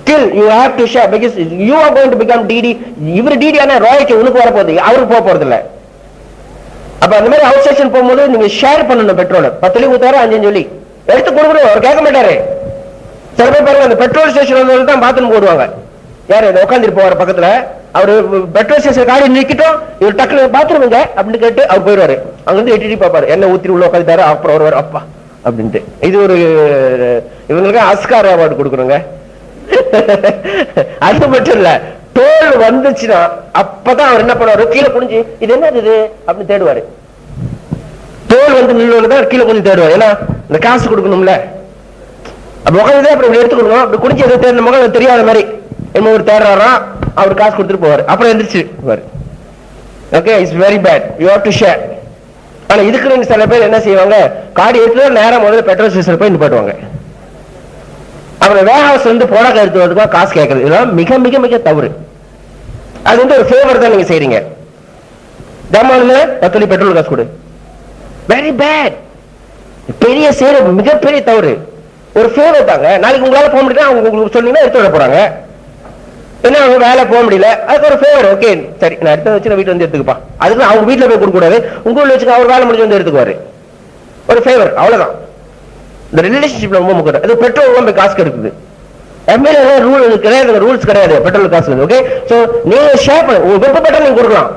Speaker 1: still you have to share because you are going to become DD. இவரு DD ஆனா ராயல்டி உனக்கு வர போகுது, அவருக்கு போக போறது இல்ல. அப்ப அந்த மாதிரி அவுட் ஸ்டேஷன் போகும்போது நீங்க ஷேர் பண்ணணும். பெட்ரோல் 10 ஊத்தாரு, 5 சொல்லி எடுத்து கொடுக்கணும். அவர் கேட்க மாட்டாரு. சில பேர் பாருங்க, அந்த பெட்ரோல் ஸ்டேஷன் தான் பாத்ரூம் போடுவாங்க. யாரு உட்காந்துட்டு போவார் பக்கத்துல, அவரு பெட்ரோல் ஸ்டேஷன் காடி நிக்கட்டும், இவர் டக்குனு பாத்ரூம் அப்படின்னு கேட்டு அவர் போயிடுவாரு. அங்க வந்து எட்டி பாப்பாரு, என்ன ஊத்தி உள்ள உட்காந்துட்டாரு, அப்புறம் வருவாரு அப்பா அப்படின்ட்டு. இது ஒரு இவங்களுக்கு ஆஸ்கார் அவார்டு கொடுக்குறோங்க. அது மட்டும் இல்ல, டோல் வந்துச்சுன்னா அப்பதான் அவர் என்ன பண்ணுவாரு, கீழே குனிஞ்சு இது என்ன இது அப்படின்னு தேடுவாரு. டோல் வந்து நில்லுதான் கீழே குனிஞ்சு தேடுவார். ஏன்னா இந்த காசு கொடுக்கணும்ல, அப்படி உட்காந்து அப்படி எடுத்து கொடுக்கணும். அப்படி குனிஞ்சு எது தேடின முகம் தெரியாத மாதிரி என்ன ஒரு தேடுறாரா, அவர் காசு கொடுத்துட்டு போவார். அப்புறம் எந்திரிச்சு okay, it's very bad, you have to share. ஆனா இதுக்கு சில பேர் என்ன செய்வாங்க, காடி எடுத்து நேரம் முதல்ல பெட்ரோல் ஸ்டேஷன் போய் நிப்பாட்டுவாங்க. அப்புறம் வேர் ஹவுஸ் வந்து ப்ராடக்ட் எடுத்து வரதுக்காக காசு கேட்கறது, இதெல்லாம் மிக மிக மிக தவறு. அது வந்து ஒரு ஃபேவர் தான் நீங்க செய்றீங்க. ஜமான்ல 10 பெட்ரோல் காசு கொடு, வெரி பேட், பெரிய சேர மிகப்பெரிய தவறு. ஒரு ஃபேவர் தாங்க. நாளைக்கு உங்களால போக முடியல, அவங்க உங்களுக்கு சொன்னீங்கன்னா எடுத்து வர போறாங்க. என்ன அவங்க வேலை போக முடியல, அதுக்கு ஒரு ஃபேவர். ஓகே சரி, நான் எடுத்து வச்சு வீட்டு வந்து எடுத்துக்கப்பா. அதுக்கு அவங்க வீட்டுல போய் கொடுக்க கூடாது, உங்க ஊர்ல வச்சுக்க, அவர் வேலை முடிஞ்சு வந்து எடுத்துக்குவாரு. ஒரு ஃபேவர், அவ்வளவுதான். இந்த ரிலேஷன்ஷிப்ல ரொம்ப முக்கியம். அது பெட்ரோல் போய் காசு கிடைக்குது. எம்எல்ஏ ரூல் கிடையாது, ரூல்ஸ் கிடையாது பெட்ரோல் காசு. ஓகே, சோ நீங்க ஷேர் பண்ண விருப்பப்பட்ட நீங்க கொடுக்கலாம்.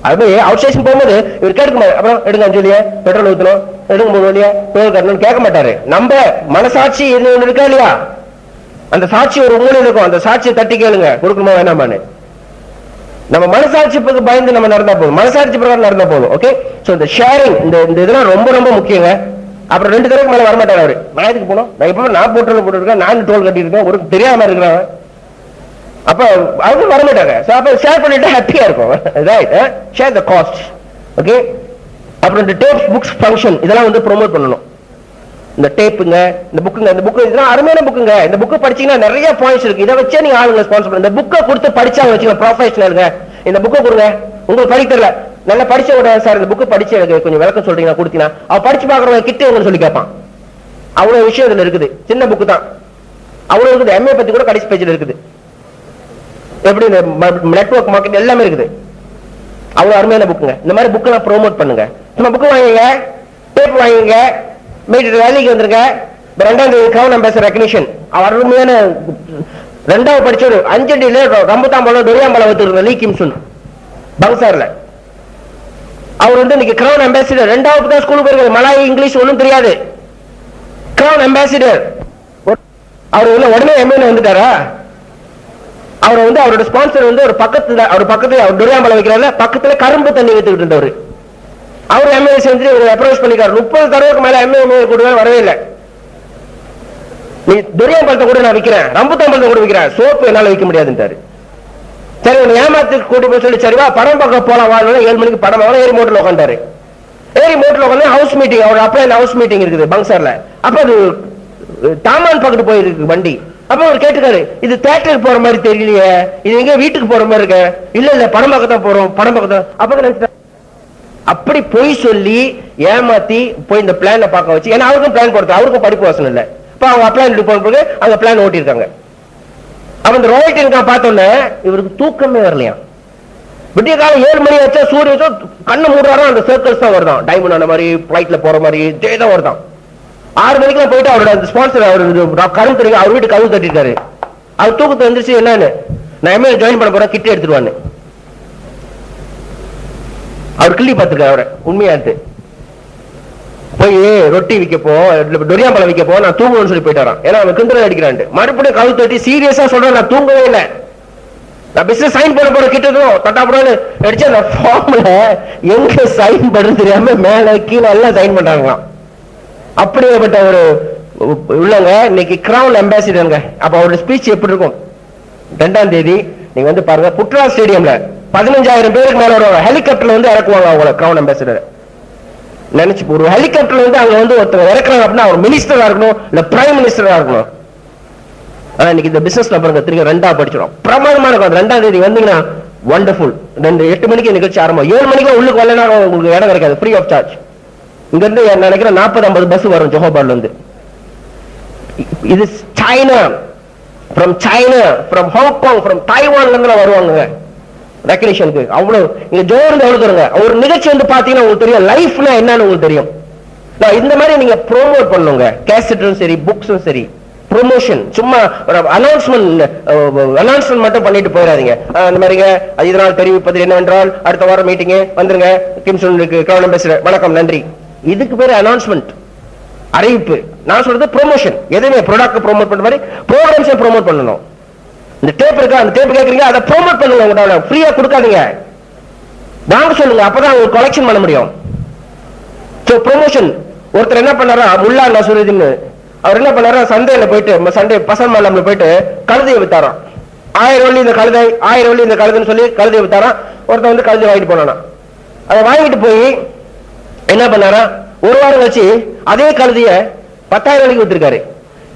Speaker 1: அது அவுட் ஸ்டேஷன் போகும்போது இவர் கேட்க, அப்புறம் எடுங்க சொல்லியே பெட்ரோல் ஊற்றணும், எடுக்கும் போது இல்லையா டோல் கட்டணும்னு கேட்க மாட்டாரு. நம்ம மனசாட்சி எது இருக்கா இல்லையா, அந்த சாட்சி ஒரு மூலையில் இருக்கும், அந்த சாட்சியை தட்டி கேளுங்க கொடுக்கணுமா வேணாமான்னு. நம்ம மனசாட்சி பயந்து நம்ம நடந்தா போதும், மனசாட்சி பிரகாரம் நடந்தா போதும். ஓகே, சோ இந்த ஷேரிங், இந்த இதெல்லாம் ரொம்ப ரொம்ப முக்கியங்க. அப்புறம் 2 தடவைக்கு மேல வரமாட்டாரு அவரு. நான் எதுக்கு போனோம், நான் இப்ப நான் பெட்ரோல் போட்டுருக்கேன், நான் டோல் கட்டி இருக்கேன், ஒரு தெரியாம இருக்கிறான். அப்ப அவங்க வரமாட்டாங்க. அப்ப ஷேர் பண்ணிட்டு ஹாப்பியா இருக்கும். Right, share the cost. Okay, அப்புறம் இந்த டேப்ஸ் புக்ஸ் ஃபங்க்ஷன் இதெல்லாம் வந்து ப்ரோமோட் பண்ணணும். இந்த டேப்புங்க, இந்த புக்குங்க, இந்த புக்கு இதெல்லாம் அருமையான புக்குங்க. இந்த புக்கு படிச்சீங்கன்னா நிறைய பாயிண்ட்ஸ் இருக்கு. இதை வச்சே நீங்க ஆளுங்க ஸ்பான்சர் பண்ணுங்க. இந்த புக்கை கொடுத்து படிச்சாங்க வச்சுங்க, ப்ரொஃபஷனலுங்க, இந்த புக்கை கொடுங்க. உங்களுக்கு படிக்க தெரியல, நல்லா படிச்ச உடனே சார் இந்த புக்கு படிச்சு எனக்கு கொஞ்சம் விளக்கம் சொல்றீங்கன்னா கொடுத்தீங்கன்னா அவ படிச்சு பாக்குறவங்க கிட்ட எங்க சொல்லி கேட்பான். அவ்வளவு விஷயம் இதுல இருக்குது. சின்ன புக்கு தான், அவ்வளவு இருக்குது. எம்ஏ பத்தி கூட கடைசி பேஜ்ல இருக்குது. எப்படி நெட்வொர்க் மார்க்கெட் எல்லாமே இருக்குது. அவ்வளவு அருமையான புக்குங்க. இந்த மாதிரி புக் எல்லாம் ப்ரோமோட் பண்ணுங்க. சும்மா புக்கு வாங்குங்க, டேப் வாங்குங்க, மீட்டர் வேலைக்கு வந்துருங்க. 2ஆம் தேதி கிரவுன் அம்பாசிடர் ரெகக்னிஷன், அருமையான 2வது படிச்ச ஒரு 5 அடியில ரம்புத்தாம்பழம் டொரியாம்பழம் வச்சிருக்க லீ கிம்சுன் பங்சார்ல. அவர் வந்து இன்னைக்கு கிரவுன் அம்பாசிடர். 2வது தான் ஸ்கூலுக்கு போயிருக்காரு, மலாய் இங்கிலீஷ் ஒன்றும் தெரியாது. Crown ambassador. அவர் உடனே எம்ஏ வந்துட்டாரா? அவர் வந்து அவரோட ஸ்பான்சர் வந்து ஒரு பக்கத்துல, அவர் டொரியாம்பழம் வைக்கிறாரு, பக்கத்துல கரும்பு தண்ணி வைத்துக்கிட்டு இருந்தவர். அவர் எம்ஏ செஞ்சு அப்ரோச் பண்ணிக்காரு. 30 தடவைக்கு மேல எம்ஏ கூட வரவே இல்லை. நீ துரியாம்பழத்தை கூட நான் விற்கிறேன், ரம்புத்தாம்பழத்தை கூட விற்கிறேன், சோப்பு என்னால விற்க முடியாதுன்றாரு. சரி, உன்னை ஏமாத்துக்கு கூட்டி போய் சொல்லி, சரிவா படம் பார்க்க போலாம், வாழ்நாள் 7 மணிக்கு படம் வாங்க. ஏறி மோட்டர்ல உட்காந்தாரு. ஏறி மோட்டர்ல உட்காந்து ஹவுஸ் மீட்டிங், அவரோட அப்பா ஹவுஸ் மீட்டிங் இருக்குது பங்சார்ல. அப்ப அது தாமான் பக்கத்து போயிருக்கு வண்டி. அப்ப அவர் கேட்டுக்காரு, இது தியேட்டருக்கு போற மாதிரி தெரியலையே, இது எங்க வீட்டுக்கு போற மாதிரி இருக்க. இல்ல இல்ல படம் பார்க்கத்தான் போறோம், படம் பார்க்கத்தான். அப்ப அப்படி போய் சொல்லி ஏமாத்தி போய் இந்த பிளான பார்க்க வச்சு, ஏன்னா அவருக்கும் பிளான் போடுறது, அவருக்கும் படிப்பு வசனம் இல்ல. இப்ப அவங்க அப்ளான் போகும்போது அந்த பிளான் ஓட்டிருக்காங்க. அவன் இந்த ராயல்டி இன்கம் பார்த்தோன்னே இவருக்கு தூக்கமே வரலையா. விடிய காலம் 7 மணி வச்சா சூரியன் கண்ணு மூடுறாரோ அந்த சர்க்கிள்ஸ் தான் வருதான், டைமண்ட் ஆன மாதிரி பிளைட்ல போற மாதிரி இதே தான் வருதான். 6 மணிக்கெல்லாம் போயிட்டு அவரோட ஸ்பான்சர் அவர் கரும்பு தெரியும், அவர் வீட்டு கருவு தட்டிருக்காரு. அவர் தூக்கத்தை வந்துருச்சு, என்னன்னு நான் எம்ஏ ஜாயின் பண்ண போறேன் கிட்ட எடுத்துருவான்னு அவர் கிள்ளி பார்த்துருக்காரு. அவரை உண்மையாட்டு போய் ரொட்டி விற்க போ, டொரியாம்பழம் விற்க போ, நான் தூங்கணும்னு சொல்லி போயிட்டு வரான். ஏன்னா அவன் கிண்டல் அடிக்கிறான். மறுபடியும் கவு தட்டி சீரியஸா சொல்றேன், நான் தூங்கவே இல்லை, நான் பிசினஸ் சைன் பண்ண போற கிட்டதும் தட்டாப்படான்னு அடிச்சு அந்த ஃபார்ம்ல எங்க சைன் பண்ணு தெரியாம மேல கீழே எல்லாம் சைன் பண்றாங்களாம். அப்படியேப்பட்ட ஒரு உள்ளங்க இன்னைக்கு கிரவுன் அம்பாசிடருங்க. அப்ப அவரோட ஸ்பீச் எப்படி இருக்கும்? 2ஆம் தேதி நீங்க வந்து பாருங்க, புட்ரா ஸ்டேடியம்ல 15,000 பேருக்கு மேல வருவாங்க. ஹெலிகாப்டர்ல வந்து இறக்குவாங்க அவங்கள, கிரவுன் அம்பாசிடர். நினைச்சு ஒரு ஹெலிகாப்டர்ல வந்து அங்க வந்து ஒருத்தர் இறக்குறாங்க அப்படின்னா அவர் மினிஸ்டரா இருக்கணும், இல்ல பிரைம் மினிஸ்டரா இருக்கணும். ஆனா இன்னைக்கு இந்த பிசினஸ்ல பாருங்க, திரும்ப 2ஆ படிச்சிடும், பிரமாதமா இருக்கும். 2ஆம் தேதி வந்தீங்கன்னா வண்டர்ஃபுல். 8 மணிக்கு நிகழ்ச்சி ஆரம்பம், 7 மணிக்கு உள்ளுக்கு வரலன்னா உங்களுக்கு இடம் கிடைக்காது, ஃப்ரீ ஆஃப் சார்ஜ். இங்க இருந்து நினைக்கிறேன் 40-50 பஸ் வரும் ஜோஹர்பார்ல இருந்து. இது China, from China, from Hong Kong, from தைவான்ல இருந்து வருவாங்க ரெக்கக்னிஷனுக்கு. அவ்வளவு இங்க ஜோர்ந்து எவ்வளவு தருங்க. ஒரு நிகழ்ச்சி வந்து பாத்தீங்கன்னா உங்களுக்கு தெரியும் லைஃப்னா என்னன்னு உங்களுக்கு தெரியும். இந்த மாதிரி நீங்க ப்ரோமோட் பண்ணுங்க, கேசட்டும் சரி புக்ஸும் சரி. ப்ரொமோஷன் சும்மா ஒரு அனௌன்ஸ்மெண்ட் மட்டும் பண்ணிட்டு போயிடாதீங்க. அந்த மாதிரிங்க இதனால் தெரிவிப்பது என்னவென்றால் அடுத்த வாரம் மீட்டிங் வந்துருங்க, கிம்சனுக்கு கிரவுன் அம்பாசிடர் வணக்கம் நன்றி. இதுக்கு பேரு அனௌன்ஸ்மெண்ட், அறிவிப்பு. நான் சொல்றது ப்ரொமோஷன். எதுவுமே ப்ராடக்ட் ப்ரோமோட் பண்ற மாதிரி ப்ரோக்ராம்ஸ் ப்ரோமோட் பண்ணணும். இந்த டேப் இருக்கா, அந்த டேப் கேட்கறீங்க, அதை ப்ரோமோட் பண்ணுங்க. உங்களால ஃப்ரீயா கொடுக்காதீங்க, வாங்க சொல்லுங்க, அப்பதான் உங்களுக்கு கலெக்ஷன் பண்ண முடியும். So promotion. ஒருத்தர் என்ன பண்ணாரா, முல்லா நசுருதீன், அவர் என்ன பண்ணாரா, சந்தையில போயிட்டு சண்டே பசன் மாலம்ல போயிட்டு கழுதையை வித்தாராம். 1000 வெள்ளி இந்த கழுதை, 1000 வெள்ளி இந்த கழுதைன்னு சொல்லி கழுதையை வித்தாராம். ஒருத்தன் வந்து கழுதை வாங்கிட்டு போனானா. அதை வாங்கிட்டு போய் என்ன பண்ணாரா, ஒரு வாரம் வச்சு அதே கழுதைய 10,000 வெள்ளிக்கு வித்திருக்காரு.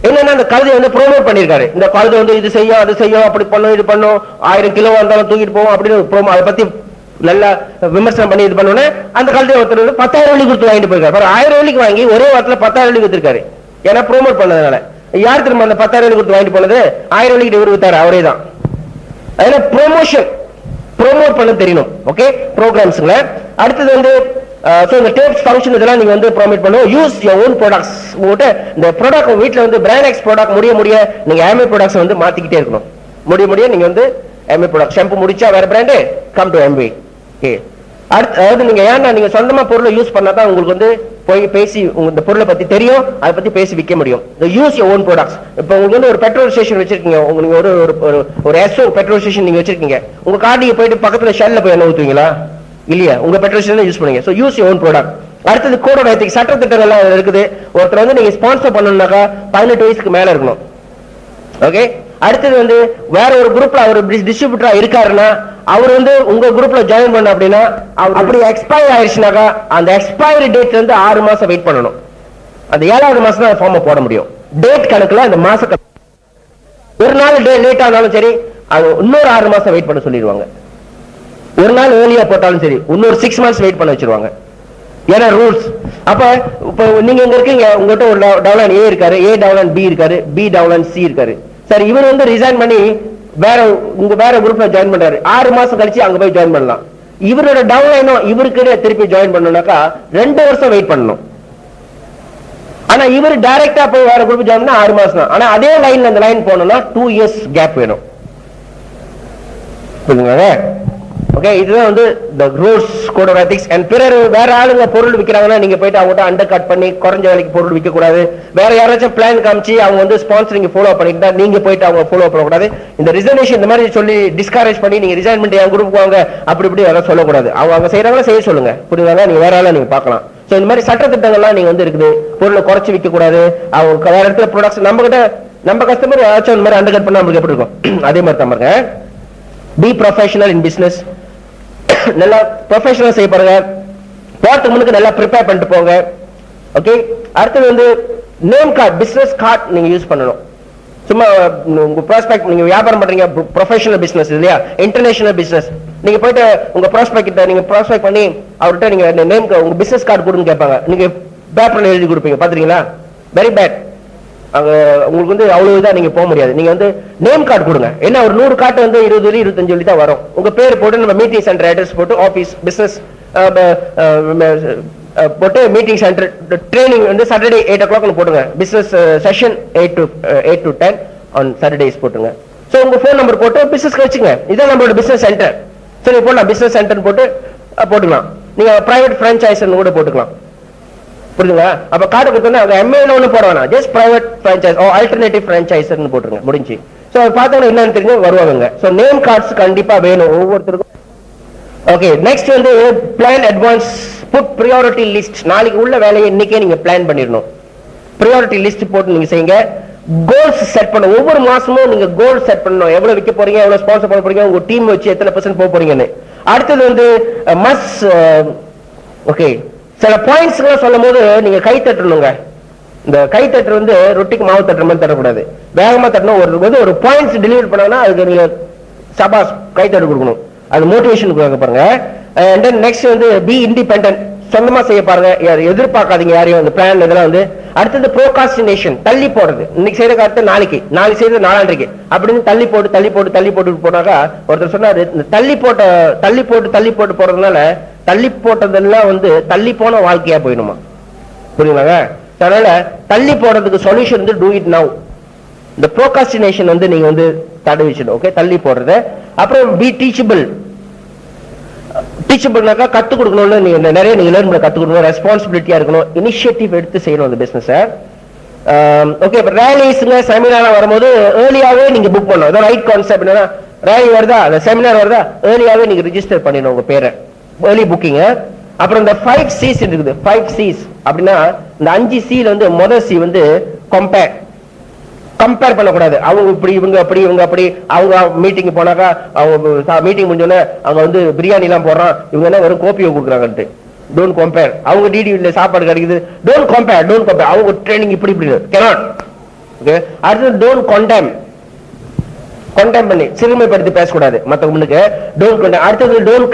Speaker 1: என்னன்னா அந்த கழுதையை வந்து ப்ரோமோட் பண்ணிருக்காரு. இந்த கழுதை வந்து இது செய்யும் அது செய்யும், அப்படி பண்ணும் இது பண்ணும், 1000 கிலோ வந்தாலும் தூக்கிட்டு போவோம் அப்படின்னு அதை பத்தி நல்லா விமர்சனம் பண்ணி இது பண்ணோன்னே அந்த கழுதையை ஒருத்தர் 10,000 வெள்ளி கொடுத்து வாங்கிட்டு போயிருக்காரு. 1000 வெள்ளிக்கு வாங்கி ஒரே வாரத்துல 10,000 வெள்ளி வித்திருக்காரு. ஏன்னா ப்ரோமோட் பண்ணதுனால. யார் திரும்ப அந்த 10,000 வெள்ளி கொடுத்து வாங்கிட்டு போனது? 1000 வெள்ளிக்கு இவர் வித்தாரு, அவரே தான். அதனால ப்ரோமோஷன், ப்ரோமோட் பண்ண தெரியணும். ஓகே, ப்ரோக்ராம்ஸ்ல. அடுத்தது வந்து இந்த டேப்ஸ் ஃபங்க்ஷன் இதெல்லாம் நீங்க வந்து ப்ரோமோட் பண்ணுவோம். Use your own products. உங்ககிட்ட இந்த ப்ராடக்ட் வீட்டில் வந்து பிராண்ட் எக்ஸ் ப்ராடக்ட் முடிய நீங்க எம்ஏ ப்ராடக்ட்ஸ் வந்து மாத்திக்கிட்டே இருக்கணும். முடிய நீங்க வந்து எம்ஏ ப்ராடக்ட், ஷாம்பு முடிச்சா வேற brand, come to MA. Okay, அதாவது நீங்க ஏன்னா நீங்க சொந்தமா பொருளை யூஸ் பண்ணாதான் உங்களுக்கு வந்து போய் பேசி இந்த பொருளை பத்தி தெரியும், அதை பத்தி பேசி விற்க முடியும். Use your own products. இப்போ உங்களுக்கு வந்து ஒரு பெட்ரோல் ஸ்டேஷன் வச்சிருக்கீங்க, உங்களுக்கு ஒரு எஸ்ஓ பெட்ரோல் ஸ்டேஷன் நீங்க வச்சிருக்கீங்க. உங்க கார் நீங்க போயிட்டு பக்கத்துல ஷெல்ல போய் என்ன ஊத்துவீங்களா? இல்லையா, உங்க பெட்ரோல் ஸ்டேஷன் யூஸ் பண்ணுங்க. So use your own product. அடுத்தது கோட் ஆஃப் எத்திக்ஸ், சட்ட திட்டங்கள் எல்லாம் இருக்குது. ஒருத்தர் வந்து நீங்க ஸ்பான்சர் பண்ணணும்னாக்கா 18 வயசுக்கு மேல இருக்கணும். ஓகே, அடுத்தது வந்து வேற ஒரு குரூப்ல அவர் டிஸ்ட்ரிபியூட்டரா இருக்காருன்னா அவர் வந்து உங்க குரூப்ல ஜாயின் பண்ண அப்படின்னா அப்படி எக்ஸ்பயர் ஆயிடுச்சுனாக்கா அந்த எக்ஸ்பயரி டேட்ல இருந்து 6 மாசம் வெயிட் பண்ணணும். அந்த 7வது மாசம் தான் ஃபார்ம் போட முடியும். டேட் கணக்குல அந்த மாச ஒரு நாள் லேட் ஆனாலும் சரி அது இன்னொரு 6 மாசம் வெயிட் பண்ண சொல்லிடுவாங்க. ஒரு நாள் ஏர்லியா போட்டாலும் சரி இன்னொரு 6 months வெயிட் பண்ண வச்சிருவாங்க. ஏன்னா ரூல்ஸ். அப்ப இப்ப நீங்க இங்க இருக்கீங்க, உங்ககிட்ட ஒரு டவுன்லைன் ஏ இருக்காரு, ஏ டவுன்லைன் பி இருக்காரு, பி டவுன்லைன் சி இருக்காரு. சரி, இவர் வந்து ரிசைன் பண்ணி வேற குரூப்ல ஜாயின் பண்றாரு. 6 மாசம் கழிச்சு அங்க போய் ஜாயின் பண்ணலாம். இவரோட டவுன்லைனும் இவருக்கு திருப்பி ஜாயின் பண்ணணும்னாக்கா 2 வருஷம் வெயிட் பண்ணணும். ஆனா இவர் டைரக்டா போய் வேற குரூப் ஜாயின் பண்ணா 6 மாசம் தான். ஆனா அதே லைன்ல அந்த லைன் போனோம்னா 2 years கேப் வேணும். புரியுதுங்களா? ஓகே, இதுதான் வந்து the rules code of ethics. and பிறர் வேற ஆளுங்க பொருள் விற்கிறாங்கன்னா நீங்க போயிட்டு அவங்ககிட்ட அண்டர் கட் பண்ணி குறைஞ்ச விலைக்கு பொருள் விற்க கூடாது. வேற யாராச்சும் பிளான் காமிச்சு அவங்க வந்து ஸ்பான்சரிங் ஃபாலோ பண்ணிட்டா நீங்க போயிட்டு அவங்க ஃபாலோ பண்ணக்கூடாது. இந்த ரிசர்வேஷன் இந்த மாதிரி சொல்லி டிஸ்கரேஜ் பண்ணி நீங்க ரிசைன் பண்ணி என் குரூப் வாங்க அப்படி இப்படி யாரும் சொல்லக்கூடாது. அவங்க செய்யறாங்களா செய்ய சொல்லுங்க. புரியுதாங்க? நீங்க வேற ஆளா நீங்க பார்க்கலாம். சோ இந்த மாதிரி சட்ட திட்டங்கள்லாம் நீங்க வந்து இருக்குது. பொருளை குறைச்சு விற்க கூடாது. அவங்க வேற இடத்துல ப்ராடக்ட்ஸ் நம்ம கஸ்டமர் யாராச்சும் இந்த மாதிரி அண்டர் கட் பண்ணா நம்மளுக்கு எப்படி இருக்கும்? அதே மாதிரி தான் பாருங்க. Be professional in business. நல்லா ப்ரொஃபஷனல் செய்ய பாருங்க. போறதுக்கு முன்னுக்கு நல்லா ப்ரிப்பேர் பண்ணிட்டு போங்க. ஓகே, அடுத்தது வந்து நேம் கார்டு, பிசினஸ் கார்டு நீங்க யூஸ் பண்ணணும். சும்மா உங்க ப்ராஸ்பெக்ட், நீங்க வியாபாரம் பண்றீங்க, ப்ரொஃபஷனல் பிசினஸ் இல்லையா, இன்டர்நேஷனல் பிசினஸ். நீங்க போயிட்டு உங்க ப்ராஸ்பெக்ட் கிட்ட நீங்க ப்ராஸ்பெக்ட் பண்ணி அவர்கிட்ட நீங்க நேம் உங்க பிசினஸ் கார்டு கொடுன்னு கேட்பாங்க. நீங்க பேப்பர்ல எழுதி கொடுப்பீங்க, பாத்துறீங்களா? Very bad. அங்க உங்களுக்கு வந்து அவ்வளவு இதா நீங்க போக முடியாது. நீங்க வந்து நேம் கார்டு கொடுங்க. என்ன ஒரு 100 கார்டு வந்து 20 வழி 25 வழி தான் வரும். உங்க பேர் போட்டு நம்ம மீட்டிங் சென்டர் அட்ரஸ் போட்டு ஆபீஸ் பிசினஸ் போட்டு மீட்டிங் சென்டர் ட்ரைனிங் வந்து சாட்டர்டே 8 o'clock போட்டுங்க. Business session 8 to 10 on Saturdays போட்டுங்க. சோ உங்க போன் நம்பர் போட்டு பிசினஸ் வச்சுங்க. இதான் நம்மளோட பிசினஸ் சென்டர். சரி இப்போ நான் பிசினஸ் சென்டர் போட்டு போட்டுக்கலாம். நீங்க பிரைவேட் பிரான்ச்சைஸ் கூட போட்டுக்கலாம். புரியுதுங்களா? அப்ப கார்டு கொடுத்தோன்னா அங்க எம்ஏன்னு ஒண்ணு போட வேணாம். ஜஸ்ட் பிரைவேட் பிரான்ச்சைஸ் ஓ ஆல்டர்னேட்டிவ் பிரான்ச்சைஸ்னு போட்டுருங்க. முடிஞ்சு. சோ பார்த்தவங்க என்னன்னு தெரிஞ்சு வருவாங்க. சோ நேம் கார்ட்ஸ் கண்டிப்பா வேணும் ஒவ்வொருத்தருக்கும். ஓகே, நெக்ஸ்ட் வந்து plan advance put priority list. நாளைக்கு உள்ள வேலையை இன்னைக்கே நீங்க பிளான் பண்ணிடணும். பிரியாரிட்டி லிஸ்ட் போட்டு நீங்க செய்யுங்க. கோல்ஸ் செட் பண்ண ஒவ்வொரு மாசமும் நீங்க கோல் செட் பண்ணணும். எவ்வளவு விற்க போறீங்க, எவ்வளவு ஸ்பான்சர் பண்ண போறீங்க, உங்க டீம் வச்சு எத்தனை % போக போறீங்கன்னு. அடுத்தது வந்து ஓகே, சில பாயிண்ட்ஸ் எல்லாம் சொல்லும் போது நீங்க கை தட்டணுங்க. இந்த கை தட்டு வந்து ரொட்டிக்கு மாவு தட்டுற மாதிரி தட்டக்கூடாது. வேகமா தட்டணும். ஒரு பாயிண்ட்ஸ் டெலிவரி பண்ணா அதுக்கு நீங்க சபாஸ் கை தட்டு கொடுக்கணும். அது மோட்டிவேஷன் பாருங்க. அண்ட் தென் நெக்ஸ்ட் வந்து பி இண்டிபெண்டன்ட். சொந்தமா செய்ய பாருங்க. எதிர்பார்க்காதீங்க யாரையும். அந்த பிளான் இதெல்லாம் வந்து அடுத்தது ப்ரோகாஸ்டினேஷன், தள்ளி போடுறது. இன்னைக்கு செய்யற அடுத்து நாளைக்கு, நாளைக்கு செய்யறது நாளான்றைக்கு அப்படின்னு தள்ளி போட்டு போனாக்கா ஒருத்தர் சொன்னாரு, தள்ளி போட்டு போறதுனால தள்ளி போட்டதெல்லாம் வந்து தள்ளி போன வாழ்க்கையா போயிடுமா. புரியுங்களா? அதனால தள்ளி போடுறதுக்கு சொல்யூஷன் வந்து டூ இட் நவ். இந்த ப்ரோகாஸ்டினேஷன் வந்து நீங்க வந்து தடவிச்சிடும். ஓகே, தள்ளி போடுறது. அப்புறம் பி டீச்சபிள். டீச்சபிள்னாக்கா கத்துக் கொடுக்கணும்னு நீங்க நிறைய நீங்க லேர்ன் பண்ண கத்துக் கொடுக்கணும். ரெஸ்பான்சிபிலிட்டியா இருக்கணும். இனிஷியேட்டிவ் எடுத்து செய்யணும் அந்த பிசினஸ். ஓகே, இப்ப ரேலிஸ்ங்க செமினார் வரும்போது ஏர்லியாவே நீங்க புக் பண்ணணும். அதான் ரைட் கான்செப்ட். என்னன்னா ரேலி வருதா, அந்த செமினார் வருதா, ஏர்லியாவே நீங்க ரிஜிஸ்டர் பண்ணிடணும் உங்க பேரை. Early booking. அப்புறம் இந்த 5 C's இருக்குது. 5 C's அப்படின்னா இந்த 5 C வந்து முதல் சி வந்து கம்பேர் பண்ணக்கூடாது. அவங்க இப்படி இவங்க அப்படி இவங்க அப்படி. அவங்க மீட்டிங் போனாக்கா அவங்க மீட்டிங் முடிஞ்சோடனே அவங்க வந்து பிரியாணி எல்லாம் போடுறான், இவங்க என்ன வெறும் கோப்பியை கொடுக்குறாங்கன்ட்டு. Don't compare. அவங்க டிடிவில சாப்பாடு கிடைக்குது. Don't compare. அவங்க ட்ரைனிங் இப்படி cannot. ஓகே, அடுத்து டோன்ட் கண்டெம் பண்ணி சிறுமைப்படுத்தி பேசக்கூடாது மத்தவங்களுக்கு. Don't condemn. அடுத்தது டோன்ட்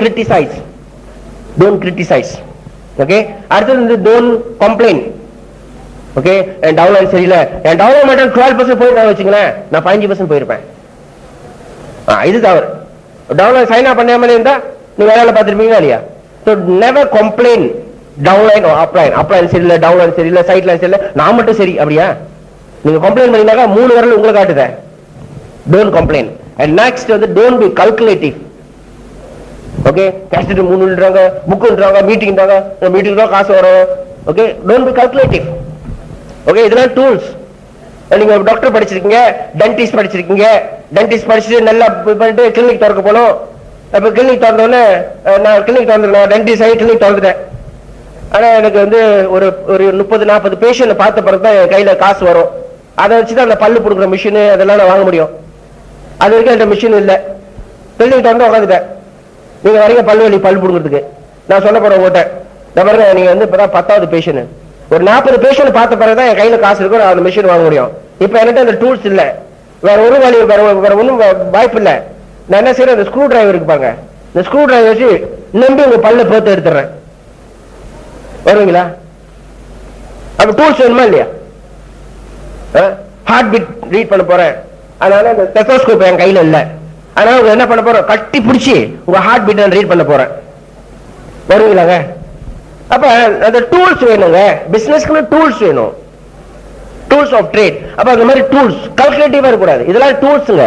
Speaker 1: கிரிட்டிசைஸ். ஓகே, அடுத்தது don't complaint. Okay, N downline சரியில்லை, என் டவுன்லைன் மட்டும் 12% போயிருக்கேன் வச்சுங்களேன், நான் 15% போயிருப்பேன். இது தவறு. டவுன்லைன் சைனா பண்ணாம இருந்தா நீ வேலையில பார்த்துருப்பீங்களா இல்லையா? So never complain downline upline சரியில்லை, டவுன்லைன் சரியில்லை, சைட் லைன் சரியில்லை, நான் மட்டும் சரி. அப்படியா? நீங்க கம்ப்ளைண்ட் பண்ணீங்கன்னாக்கா 3 விரல் உங்களை காட்டுத. Don't complain. அண்ட் நெக்ஸ்ட் வந்து டோன்ட் பி கல்குலேட்டிவ். ஓகே, கேஸ்ட் 3ன்றாங்க, புக்குன்றாங்க, மீட்டிங் காசு வரும். Okay, don't be calculative. Okay, இதெல்லாம் டூல்ஸ். நீங்க டாக்டர் படிச்சிருக்கீங்க, டென்டிஸ்ட் படிச்சிருக்கீங்க. டென்டிஸ்ட் படிச்சுட்டு நல்லா பண்ணிட்டு கிளினிக் திறக்க போனோம். அப்ப கிளினிக் திறந்தோடனே நான் டென்டிஸ்ட் ஆகி கிளினிக் திறந்துட்டேன். ஆனா எனக்கு வந்து ஒரு 30-40 பேஷண்ட் பார்த்த பிறகு தான் என் கையில காசு வரும். அதை வச்சுதான் அந்த பல்லு கொடுக்குற மிஷின் அதெல்லாம் நான் வாங்க முடியும். அது வரைக்கும் அந்த மிஷின் இல்லை. கிளினிக் திறந்து உட்காந்துட்டேன். நீங்க வரீங்க பல்லு புடுங்கிறதுக்கு. நான் சொல்ல போறேன் உங்கள்கிட்ட, பாருங்க நீங்க வந்து இப்பதான் 10வது பேஷண்ட். ஒரு 40 பேஷண்ட் பார்த்த பிறகுதான் என் கையில காசு இருக்கும், அந்த மிஷின் வாங்க முடியும். இப்ப என்கிட்ட அந்த டூல்ஸ் இல்ல, வேற ஒரு வழி, வேற ஒன்றும் வாய்ப்பு இல்ல. நான் என்ன செய்யறேன், அந்த ஸ்க்ரூ டிரைவர் இருப்பாங்க, இந்த ஸ்க்ரூ டிரைவர் வச்சு நம்பி உங்க பல்ல பேர்த்து எடுத்துறேன். வருவீங்களா? அப்ப டூல்ஸ் வேணுமா இல்லையா? ஹார்ட் பீட் ரீட் பண்ண போறேன், அதனால இந்த ஸ்டெத்தோஸ்கோப் என் கையில இல்ல, அதனால உங்க என்ன பண்ண போறோம், கட்டி பிடிச்சி உங்க ஹார்ட் பீட் ரீட் பண்ண போறேன். வருவீங்களாங்க? அப்ப அந்த டூல்ஸ் வேணுங்க. பிசினஸ்க்கு டூல்ஸ் வேணும், டூல்ஸ் ஆஃப் ட்ரேட். அப்ப அந்த மாதிரி டூல்ஸ் கால்குலேட்டிவா இருக்கக்கூடாது. இதெல்லாம் டூல்ஸ்ங்க.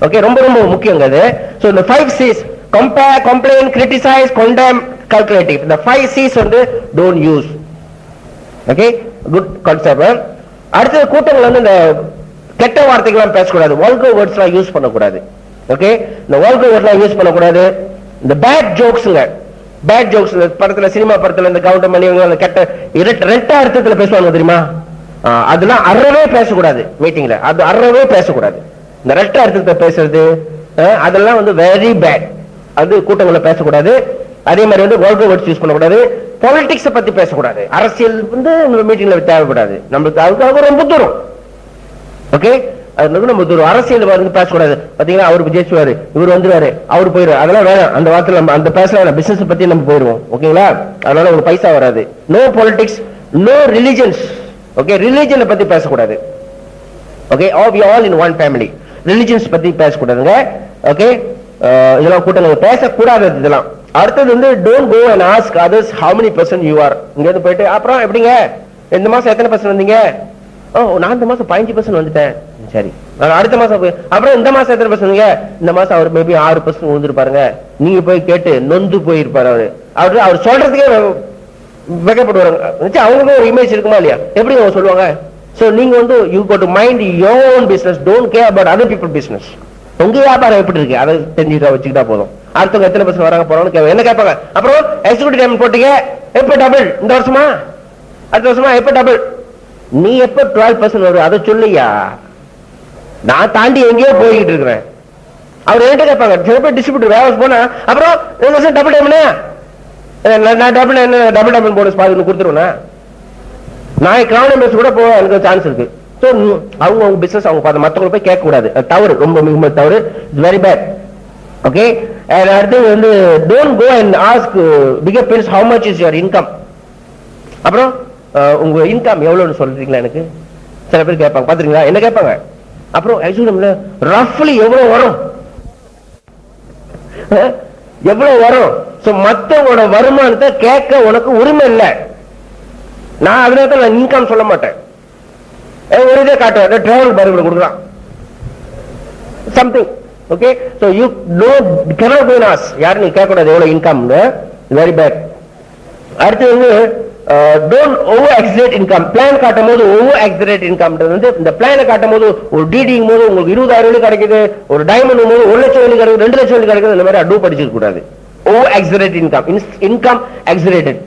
Speaker 1: ஓகே, ரொம்ப ரொம்ப முக்கியங்க அது. சோ இந்த 5 C's compare, complain, criticise, condemn, calculative. இந்த 5 C's வந்து don't use. Okay, good concept. அடுத்த கூட்டங்கள் வந்து இந்த கெட்ட வார்த்தைகள்லாம் பேசக்கூடாது, வல்கர் வேர்ட்ஸ்லாம் யூஸ் பண்ணக்கூடாது. ஓகே, இந்த வல்கர் வேர்ட்ஸ்லாம் யூஸ் பண்ணக்கூடாது. இந்த பேட் ஜோக்ஸ்ங்க, பேட் ஜோக்ஸ் படத்துல, சினிமா படத்துல இந்த கவுண்டமணி கெட்ட ரெட்டா அர்த்தத்துல பேசுவாங்க தெரியுமா? அதெல்லாம் அறவே பேசக்கூடாது மீட்டிங்ல. அது அறவே பேசக்கூடாது. இந்த ரெட்டா அர்த்தத்தை பேசுறது அதெல்லாம் வந்து வெரி பேட். அது கூட்டங்களை பேசக்கூடாது. அதே மாதிரி வந்து வல்கர் வேர்ட்ஸ் யூஸ் பண்ணக்கூடாது. பாலிடிக்ஸ் பத்தி பேசக்கூடாது. அரசியல் வந்து மீட்டிங்ல தேவைப்படாது. நம்மளுக்கு அதுக்காக ரொம்ப தூரம். ஓகே, அது நம்ம தூரம். அரசியல் வந்து பேசக்கூடாது. பாத்தீங்கன்னா அவருக்கு ஜெயிச்சுவாரு, இவர் வந்துருவாரு, அவரு போயிடுவாரு, அதெல்லாம் வேணாம். அந்த வார்த்தையில நம்ம அந்த பேசலாம். பிசினஸ் பத்தி நம்ம போயிடுவோம். ஓகேங்களா? அதனால உங்களுக்கு பைசா வராது. No politics, no religions. Okay, ரிலிஜனை பத்தி பேசக்கூடாது. Okay, we are all in one family. Religions பத்தி பேசக்கூடாதுங்க. ஓகே, இதெல்லாம் கூட்டங்கள் பேசக்கூடாது. இதெல்லாம் அடுத்தது வந்து don't go and ask others how many percent you are. இங்க இருந்து போயிட்டு அப்புறம் எப்படிங்க இந்த மாசம் எத்தனை பர்சன்ட் வந்தீங்க? நான் இந்த மாசம் 15% வந்துட்டேன். சரி, அடுத்த மாசம் அப்புறம் இந்த மாசம் எத்தனை பர்சன்ட் வந்தீங்க? இந்த மாசம் அவர் மேபி 6% வந்துருப்பாருங்க. நீங்க போய் கேட்டு நொந்து போயிருப்பாரு. அவர் சொல்றதுக்கே வெக்கப்படுவாங்க. அவங்களுக்கும் ஒரு இமேஜ் இருக்குமா இல்லையா? எப்படி அவங்க சொல்லுவாங்க? சோ நீங்க வந்து you got to mind your own business, don't care about other people business. உங்க வியாபாரம் எப்படி இருக்கு அதை தெரிஞ்சுட்டா வச்சுக்கிட்டா போதும். அடுத்தவங்க எத்தனை பர்சன்ட் வராங்க போறாங்க என்ன கேட்பாங்க. அப்புறம் எக்ஸிக்யூட்டிவ் டைம் போட்டீங்க, எப்ப டபுள்? இந்த வருஷமா அடுத்த வருஷமா எப்ப டபுள்? நீ எப்ப 12% வரும் அதை சொல்லியா? நான் தாண்டி எங்கேயோ போய்கிட்டு இருக்கிறேன். அவர் என்கிட்ட கேட்பாங்க. சில பேர் டிஸ்ட்ரிபியூட்டர் வேலை போனா அப்புறம் இந்த வருஷம் டபுள் டைம்னா நான் டபுள் என்ன டபுள் டபுள் போனஸ் பாதி கொடுத்துருவேன். நான் எக்கனாமிக்ஸ் கூட போக எனக்கு சான்ஸ் இருக்கு. சோ அவங்க பிசினஸ் அவங்க பார்த்து மற்றவங்க போய் கேட்க கூடாது. தவறு, ரொம்ப மிக தவறு. It's very bad. ஓகே, அடுத்து வந்து don't go and ask figure piece how much is your income. அப்புறம் உங்க இன்கம் எவ்வளவுன்னு சொல்றீங்களா எனக்கு? சில பேர் கேட்பாங்க, பாத்துறீங்களா என்ன கேட்பாங்க. அப்புறம் ரஃப்லி எவ்வளவு வரும், எவ்வளவு வரும். சோ மத்தவங்களோட வருமானத்தை கேட்க உனக்கு உரிமை இல்லை. நான் அதனால நான் இன்கம் சொல்ல மாட்டேன். ஒரு இதே காட்டுவேன், டிராவல் பர்மிட் கொடுக்கலாம் something. Okay, so you cannot go and ask. யாரும் நீ கேட்க கூடாது எவ்வளவு இன்கம். Very bad. அடுத்து வந்து டோன்ட் ஓவர் எக்ஸிலேட் இன்கம். பிளான் காட்டும் போது ஓவர் எக்ஸிலேட் இன்கம் வந்து இந்த பிளானை காட்டும் போது ஒரு டிடிங் போது உங்களுக்கு 20,000 கிடைக்குது, ஒரு டைமண்ட் போது 1 லட்சம் கிடைக்குது, 2 லட்சம் கிடைக்குது, இந்த மாதிரி அடூ படிச்சிருக்க கூடாது. Over எக்ஸிலேட் income, income exaggerated.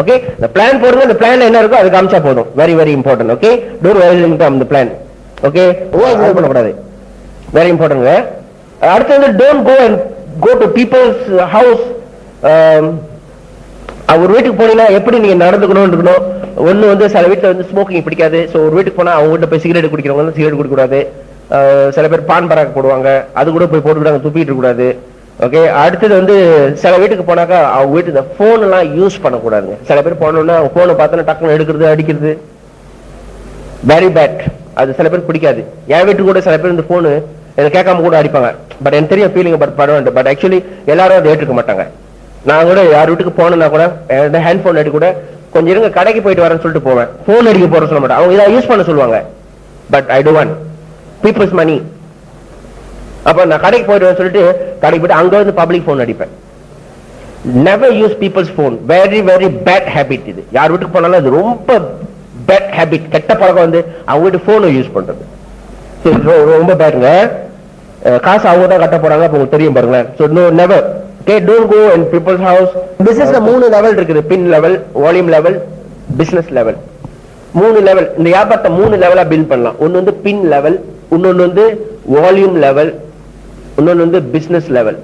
Speaker 1: Okay, இந்த பிளான் போடுங்க, இந்த பிளான்ல என்ன இருக்கோ அது காமிச்சா போதும். Very very important. Okay, don't over income the plan. Okay, over exaggerate பண்ண கூடாது. Very important. அடுத்து வந்து don't go and go to people's house. ஒரு வீட்டுக்கு போனீங்கன்னா எப்படி நீங்க நடந்துக்கணும் இருக்கணும். ஒண்ணு வந்து சில வீட்டுல வந்து ஸ்மோக்கிங் பிடிக்காது. சோ ஒரு வீட்டுக்கு போனா அவங்க வீட்டுல போய் சிகரெட் குடிக்கிறவங்க வந்து சிகரெட் குடிக்க கூடாது. சில பேர் பான் பராக் போடுவாங்க, அது கூட போய் போட்டுக்கிட்டாங்க துப்பிட்டு இருக்க கூடாது. ஓகே, அடுத்தது வந்து சில வீட்டுக்கு போனாக்கா அவங்க வீட்டுக்கு போன் எல்லாம் யூஸ் பண்ணக்கூடாதுங்க. சில பேர் போனோம்னா அவங்க போனை பார்த்தோன்னா டக்குன்னு எடுக்கிறது, அடிக்கிறது. Very bad. அது சில பேர் பிடிக்காது. என் வீட்டுக்கு கூட சில பேர் இந்த போனு இதை கேட்காம கூட அடிப்பாங்க. பட் எனக்கு தெரியும் ஃபீலிங் பட் பட் ஆக்சுவலி எல்லாரும் அதை ஏற்றுக்க மாட்டாங்க. நான் கூட யார் வீட்டுக்கு போனா கூட ஹேண்ட் போன் அடி கூட கொஞ்சம் இருங்க கடைக்கு போயிட்டு வரேன்னு சொல்லிட்டு போவேன். போன் அடிக்க போற சொல்ல மாட்டேன். அவங்க இதை யூஸ் பண்ண சொல்லுவாங்க. But I don't want people's money. அப்ப நான் கடைக்கு போயிட்டு சொல்லிட்டு கடைக்கு போயிட்டு அங்க வந்து பப்ளிக் போன் அடிப்பேன். Never use people's phone. Very very bad habit இது. யார் வீட்டுக்கு போனாலும் அது ரொம்ப பேட் ஹேபிட், கெட்ட பழக்கம் வந்து அவங்க வீட்டு போனை யூஸ் பண்றது ரொம்ப பேடுங்க. காசு அவங்க தான் கட்ட போறாங்க, அப்ப உங்களுக்கு தெரியும் பாருங்களேன். So no, never. Okay, don't go in people's house. Businessல 3 லெவல் இருக்குது. Pin level, volume level, business level. 3 level. இந்த வியாபாரத்தை 3 லெவலா பில்ட் பண்ணலாம். ஒன்னு வந்து பின் லெவல், இன்னொன்னு வந்து வால்யூம் லெவல், இன்னொன்னு வந்து பிசினஸ் லெவல்,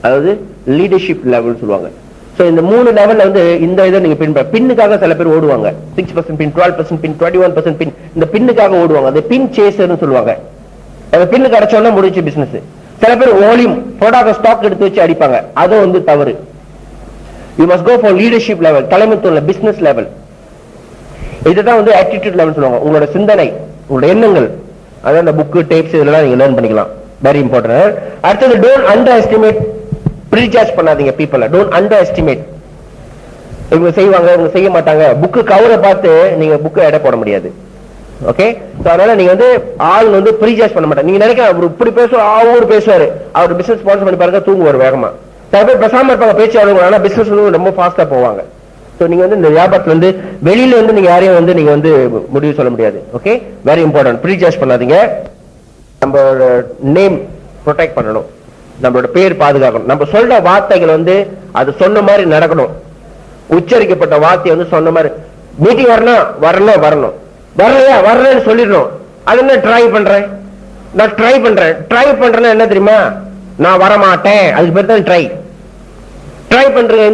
Speaker 1: அதாவது லீடர்ஷிப் லெவல் சொல்லுவாங்க. சோ இந்த 3 லெவல்ல வந்து இந்த இதை நீங்க பின்னுக்காக சில பேர் ஓடுவாங்க. 6% பின், 12% பின், 21% பின். இந்த பின்னுக்காக ஓடுவாங்க. அது பின் சேசர்னு சொல்லுவாங்க. பின்னு கிடைச்சோன்னா முடிச்சு பிசினஸ். சில பேர் வால்யூம் ப்ராடக்ட் ஸ்டாக் எடுத்து வச்சு அடிப்பாங்க. அதுவும் வந்து தவறு. You must go for leadership level, தலைமைத்துவ பிசினஸ் லெவல். இதுதான் வந்து ஆட்டிடியூட் லெவல் சொல்லுவாங்க. உங்களோட சிந்தனை, உங்களோட எண்ணங்கள், அதான் இந்த புக்கு டேப்ஸ் இதெல்லாம் நீங்க லேர்ன் பண்ணிக்கலாம். Very important. அடுத்தது டோன்ட் அண்டர் எஸ்டிமேட். ப்ரீஜார்ஜ் பண்ணாதீங்க பீப்பிள். Don't under estimate. இவங்க செய்வாங்க, இவங்க செய்ய மாட்டாங்க. புக்கு கவரை பார்த்து நீங்க புக்கு எடை போட முடியாது. ஓகே, அதனால நீங்க வந்து ஆள் வந்து ப்ரீஜார்ஜ் பண்ண மாட்டாங்க. நீங்க நினைக்க அவர் இப்படி பேசுவார், அவரு பேசுவாரு, அவர் பிசினஸ் ஸ்பான்சர் பண்ணி பாருங்க, தூங்குவார் வேகமா. சில பேர் பேசாம இருப்பாங்க, பேச்சு ஆளுங்க, ஆனா பிசினஸ் வந்து ரொம்ப ஃபாஸ்டா போவாங்க. சோ நீங்க வந்து இந்த வியாபாரத்துல வந்து வெளியில வந்து நீங்க யாரையும் வந்து நீங்க வந்து முடிவு சொல்ல முடியாது. Okay, very important. ப்ரீஜார்ஜ் பண்ணாதீங்க. நம்மளோட நேம் ப்ரொடெக்ட் பண்ணணும், நம்மளோட பேர் பாதுகாக்கணும். நம்ம சொல்ற வார்த்தைகள் வந்து அது சொன்ன மாதிரி நடக்கணும். உச்சரிக்கப்பட்ட வார்த்தை வந்து சொன்ன மாதிரி. மீட்டிங் வரணும், வரணும், வரலையா வரலன்னு சொல்லிடணும். அது என்ன ட்ரை பண்றேன், நான் ட்ரை பண்றேன்னா என்ன தெரியுமா? நான் வரமாட்டேன். அதுக்கு பேர் தான் ட்ரை. ட்ரை பண்றீங்க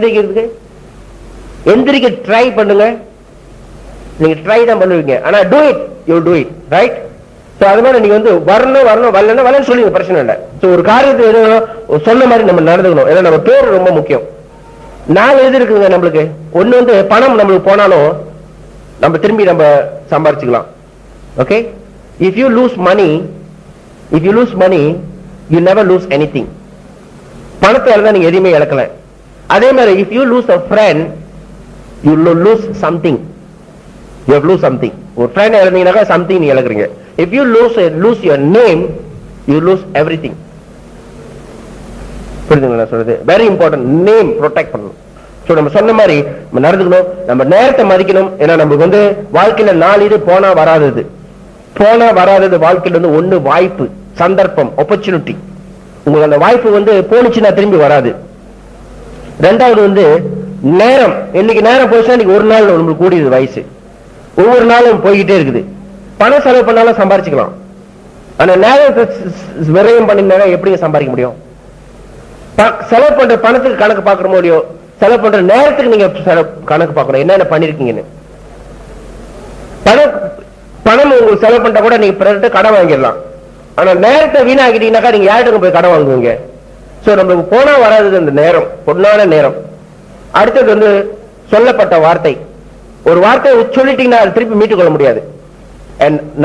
Speaker 1: எந்திரிக்க ட்ரை பண்ணுங்க. நீங்க ட்ரை தான் பண்ணுவீங்க, ஆனா do it, you do it, right? So அது மாதிரி நீங்க வந்து வரணும் வரலன்னு சொல்லுங்க, பிரச்சனை இல்லை. சோ ஒரு காரியத்தை சொன்ன மாதிரி நம்ம நடந்துக்கணும். ஏன்னா நம்ம பேர் ரொம்ப முக்கியம். 4 இது இருக்குங்க நம்மளுக்கு. ஒண்ணு வந்து பணம் நம்மளுக்கு போனாலும் நம்ம திரும்பி நம்ம சம்பாரிச்சுக்கலாம். Okay, If you lose money, you never lose anything. பணத்தை இழந்தா நீங்க எதுவுமே இழக்கல. அதே மாதிரி if you lose a friend, you lose something. You have lose something. ஒரு friend இழந்தீங்கனாக்கா something நீங்க இழக்குறீங்க. If you lose your name, you lose everything. புரியுதுங்களா சொல்றது? Very important. Name protect பண்ணணும். சோ நம்ம சொன்ன மாதிரி நம்ம நடந்துக்கணும், நம்ம நேரத்தை மதிக்கணும். ஏன்னா நமக்கு வந்து வாழ்க்கையில 4 இது போனா வராதது வாழ்க்கையில வந்து ஒண்ணு வாய்ப்பு, சந்தர்ப்பம், opportunity. உங்களுக்கு அந்த வாய்ப்பு வந்து போனுச்சுன்னா திரும்பி வராது. ரெண்டாவது வந்து நேரம். இன்னைக்கு நேரம் போச்சுன்னா இன்னைக்கு ஒரு நாள் உங்களுக்கு கூடியது வயசு, ஒவ்வொரு நாளும் போய்கிட்டே இருக்குது. பணம் செலவு பண்ணாலும் சம்பாரிச்சுக்கலாம், ஆனா நேரத்தை விரயம் பண்ணினா எப்படி சம்பாதிக்க முடியும்? செலவு பண்ற பணத்துக்கு கணக்கு பார்க்கறோமோ இல்லையோ, செலவு பண்ற நேரத்துக்கு நீங்க கணக்கு பார்க்கணும், என்னென்ன பண்ணிருக்கீங்கன்னு. பணம் உங்களுக்கு செலவு பண்ணா கூட நீங்க பிறர்கிட்ட கடன் வாங்கிடலாம், ஆனா நேரத்தை வீணாக்கிட்டீங்கன்னாக்கா நீங்க யார்கிட்ட போய் கடன் வாங்குவீங்க? சோ நம்மளுக்கு போனா வராது அந்த நேரம், பொன்னான நேரம். அடுத்தது வந்து சொல்லப்பட்ட வார்த்தை. ஒரு வார்த்தையை சொல்லிட்டீங்கன்னா அது திருப்பி மீட்டுக் கொள்ள முடியாது.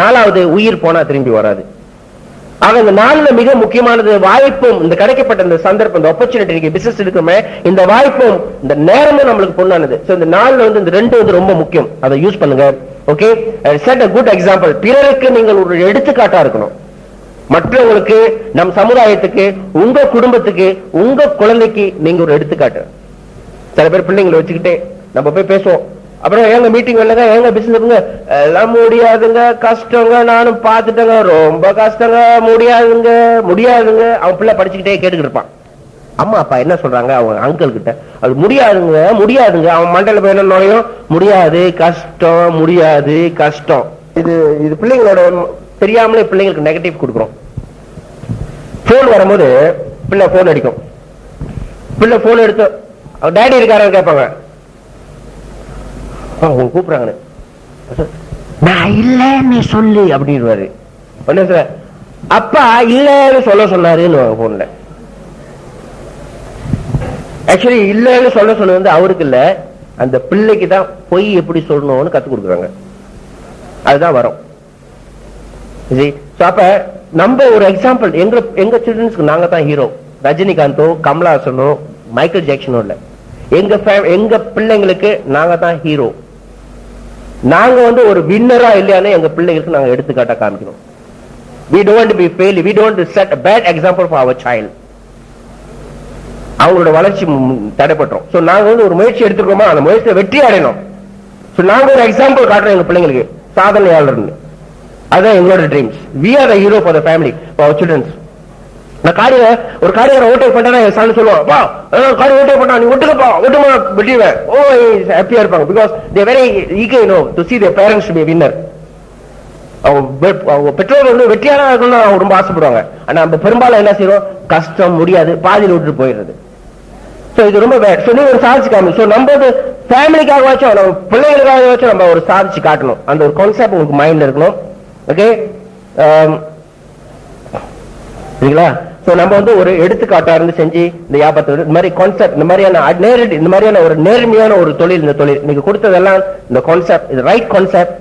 Speaker 1: நாலாவது உயிர் போனா திரும்பி வராது. ஆக இந்த நாலுல மிக முக்கியமானது வாய்ப்பும், இந்த கிடைக்கப்பட்ட இந்த சந்தர்ப்பம், இந்த ஆப்பர்ச்சுனிட்டி, பிசினஸ் இருக்குமே இந்த வாய்ப்பும் இந்த நேரமும் நம்மளுக்கு பொன்னானது. சோ இந்த நாலுல வந்து இந்த ரெண்டு வந்து ரொம்ப முக்கியம், அதை யூஸ் பண்ணுங்க. Okay, set a good example. பிறருக்கு நீங்கள் ஒரு எடுத்துக்காட்டா இருக்கணும். மற்றவங்களுக்கு, நம் சமுதாயத்துக்கு, உங்க குடும்பத்துக்கு, உங்க குழந்தைக்கு நீங்க ஒரு எடுத்துக்காட்டு. சில பேர் பிள்ளைங்களை வச்சுக்கிட்டே நம்ம போய் பேசுவோம், அப்புறம் எங்க மீட்டிங் வரலங்க, எங்க பிசினஸ் எல்லாம் முடியாதுங்க, கஷ்டங்க, நானும் பார்த்துட்டேங்க, ரொம்ப கஷ்டங்க, முடியாதுங்க. அவன் பிள்ளை படிச்சுக்கிட்டே கேட்டுக்கிட்டு இருப்பான். அம்மா அப்பா என்ன சொல்றாங்க அவங்க அங்கிள் கிட்ட, அது முடியாதுங்க. அவன் மண்டையில போய் என்ன நுழையும், முடியாது கஷ்டம். இது பிள்ளைங்களோட தெரியாமலே பிள்ளைங்களுக்கு நெகட்டிவ் கொடுக்குறோம். போன் வரும்போது பிள்ளை போன் அடிக்கும், பிள்ளை போன் எடுத்து டேடி இருக்காரு கேட்பாங்க, கூப்பிடுறாங்க, நான் இல்லன்னு சொல்லு அப்படின்வாரு. அப்பா இல்லன்னு சொல்ல சொன்னாருன்னு போன்ல. ஆக்சுவலி இல்லன்னு சொல்ல சொன்னது வந்து அவருக்கு இல்ல, அந்த பிள்ளைக்கு தான் பொய் எப்படி சொல்லணும்னு கத்து கொடுக்குறாங்க. அதுதான் வரும். அப்ப நம்ம ஒரு எக்ஸாம்பிள், எங்க சில்ட்ரன்ஸ்க்கு நாங்க தான் ஹீரோ. ரஜினிகாந்தோ கமலஹாசனோ மைக்கேல் ஜாக்சனோ இல்ல, எங்க பிள்ளைங்களுக்கு நாங்க தான் ஹீரோ. நாங்க வந்து ஒரு வின்னரா இல்லையானே எங்க பிள்ளைகளுக்கு நாங்க எடுத்துக்காட்டா காமிக்கணும். We don't want to be failed. We don't want to set a bad example for our child. அவங்களோட வளர்ச்சி தடைப்பட்டோம். சோ நாங்க வந்து ஒரு முயற்சி எடுத்துக்கிறோமா, அந்த முயற்சியை வெற்றி அடையணும். சோ நாங்க ஒரு எக்ஸாம்பிள் காட்டுறோம் எங்க பிள்ளைங்களுக்கு, சாதனையாளர். அதுதான் எங்களோட dreams. We are the hero for the family, for our children. ஒரு காரியம் ஓட்டை பண்ணா என் சன் சொல்லுவான், வா காரியம் ஓட்டை பண்ணா, நீ ஒட்டுமா வெட்டிடுவேன். ஓ ஹாப்பியா இருப்பாங்க. Because they are very eager, to see their parents to be a winner. அவங்க பெற்றோர் வந்து வெற்றியாளா இருக்கணும்னு அவங்க ரொம்ப ஆசைப்படுவாங்க. ஆனா நம்ம பெரும்பாலும் என்ன செய்யறோம், கஷ்டம், முடியாது, பாதியில் விட்டுட்டு போயிடுறது. சோ இது ரொம்ப பேட். சோ நீங்க ஒரு சாதிச்சு காமி. சோ நம்ம ஃபேமிலிக்காக வச்சோம், நம்ம பிள்ளைகளுக்காக வச்சோம், நம்ம ஒரு சாதிச்சு காட்டணும். அந்த ஒரு கான்செப்ட் உங்களுக்கு மைண்ட்ல இருக்கணும். ஓகே, சரிங்களா? சோ நம்ம வந்து ஒரு எடுத்துக்காட்டா இருந்து செஞ்சு இந்த வியாபாரத்தோட இந்த மாதிரி கான்செப்ட், இந்த மாதிரியான ஒரு நேர்மையான ஒரு தொழில், இந்த தொழில் நீங்க கொடுத்ததெல்லாம் இந்த கான்செப்ட், இது ரைட் கான்செப்ட்.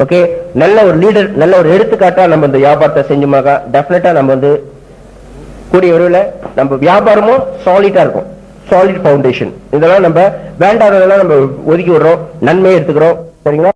Speaker 1: ஓகே, நல்ல ஒரு லீடர், நல்ல ஒரு எடுத்துக்காட்டா நம்ம இந்த வியாபாரத்தை செஞ்சுமாக்கா டெஃபினட்டா நம்ம வந்து கூடிய விரைவில் நம்ம வியாபாரமும் சாலிடா இருக்கும். Solid foundation. இதெல்லாம் நம்ம வேண்டாததெல்லாம் நம்ம ஒதுக்கி விடுறோம், நன்மையை எடுத்துக்கிறோம். சரிங்களா?